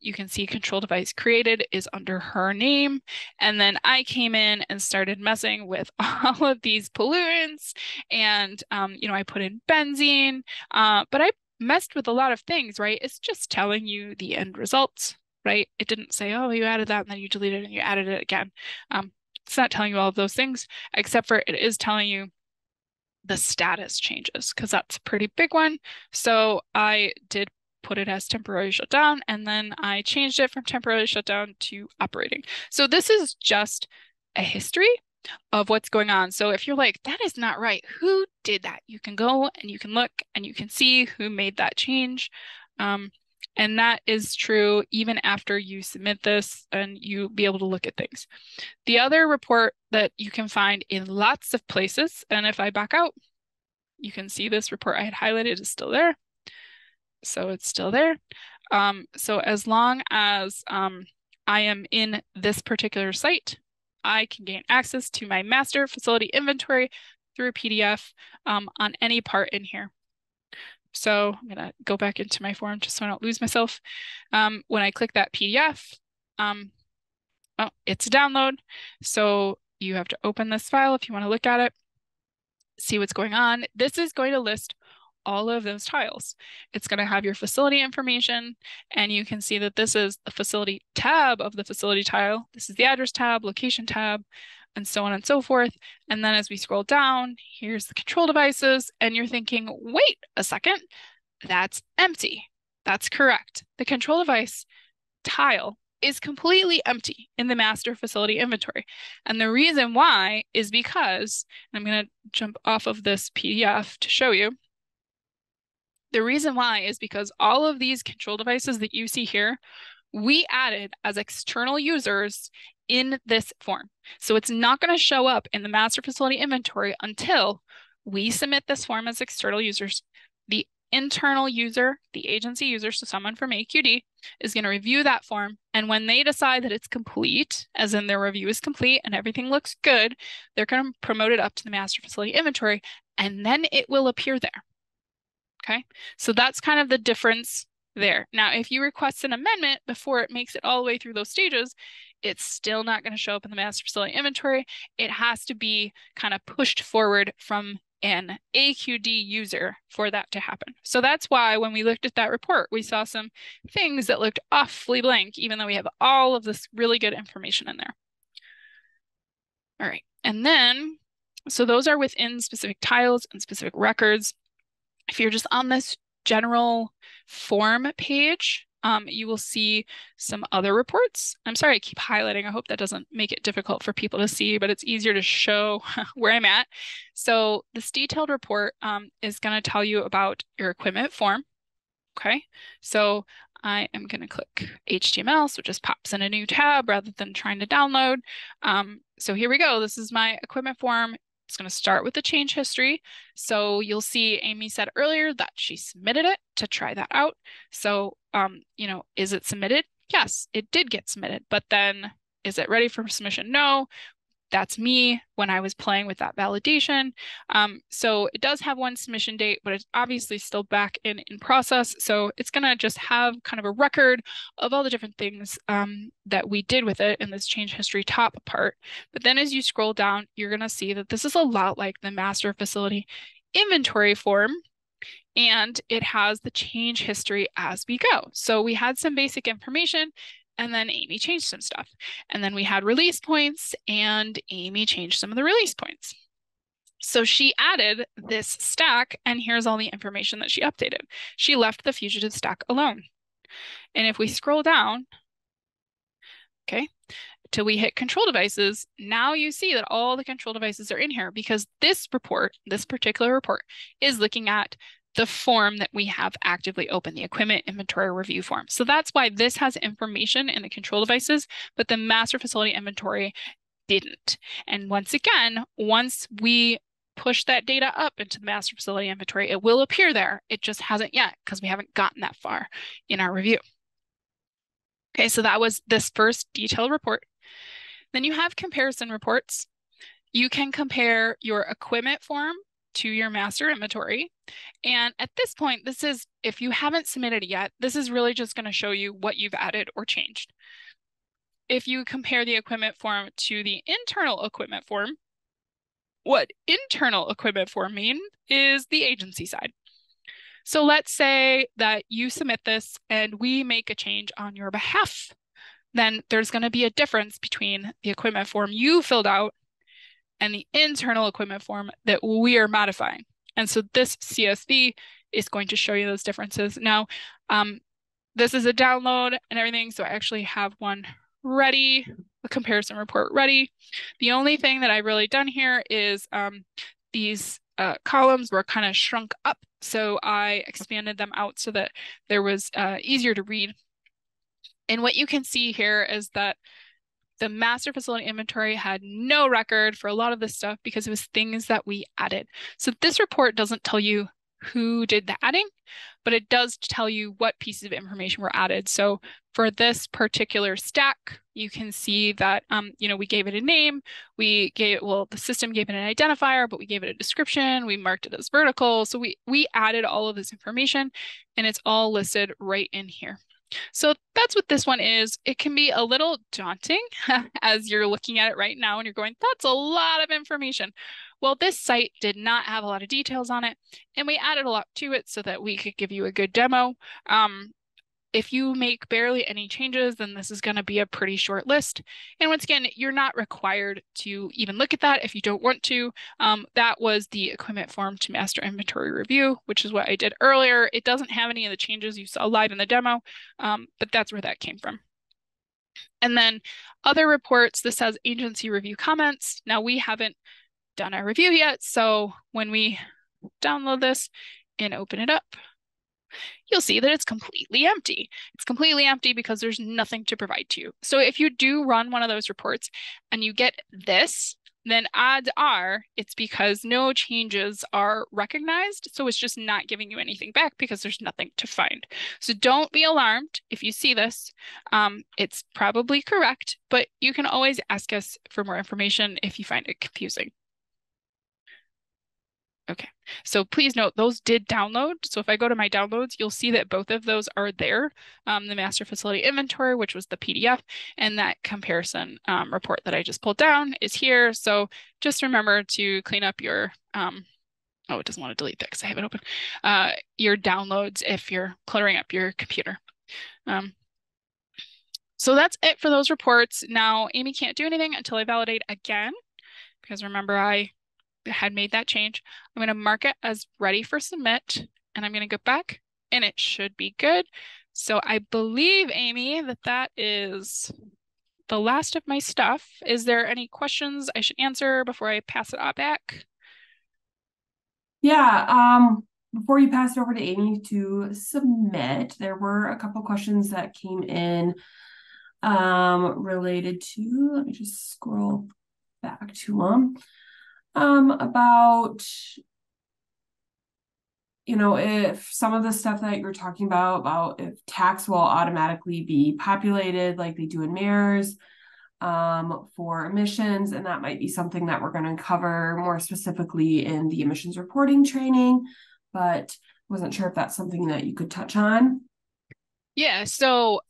You can see control device created is under her name. And then I came in and started messing with all of these pollutants. And, I put in benzene, but I messed with a lot of things, right? It's just telling you the end results, right? It didn't say, oh, you added that and then you deleted it and you added it again. It's not telling you all of those things, except for it is telling you the status changes, because that's a pretty big one. So I did put it as temporarily shut down, and then I changed it from temporarily shut down to operating. So this is just a history of what's going on. So if you're like, that is not right, who did that? You can go and you can look and you can see who made that change. And that is true even after you submit this, and you be able to look at things. The other report that you can find in lots of places, and if I back out, you can see this report I had highlighted is still there. So it's still there. So as long as I am in this particular site, I can gain access to my master facility inventory through a PDF on any part in here. So I'm going to go back into my form just so I don't lose myself. When I click that PDF, oh, it's a download. So you have to open this file if you want to look at it, see what's going on. This is going to list all of those tiles. It's going to have your facility information, and you can see that this is the facility tab of the facility tile. This is the address tab, location tab, and so on and so forth. And then as we scroll down, here's the control devices, and you're thinking, wait a second, that's empty. That's correct. The control device tile is completely empty in the master facility inventory. And the reason why is because, I'm going to jump off of this PDF to show you. The reason why is because all of these control devices that you see here, we added as external users in this form. So it's not going to show up in the master facility inventory until we submit this form as external users. The internal user, the agency user, so someone from AQD, is going to review that form. And when they decide that it's complete, as in their review is complete and everything looks good, they're going to promote it up to the master facility inventory, and then it will appear there. Okay, so that's kind of the difference there. Now, if you request an amendment before it makes it all the way through those stages, it's still not going to show up in the master facility inventory. It has to be kind of pushed forward from an AQD user for that to happen. So that's why when we looked at that report, we saw some things that looked awfully blank, even though we have all of this really good information in there. All right, and then, so those are within specific tiles and specific records. If you're just on this general form page, you will see some other reports. I'm sorry, I keep highlighting. I hope that doesn't make it difficult for people to see, but it's easier to show where I'm at. So this detailed report is going to tell you about your equipment form. Okay, so I am going to click HTML, so it just pops in a new tab rather than trying to download. So here we go. This is my equipment form. It's going to start with the change history. So you'll see Amy said earlier that she submitted it to try that out. So, you know, is it submitted? Yes, it did get submitted, but then is it ready for submission? No. That's me when I was playing with that validation. So it does have one submission date, but it's obviously still back in process. So it's going to just have kind of a record of all the different things that we did with it in this change history top part. But then as you scroll down, you're going to see that this is a lot like the master facility inventory form. And it has the change history as we go. So we had some basic information, and then Amy changed some stuff. And then we had release points, and Amy changed some of the release points. So she added this stack, and here's all the information that she updated. She left the fugitive stack alone. And if we scroll down, okay, till we hit control devices, now you see that all the control devices are in here because this report, this particular report, is looking at the form that we have actively open, the equipment inventory review form. So that's why this has information in the control devices, but the master facility inventory didn't. And once again, once we push that data up into the master facility inventory, it will appear there. It just hasn't yet because we haven't gotten that far in our review. Okay, so that was this first detailed report. Then you have comparison reports. You can compare your equipment form to your master inventory. And at this point, this is, if you haven't submitted it yet, this is really just going to show you what you've added or changed. If you compare the equipment form to the internal equipment form, what internal equipment form means is the agency side. So let's say that you submit this and we make a change on your behalf. Then there's going to be a difference between the equipment form you filled out and the internal equipment form that we are modifying. And so this CSV is going to show you those differences. Now, this is a download and everything, so I actually have one ready, a comparison report ready. The only thing that I've really done here is these columns were kind of shrunk up, so I expanded them out so that there was easier to read. And what you can see here is that the master facility inventory had no record for a lot of this stuff because it was things that we added. So this report doesn't tell you who did the adding, but it does tell you what pieces of information were added. So for this particular stack, you can see that, you know, we gave it a name, we gave, well, the system gave it an identifier, but we gave it a description, we marked it as vertical. So we added all of this information and it's all listed right in here. So that's what this one is. It can be a little daunting as you're looking at it right now and you're going, that's a lot of information. Well, this site did not have a lot of details on it, and we added a lot to it so that we could give you a good demo. If you make barely any changes, then this is going to be a pretty short list. And once again, you're not required to even look at that if you don't want to. That was the equipment form to master inventory review, which is what I did earlier. It doesn't have any of the changes you saw live in the demo, but that's where that came from. And then other reports, this has agency review comments. Now we haven't done our review yet, so when we download this and open it up, you'll see that it's completely empty. It's completely empty because there's nothing to provide to you. So if you do run one of those reports and you get this, then odds are it's because no changes are recognized. So it's just not giving you anything back because there's nothing to find. So don't be alarmed if you see this. It's probably correct, but you can always ask us for more information if you find it confusing. Okay, so please note those did download. So if I go to my downloads, you'll see that both of those are there. The master facility inventory, which was the PDF, and that comparison report that I just pulled down is here. So just remember to clean up your, oh, it doesn't want to delete that because I have it open, your downloads if you're cluttering up your computer. So that's it for those reports. Now, Amy can't do anything until I validate again, because remember I had made that change. I'm going to mark it as ready for submit, and I'm going to go back and it should be good. So I believe, Amy, that is the last of my stuff. Is there any questions I should answer before I pass it back? Yeah, before you pass it over to Amy to submit, there were a couple questions that came in related to, let me just scroll back to them. About, if some of the stuff that you're talking about if tax will automatically be populated like they do in MERS for emissions, and that might be something that we're going to cover more specifically in the emissions reporting training, but wasn't sure if that's something that you could touch on. Yeah, so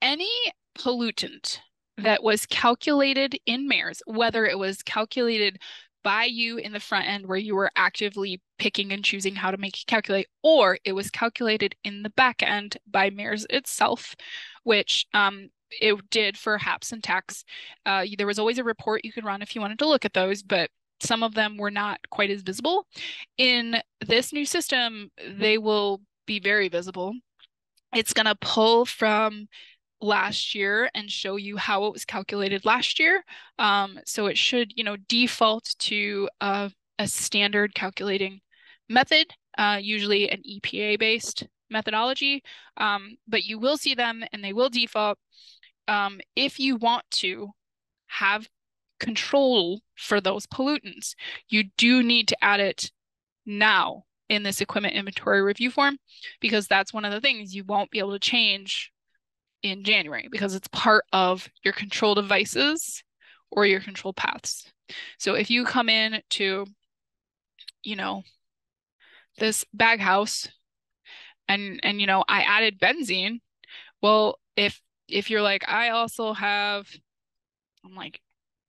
any pollutant that was calculated in MERS, whether it was calculated by you in the front end where you were actively picking and choosing how to make it calculate, or it was calculated in the back end by MERS itself, which it did for HAPS and tax. There was always a report you could run if you wanted to look at those, but some of them were not quite as visible. In this new system, they will be very visible. It's going to pull from last year and show you how it was calculated last year. So it should, default to a standard calculating method, usually an EPA-based methodology. But you will see them and they will default. If you want to have control for those pollutants, you do need to add it now in this equipment inventory review form, because that's one of the things you won't be able to change in January because it's part of your control devices or your control paths. So if you come in to, this bag house and I added benzene, well, if you're like, I also have, I'm like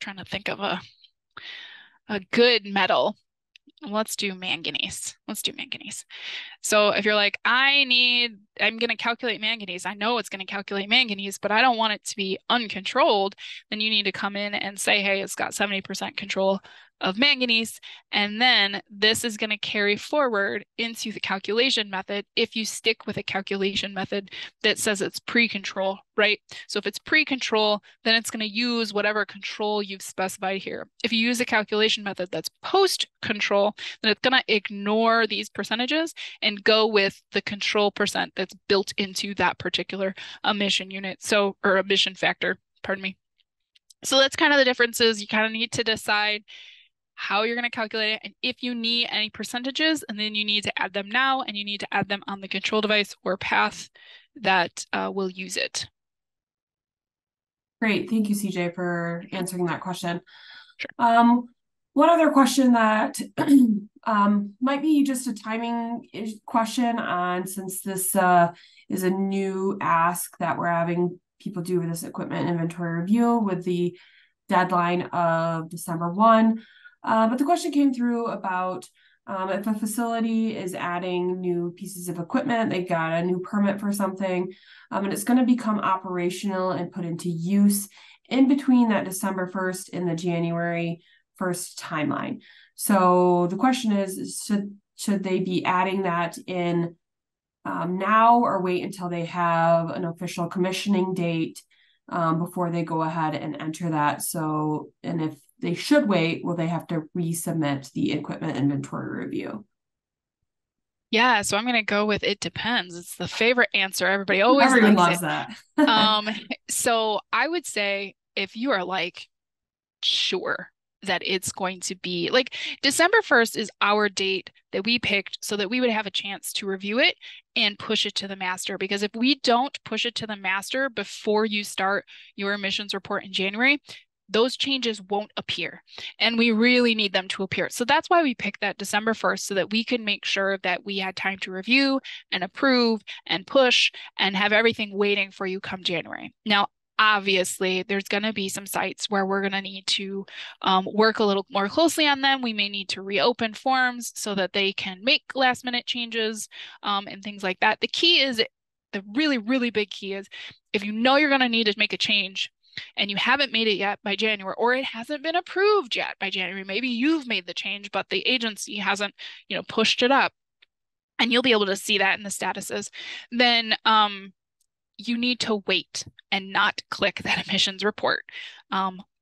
trying to think of a good metal. Let's do manganese. So if you're like, I'm going to calculate manganese. I know it's going to calculate manganese, but I don't want it to be uncontrolled. Then you need to come in and say, hey, it's got 70% control of manganese. And then this is going to carry forward into the calculation method if you stick with a calculation method that says it's pre-control, right? So if it's pre-control, then it's going to use whatever control you've specified here. If you use a calculation method that's post-control, then it's going to ignore these percentages and go with the control percent that's built into that particular emission unit. So, or emission factor, pardon me. So that's kind of the differences. You kind of need to decide how you're going to calculate it, and if you need any percentages, and then you need to add them now, and you need to add them on the control device or path that will use it. Great. Thank you, CJ, for answering that question. Sure. One other question that might be just a timing question on, since this is a new ask that we're having people do with this equipment inventory review with the deadline of December 1. But the question came through about if a facility is adding new pieces of equipment, they got a new permit for something, and it's going to become operational and put into use in between that December 1st and the January 1st timeline. So the question is, should they be adding that in now, or wait until they have an official commissioning date before they go ahead and enter that? So, and if they should wait, will they have to resubmit the equipment inventory review? Yeah, so I'm going to go with it depends. It's the favorite answer. Everybody always Everyone likes loves that. So I would say if you are like sure that it's going to be like December 1st is our date that we picked so that we would have a chance to review it and push it to the master. Because if we don't push it to the master before you start your emissions report in January, those changes won't appear, and we really need them to appear. So that's why we picked that December 1st, so that we could make sure that we had time to review and approve and push and have everything waiting for you come January. Now, obviously, there's going to be some sites where we're going to need to work a little more closely on them. We may need to reopen forms so that they can make last minute changes and things like that. The really, really big key is if you know you're going to need to make a change and you haven't made it yet by January, or it hasn't been approved yet by January, maybe you've made the change, but the agency hasn't, pushed it up, and you'll be able to see that in the statuses, then you need to wait and not click that emissions report.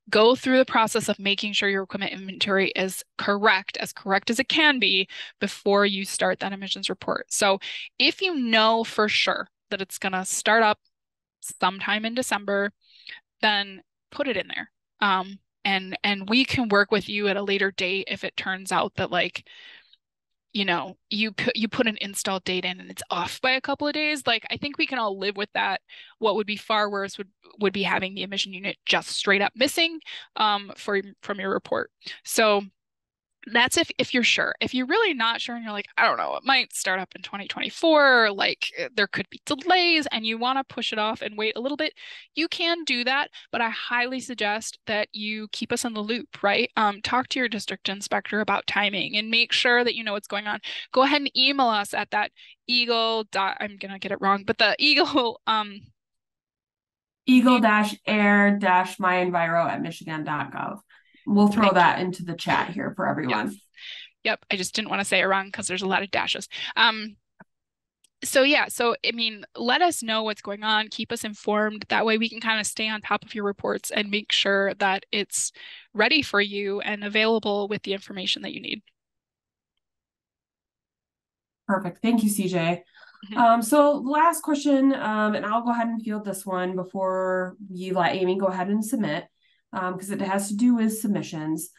Go through the process of making sure your equipment inventory is correct as it can be before you start that emissions report. So if you know for sure that it's going to start up sometime in December, then put it in there. and we can work with you at a later date if it turns out that like, you know, you put an install date in and it's off by a couple of days. Like, I think we can all live with that. What would be far worse would be having the emission unit just straight up missing from your report. So that's if you're sure. If you're really not sure and you're like, I don't know, it might start up in 2024, like there could be delays and you want to push it off and wait a little bit, you can do that. But I highly suggest that you keep us in the loop, right? Talk to your district inspector about timing and make sure that you know what's going on. Go ahead and email us at that I'm gonna get it wrong, but the eagle-air-MiEnviro@michigan.gov. We'll throw that into the chat here for everyone. Yes. Yep. I just didn't want to say it wrong because there's a lot of dashes. So yeah, so I mean, let us know what's going on, keep us informed. That way we can kind of stay on top of your reports and make sure that it's ready for you and available with the information that you need. Perfect. Thank you, CJ. So last question, and I'll go ahead and field this one before you let Amy go ahead and submit, because it has to do with submissions.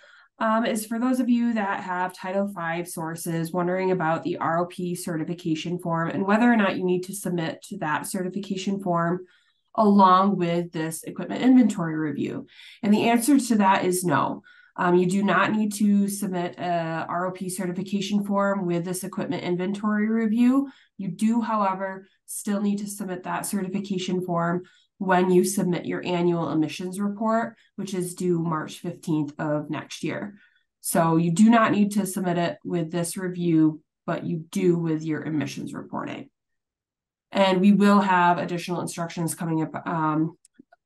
Is for those of you that have Title V sources wondering about the ROP certification form and whether or not you need to submit to that certification form along with this equipment inventory review. And the answer to that is no. You do not need to submit a ROP certification form with this equipment inventory review. You do, however, still need to submit that certification form when you submit your annual emissions report, which is due March 15th of next year. So you do not need to submit it with this review, but you do with your emissions reporting. And we will have additional instructions coming up,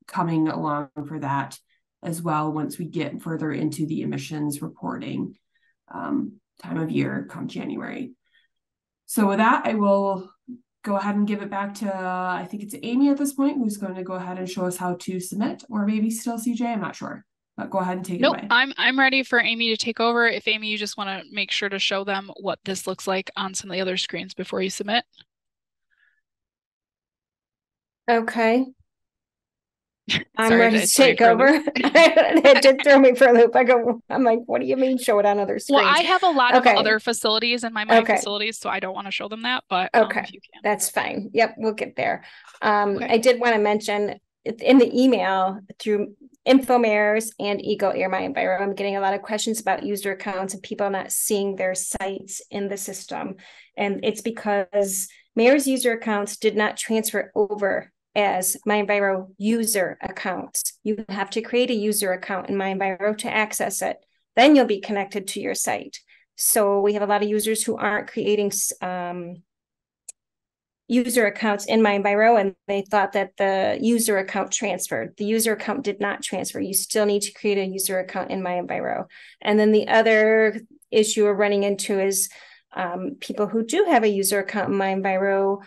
coming along for that as well once we get further into the emissions reporting time of year come January. So with that, I will go ahead and give it back to, I think it's Amy at this point, who's going to go ahead and show us how to submit, or maybe still CJ, I'm not sure, but go ahead and take it away. I'm ready for Amy to take over. If Amy, you just want to make sure to show them what this looks like on some of the other screens before you submit. Okay. I'm ready to take over. It did throw me for a loop. I'm like, what do you mean show it on other screens? Well, I have a lot of other facilities in my facilities, so I don't want to show them that, but if you can. That's fine. Yep, we'll get there. I did want to mention in the email through InfoMares and Eagle Air MiEnviro, I'm getting a lot of questions about user accounts and people not seeing their sites in the system. And it's because Mayor's user accounts did not transfer over as MiEnviro user accounts. You have to create a user account in MiEnviro to access it. Then you'll be connected to your site. So we have a lot of users who aren't creating user accounts in MiEnviro, and they thought that the user account transferred. The user account did not transfer. You still need to create a user account in MiEnviro. And then the other issue we're running into is people who do have a user account in MiEnviro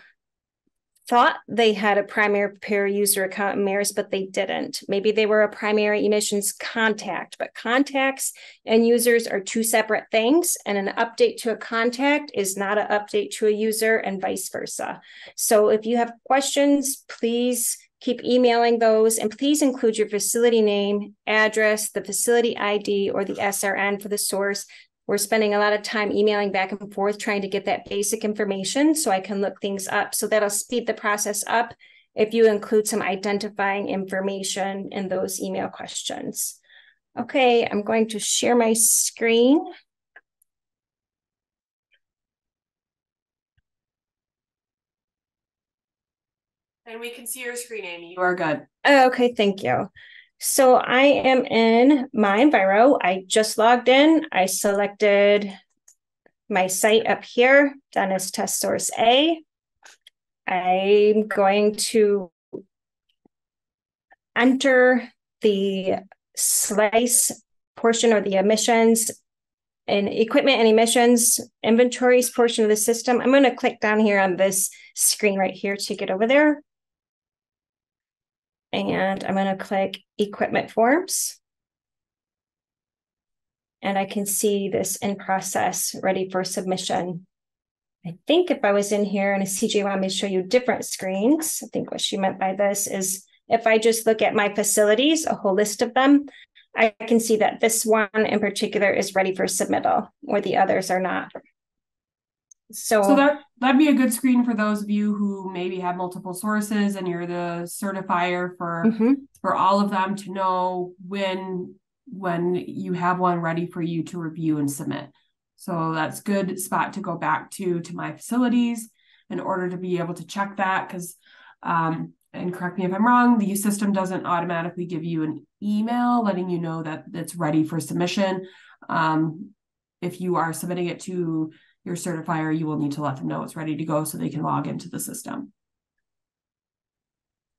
thought they had a primary preparer user account in MARES, but they didn't. Maybe they were a primary emissions contact, but contacts and users are two separate things, and an update to a contact is not an update to a user, and vice versa. So if you have questions, please keep emailing those, and please include your facility name, address, the facility ID, or the SRN for the source. We're spending a lot of time emailing back and forth trying to get that basic information so I can look things up. So that'll speed the process up if you include some identifying information in those email questions. Okay, I'm going to share my screen. And we can see your screen, Amy. You are good. Okay, thank you. So I am in MiEnviro. I just logged in. I selected my site up here, Dennis Test Source A. I'm going to enter the slice portion or the emissions and equipment and emissions inventories portion of the system. I'm going to click down here on this screen right here to get over there. And I'm going to click equipment forms. And I can see this in process, ready for submission. I think if I was in here and a CJ wanted me to show you different screens, I think what she meant by this is if I just look at my facilities, a whole list of them, I can see that this one in particular is ready for submittal, where the others are not. So that'd be a good screen for those of you who maybe have multiple sources and you're the certifier for all of them, to know when you have one ready for you to review and submit. So that's a good spot to go back to my facilities in order to be able to check that, because and correct me if I'm wrong, the system doesn't automatically give you an email letting you know that it's ready for submission. If you are submitting it to your certifier, you will need to let them know it's ready to go so they can log into the system.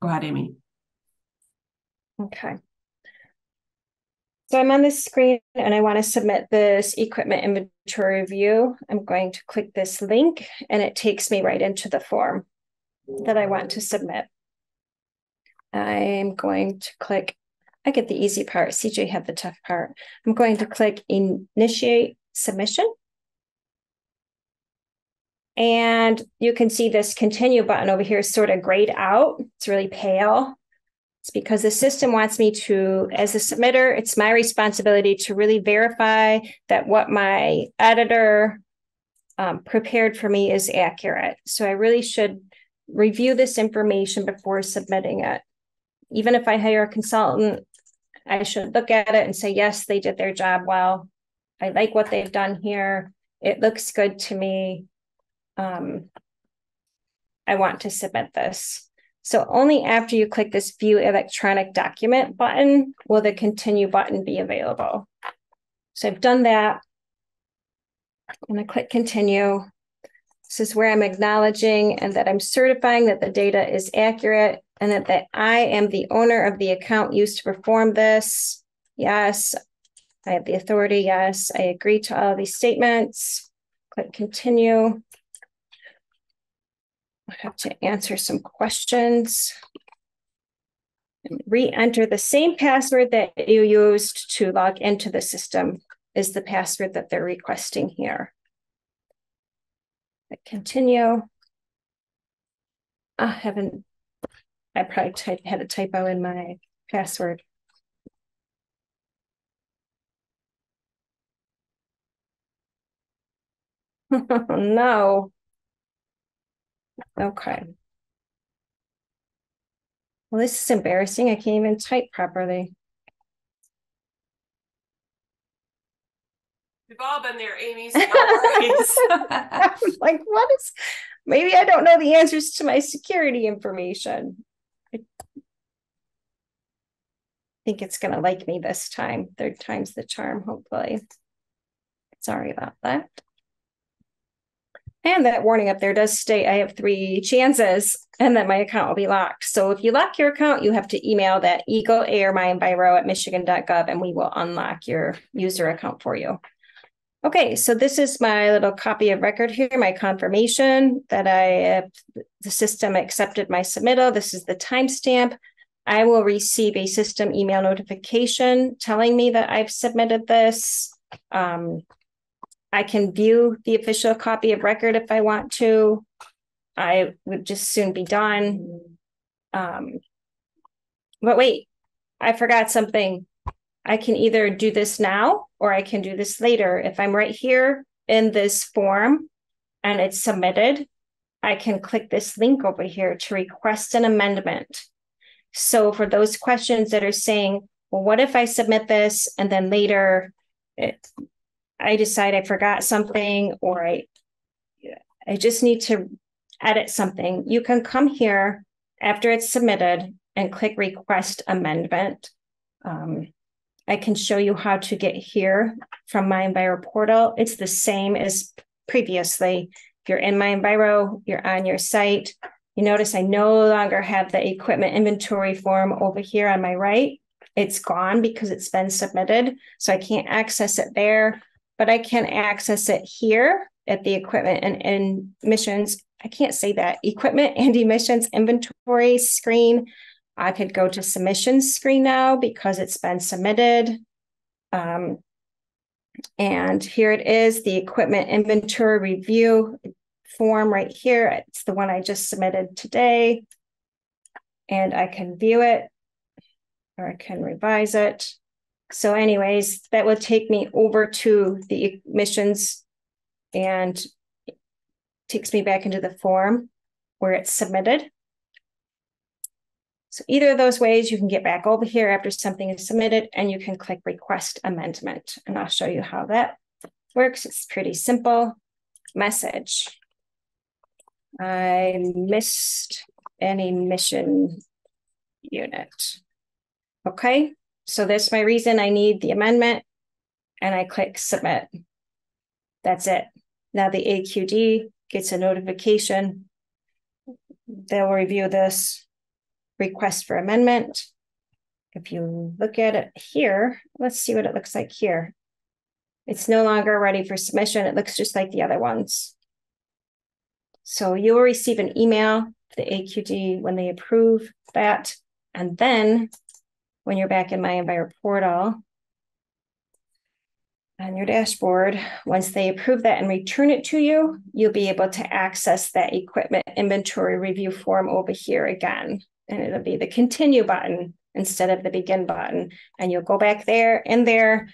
Go ahead, Amy. Okay. So I'm on this screen and I want to submit this equipment inventory review. I'm going to click this link and it takes me right into the form that I want to submit. I'm going to click, I get the easy part, CJ had the tough part. I'm going to click initiate submission. And you can see this continue button over here is sort of grayed out. It's really pale. It's because the system wants me to, as a submitter, it's my responsibility to really verify that what my editor prepared for me is accurate. So I really should review this information before submitting it. Even if I hire a consultant, I should look at it and say, yes, they did their job well. I like what they've done here. It looks good to me. I want to submit this. So only after you click this view electronic document button will the continue button be available. So I've done that. I'm going to click continue. This is where I'm acknowledging and that I'm certifying that the data is accurate and that I am the owner of the account used to perform this. Yes, I have the authority. Yes, I agree to all of these statements. Click continue. I have to answer some questions. Re-enter the same password that you used to log into the system is the password that they're requesting here. Continue. I probably had a typo in my password. No. Okay. Well, this is embarrassing. I can't even type properly. We've all been there, Amy, so no worries. I'm like, what is, maybe I don't know the answers to my security information. I think it's going to like me this time. Third time's the charm, hopefully. Sorry about that. And that warning up there does state I have 3 chances and that my account will be locked. So if you lock your account, you have to email that EGLE or MiEnviro@michigan.gov and we will unlock your user account for you. Okay, so this is my little copy of record here, my confirmation that the system accepted my submittal. This is the timestamp. I will receive a system email notification telling me that I've submitted this. I can view the official copy of record if I want to. I would just soon be done. But wait, I forgot something. I can either do this now or I can do this later. If I'm right here in this form and it's submitted, I can click this link over here to request an amendment. So for those questions that are saying, well, what if I submit this and then later I decide I forgot something or I just need to edit something, you can come here after it's submitted and click request amendment. I can show you how to get here from MiEnviro portal. It's the same as previously. If you're in MiEnviro, you're on your site. You notice I no longer have the equipment inventory form over here on my right. It's gone because it's been submitted. So I can't access it there, but I can access it here at the equipment and emissions. I can't say that. Equipment and emissions inventory screen. I could go to submissions screen now because it's been submitted. And here it is, the equipment inventory review form right here. It's the one I just submitted today. And I can view it or I can revise it. So anyways, that will take me over to the admissions and takes me back into the form where it's submitted. So either of those ways, you can get back over here after something is submitted and you can click request amendment. And I'll show you how that works. It's pretty simple. Message. I missed an emission unit. Okay, so that's my reason I need the amendment and I click submit. That's it. Now the AQD gets a notification. They'll review this request for amendment. If you look at it here, let's see what it looks like here. It's no longer ready for submission. It looks just like the other ones. So you will receive an email to the AQD when they approve that. And then when you're back in MiEnviro portal on your dashboard, once they approve that and return it to you, you'll be able to access that equipment inventory review form over here again. And it'll be the continue button instead of the begin button. And you'll go back there and there.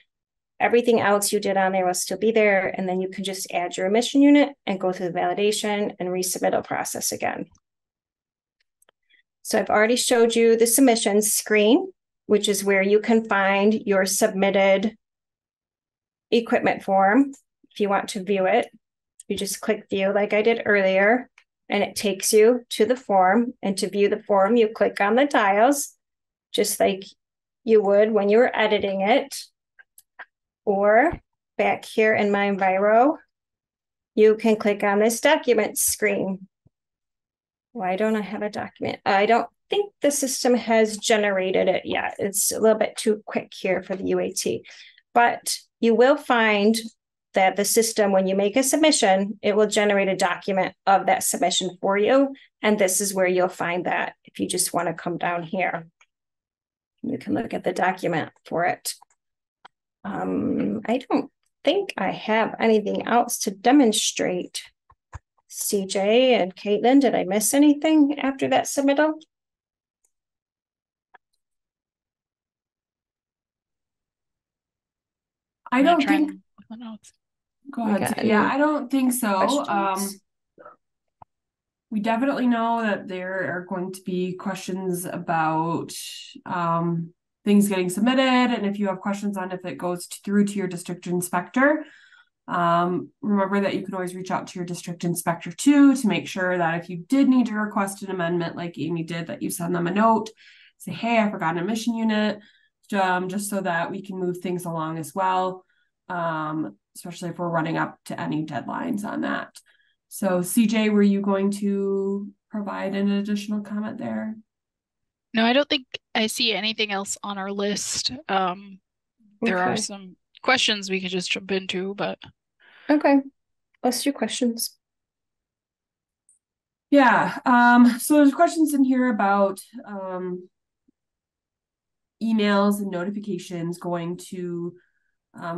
Everything else you did on there will still be there. And then you can just add your emission unit and go through the validation and resubmittal process again. So I've already showed you the submissions screen, which is where you can find your submitted equipment form. If you want to view it, you just click view like I did earlier, and it takes you to the form. And to view the form, you click on the tiles, just like you would when you were editing it. Or back here in MiEnviro, you can click on this document screen. Why don't I have a document? I don't think the system has generated it yet. It's a little bit too quick here for the UAT. But you will find that the system, when you make a submission, it will generate a document of that submission for you. And this is where you'll find that if you just want to come down here. You can look at the document for it. I don't think I have anything else to demonstrate. CJ and Caitlin, did I miss anything after that submittal? I don't think. Go ahead. Yeah, I don't think so. We definitely know that there are going to be questions about things getting submitted, and if you have questions on if it goes through to your district inspector, remember that you can always reach out to your district inspector too to make sure that if you did need to request an amendment like Amy did, that you send them a note, say, hey, I forgot an emission unit, just so that we can move things along as well, especially if we're running up to any deadlines on that. So CJ, were you going to provide an additional comment there? No, I don't think I see anything else on our list. There are some questions we could just jump into, but. Okay, let's do questions. Yeah, so there's questions in here about emails and notifications going to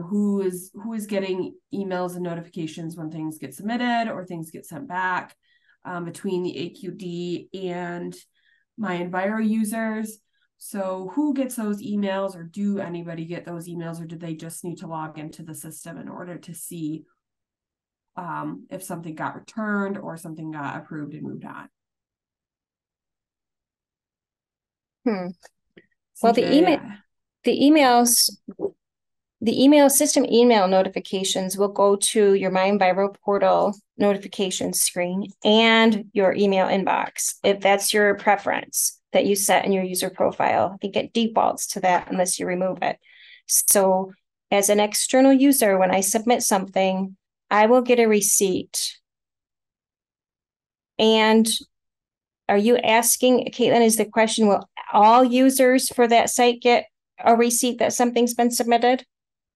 who is getting emails and notifications when things get submitted or things get sent back between the AQD and MiEnviro users. So who gets those emails, or do anybody get those emails, or do they just need to log into the system in order to see if something got returned or something got approved and moved on? Well, the email system email notifications will go to your MiEnviro portal notification screen and your email inbox, if that's your preference that you set in your user profile. I think it defaults to that unless you remove it. So as an external user, when I submit something, I will get a receipt. And are you asking, Caitlin, is the question, will all users for that site get a receipt that something's been submitted?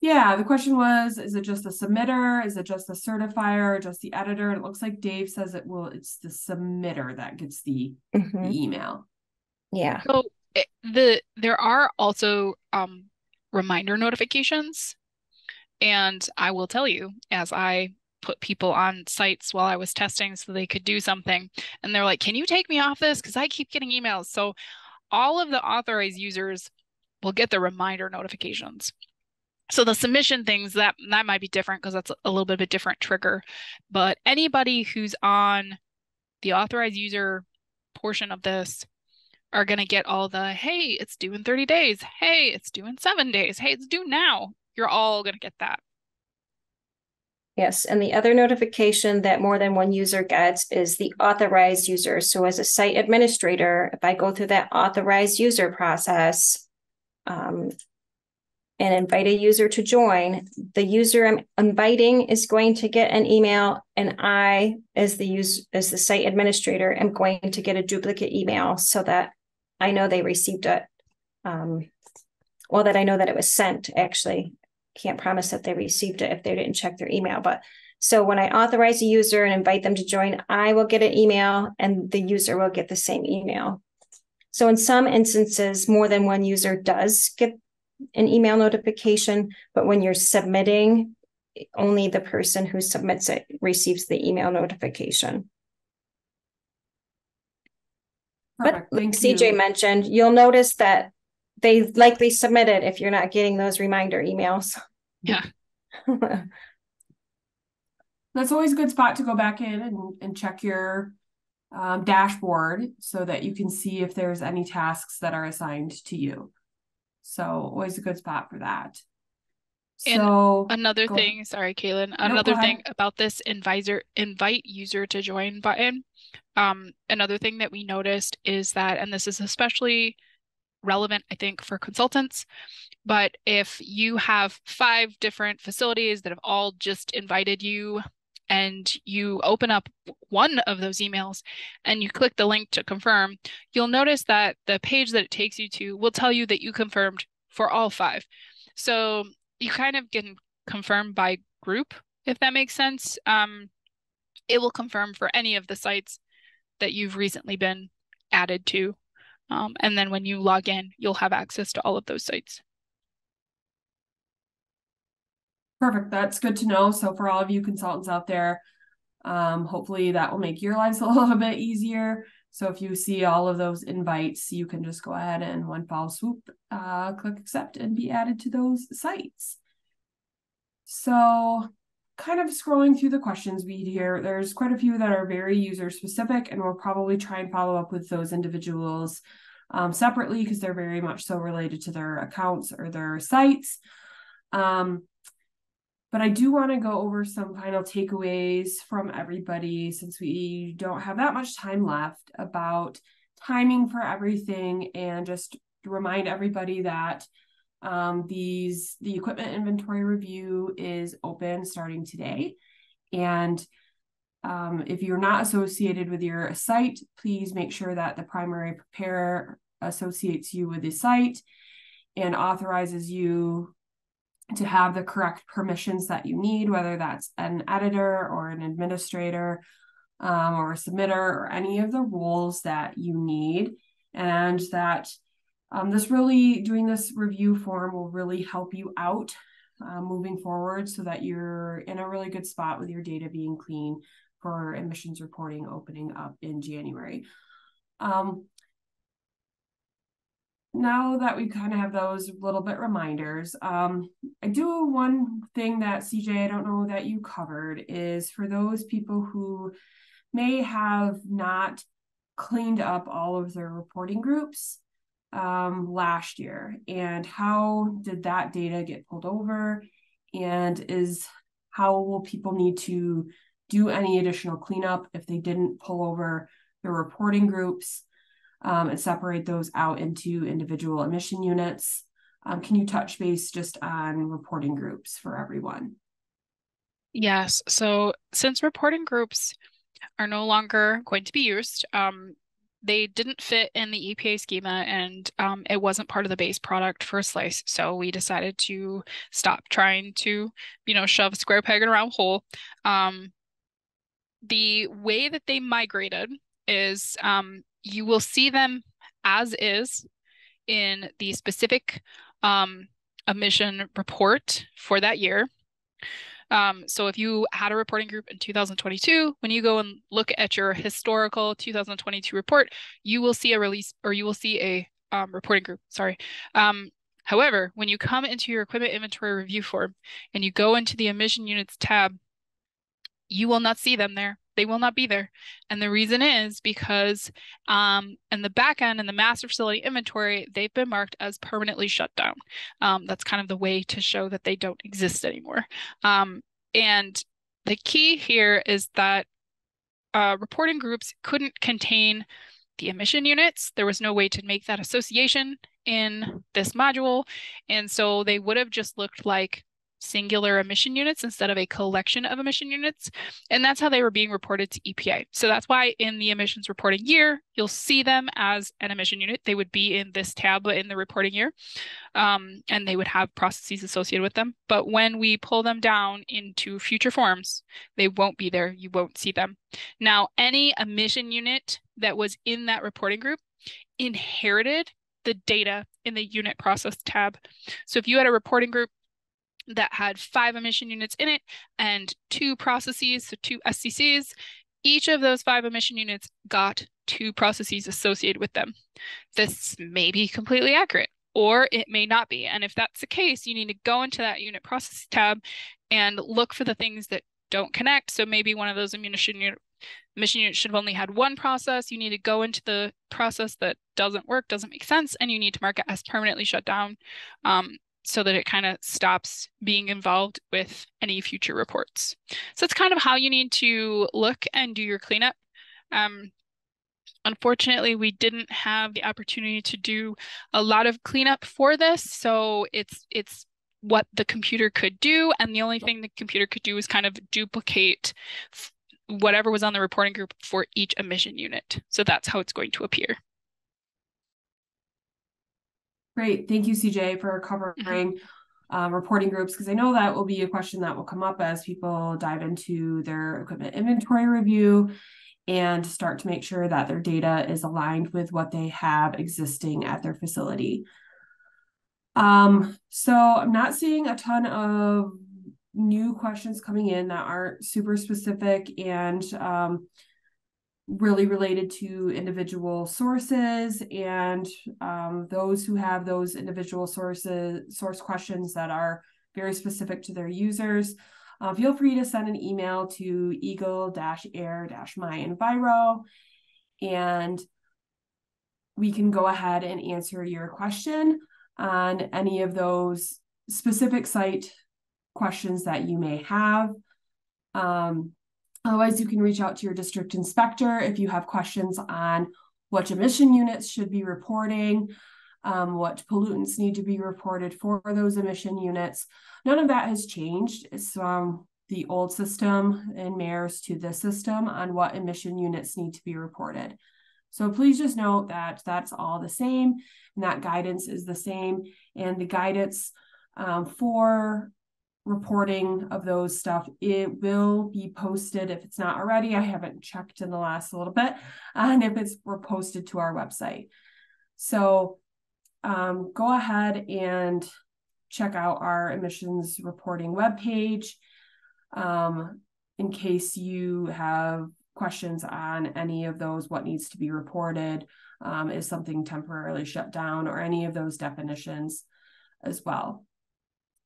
Yeah, the question was, is it just the submitter? Is it just the certifier, or just the editor? And it looks like Dave says it's the submitter that gets the email. Yeah. So there are also reminder notifications. And I will tell you, as I put people on sites while I was testing so they could do something, and they're like, can you take me off this? Because I keep getting emails. So all of the authorized users will get the reminder notifications. So the submission things, that might be different because that's a little bit of a different trigger. But anybody who's on the authorized user portion of this are going to get all the, hey, it's due in 30 days. Hey, it's due in 7 days. Hey, it's due now. You're all going to get that. Yes, and the other notification that more than one user gets is the authorized user. So as a site administrator, if I go through that authorized user process and invite a user to join, the user I'm inviting is going to get an email, and I, as the site administrator, am going to get a duplicate email so that I know they received it. Well, that I know that it was sent, actually. Can't promise that they received it if they didn't check their email. But so when I authorize a user and invite them to join, I will get an email and the user will get the same email. So in some instances, more than one user does get an email notification, but when you're submitting, only the person who submits it receives the email notification. Perfect. But like Thank CJ you. mentioned, you'll notice that they likely submitted if you're not getting those reminder emails. Yeah. That's always a good spot to go back in and check your dashboard so that you can see if there's any tasks that are assigned to you. So always a good spot for that. And so another thing, sorry, Kaylin, No, another thing about this invite user to join button. Another thing that we noticed is that, and this is especially relevant, I think, for consultants, but if you have 5 different facilities that have all just invited you and you open up one of those emails and you click the link to confirm, you'll notice that the page that it takes you to will tell you that you confirmed for all 5. So you kind of can confirm by group, if that makes sense. It will confirm for any of the sites that you've recently been added to. And then when you log in, you'll have access to all of those sites. Perfect. That's good to know. So for all of you consultants out there, hopefully that will make your lives a little bit easier. So if you see all of those invites, you can just go ahead and one foul swoop, click accept and be added to those sites. So kind of scrolling through the questions we here, there's quite a few that are very user specific, and we'll probably try and follow up with those individuals separately because they're very much so related to their accounts or their sites. But I do want to go over some final takeaways from everybody, since we don't have that much time left, about timing for everything, and just to remind everybody that the equipment inventory review is open starting today. And if you're not associated with your site, please make sure that the primary preparer associates you with the site and authorizes you to have the correct permissions that you need, whether that's an editor or an administrator or a submitter, or any of the roles that you need. And that doing this review form will really help you out moving forward, so that you're in a really good spot with your data being clean for emissions reporting opening up in January. Now that we kind of have those little bit reminders, I do one thing that CJ, I don't know that you covered, is for those people who may have not cleaned up all of their reporting groups last year, and how did that data get pulled over, and how will people need to do any additional cleanup if they didn't pull over their reporting groups and separate those out into individual emission units. Can you touch base just on reporting groups for everyone? Yes. So since reporting groups are no longer going to be used, they didn't fit in the EPA schema, and it wasn't part of the base product for Slice. So we decided to stop trying to, shove a square peg in a round hole. The way that they migrated is you will see them as is in the specific emission report for that year. So if you had a reporting group in 2022, when you go and look at your historical 2022 report, you will see a release, or you will see a reporting group, However, when you come into your equipment inventory review form and you go into the emission units tab, you will not see them there. They will not be there. And the reason is because in the back end in the master facility inventory, they've been marked as permanently shut down. That's kind of the way to show that they don't exist anymore. And the key here is that reporting groups couldn't contain the emission units. There was no way to make that association in this module. And so they would have just looked like singular emission units instead of a collection of emission units. And that's how they were being reported to EPA. So that's why in the emissions reporting year, you'll see them as an emission unit. They would be in this tab in the reporting year. And they would have processes associated with them. But when we pull them down into future forms, they won't be there. You won't see them. Now, any emission unit that was in that reporting group inherited the data in the unit process tab. So if you had a reporting group that had 5 emission units in it and 2 processes, so 2 SCCs, each of those 5 emission units got 2 processes associated with them. This may be completely accurate, or it may not be. And if that's the case, you need to go into that unit process tab and look for the things that don't connect. So maybe one of those emission units should have only had 1 process. You need to go into the process that doesn't work, doesn't make sense, and you need to mark it as permanently shut down. So that it kind of stops being involved with any future reports. So it's kind of how you need to look and do your cleanup. Unfortunately, we didn't have the opportunity to do a lot of cleanup for this, so it's what the computer could do, and the only thing the computer could do is kind of duplicate whatever was on the reporting group for each emission unit. So that's how it's going to appear. Great. Thank you, CJ, for covering reporting groups, because I know that will be a question that will come up as people dive into their equipment inventory review and start to make sure that their data is aligned with what they have existing at their facility. So I'm not seeing a ton of new questions coming in that aren't super specific and really related to individual sources, and those who have those individual source questions that are very specific to their users, feel free to send an email to eagle-air-MiEnviro, and we can go ahead and answer your question on any of those specific site questions that you may have. Otherwise, you can reach out to your district inspector if you have questions on which emission units should be reporting, what pollutants need to be reported for those emission units. None of that has changed. It's from the old system in MARES to this system on what emission units need to be reported. So please just note that that's all the same, and that guidance is the same, and the guidance for reporting of those stuff, it will be posted if it's not already. I haven't checked in the last little bit, and if it's posted to our website. So go ahead and check out our emissions reporting webpage in case you have questions on any of those, what needs to be reported, is something temporarily shut down, or any of those definitions as well.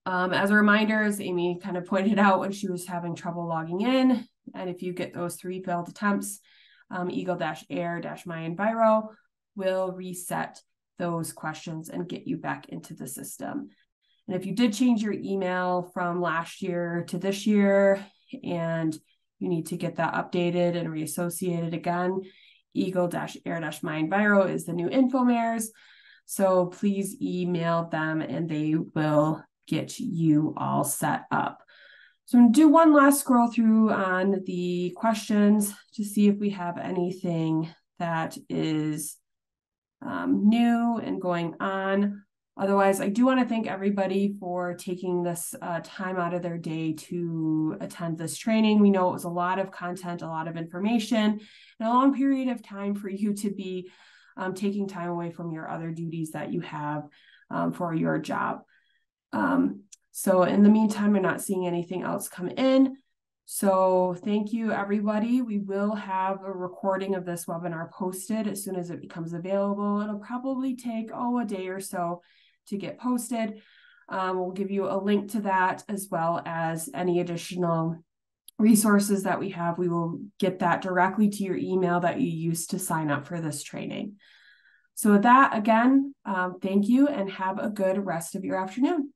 As a reminder, as Amy kind of pointed out when she was having trouble logging in, and if you get those 3 failed attempts, eagle-air-MiEnviro will reset those questions and get you back into the system. And if you did change your email from last year to this year, and you need to get that updated and reassociated again, eagle-air-MiEnviro is the new InfoMares. So please email them and they will get you all set up. So I'm going to do one last scroll through on the questions to see if we have anything that is new and going on. Otherwise, I do want to thank everybody for taking this time out of their day to attend this training. We know it was a lot of content, a lot of information, and a long period of time for you to be taking time away from your other duties that you have for your job. So in the meantime, I'm not seeing anything else come in. So thank you, everybody. We will have a recording of this webinar posted as soon as it becomes available. It'll probably take, a day or so to get posted. We'll give you a link to that as well as any additional resources that we have. We will get that directly to your email that you used to sign up for this training. So with that, again, thank you and have a good rest of your afternoon.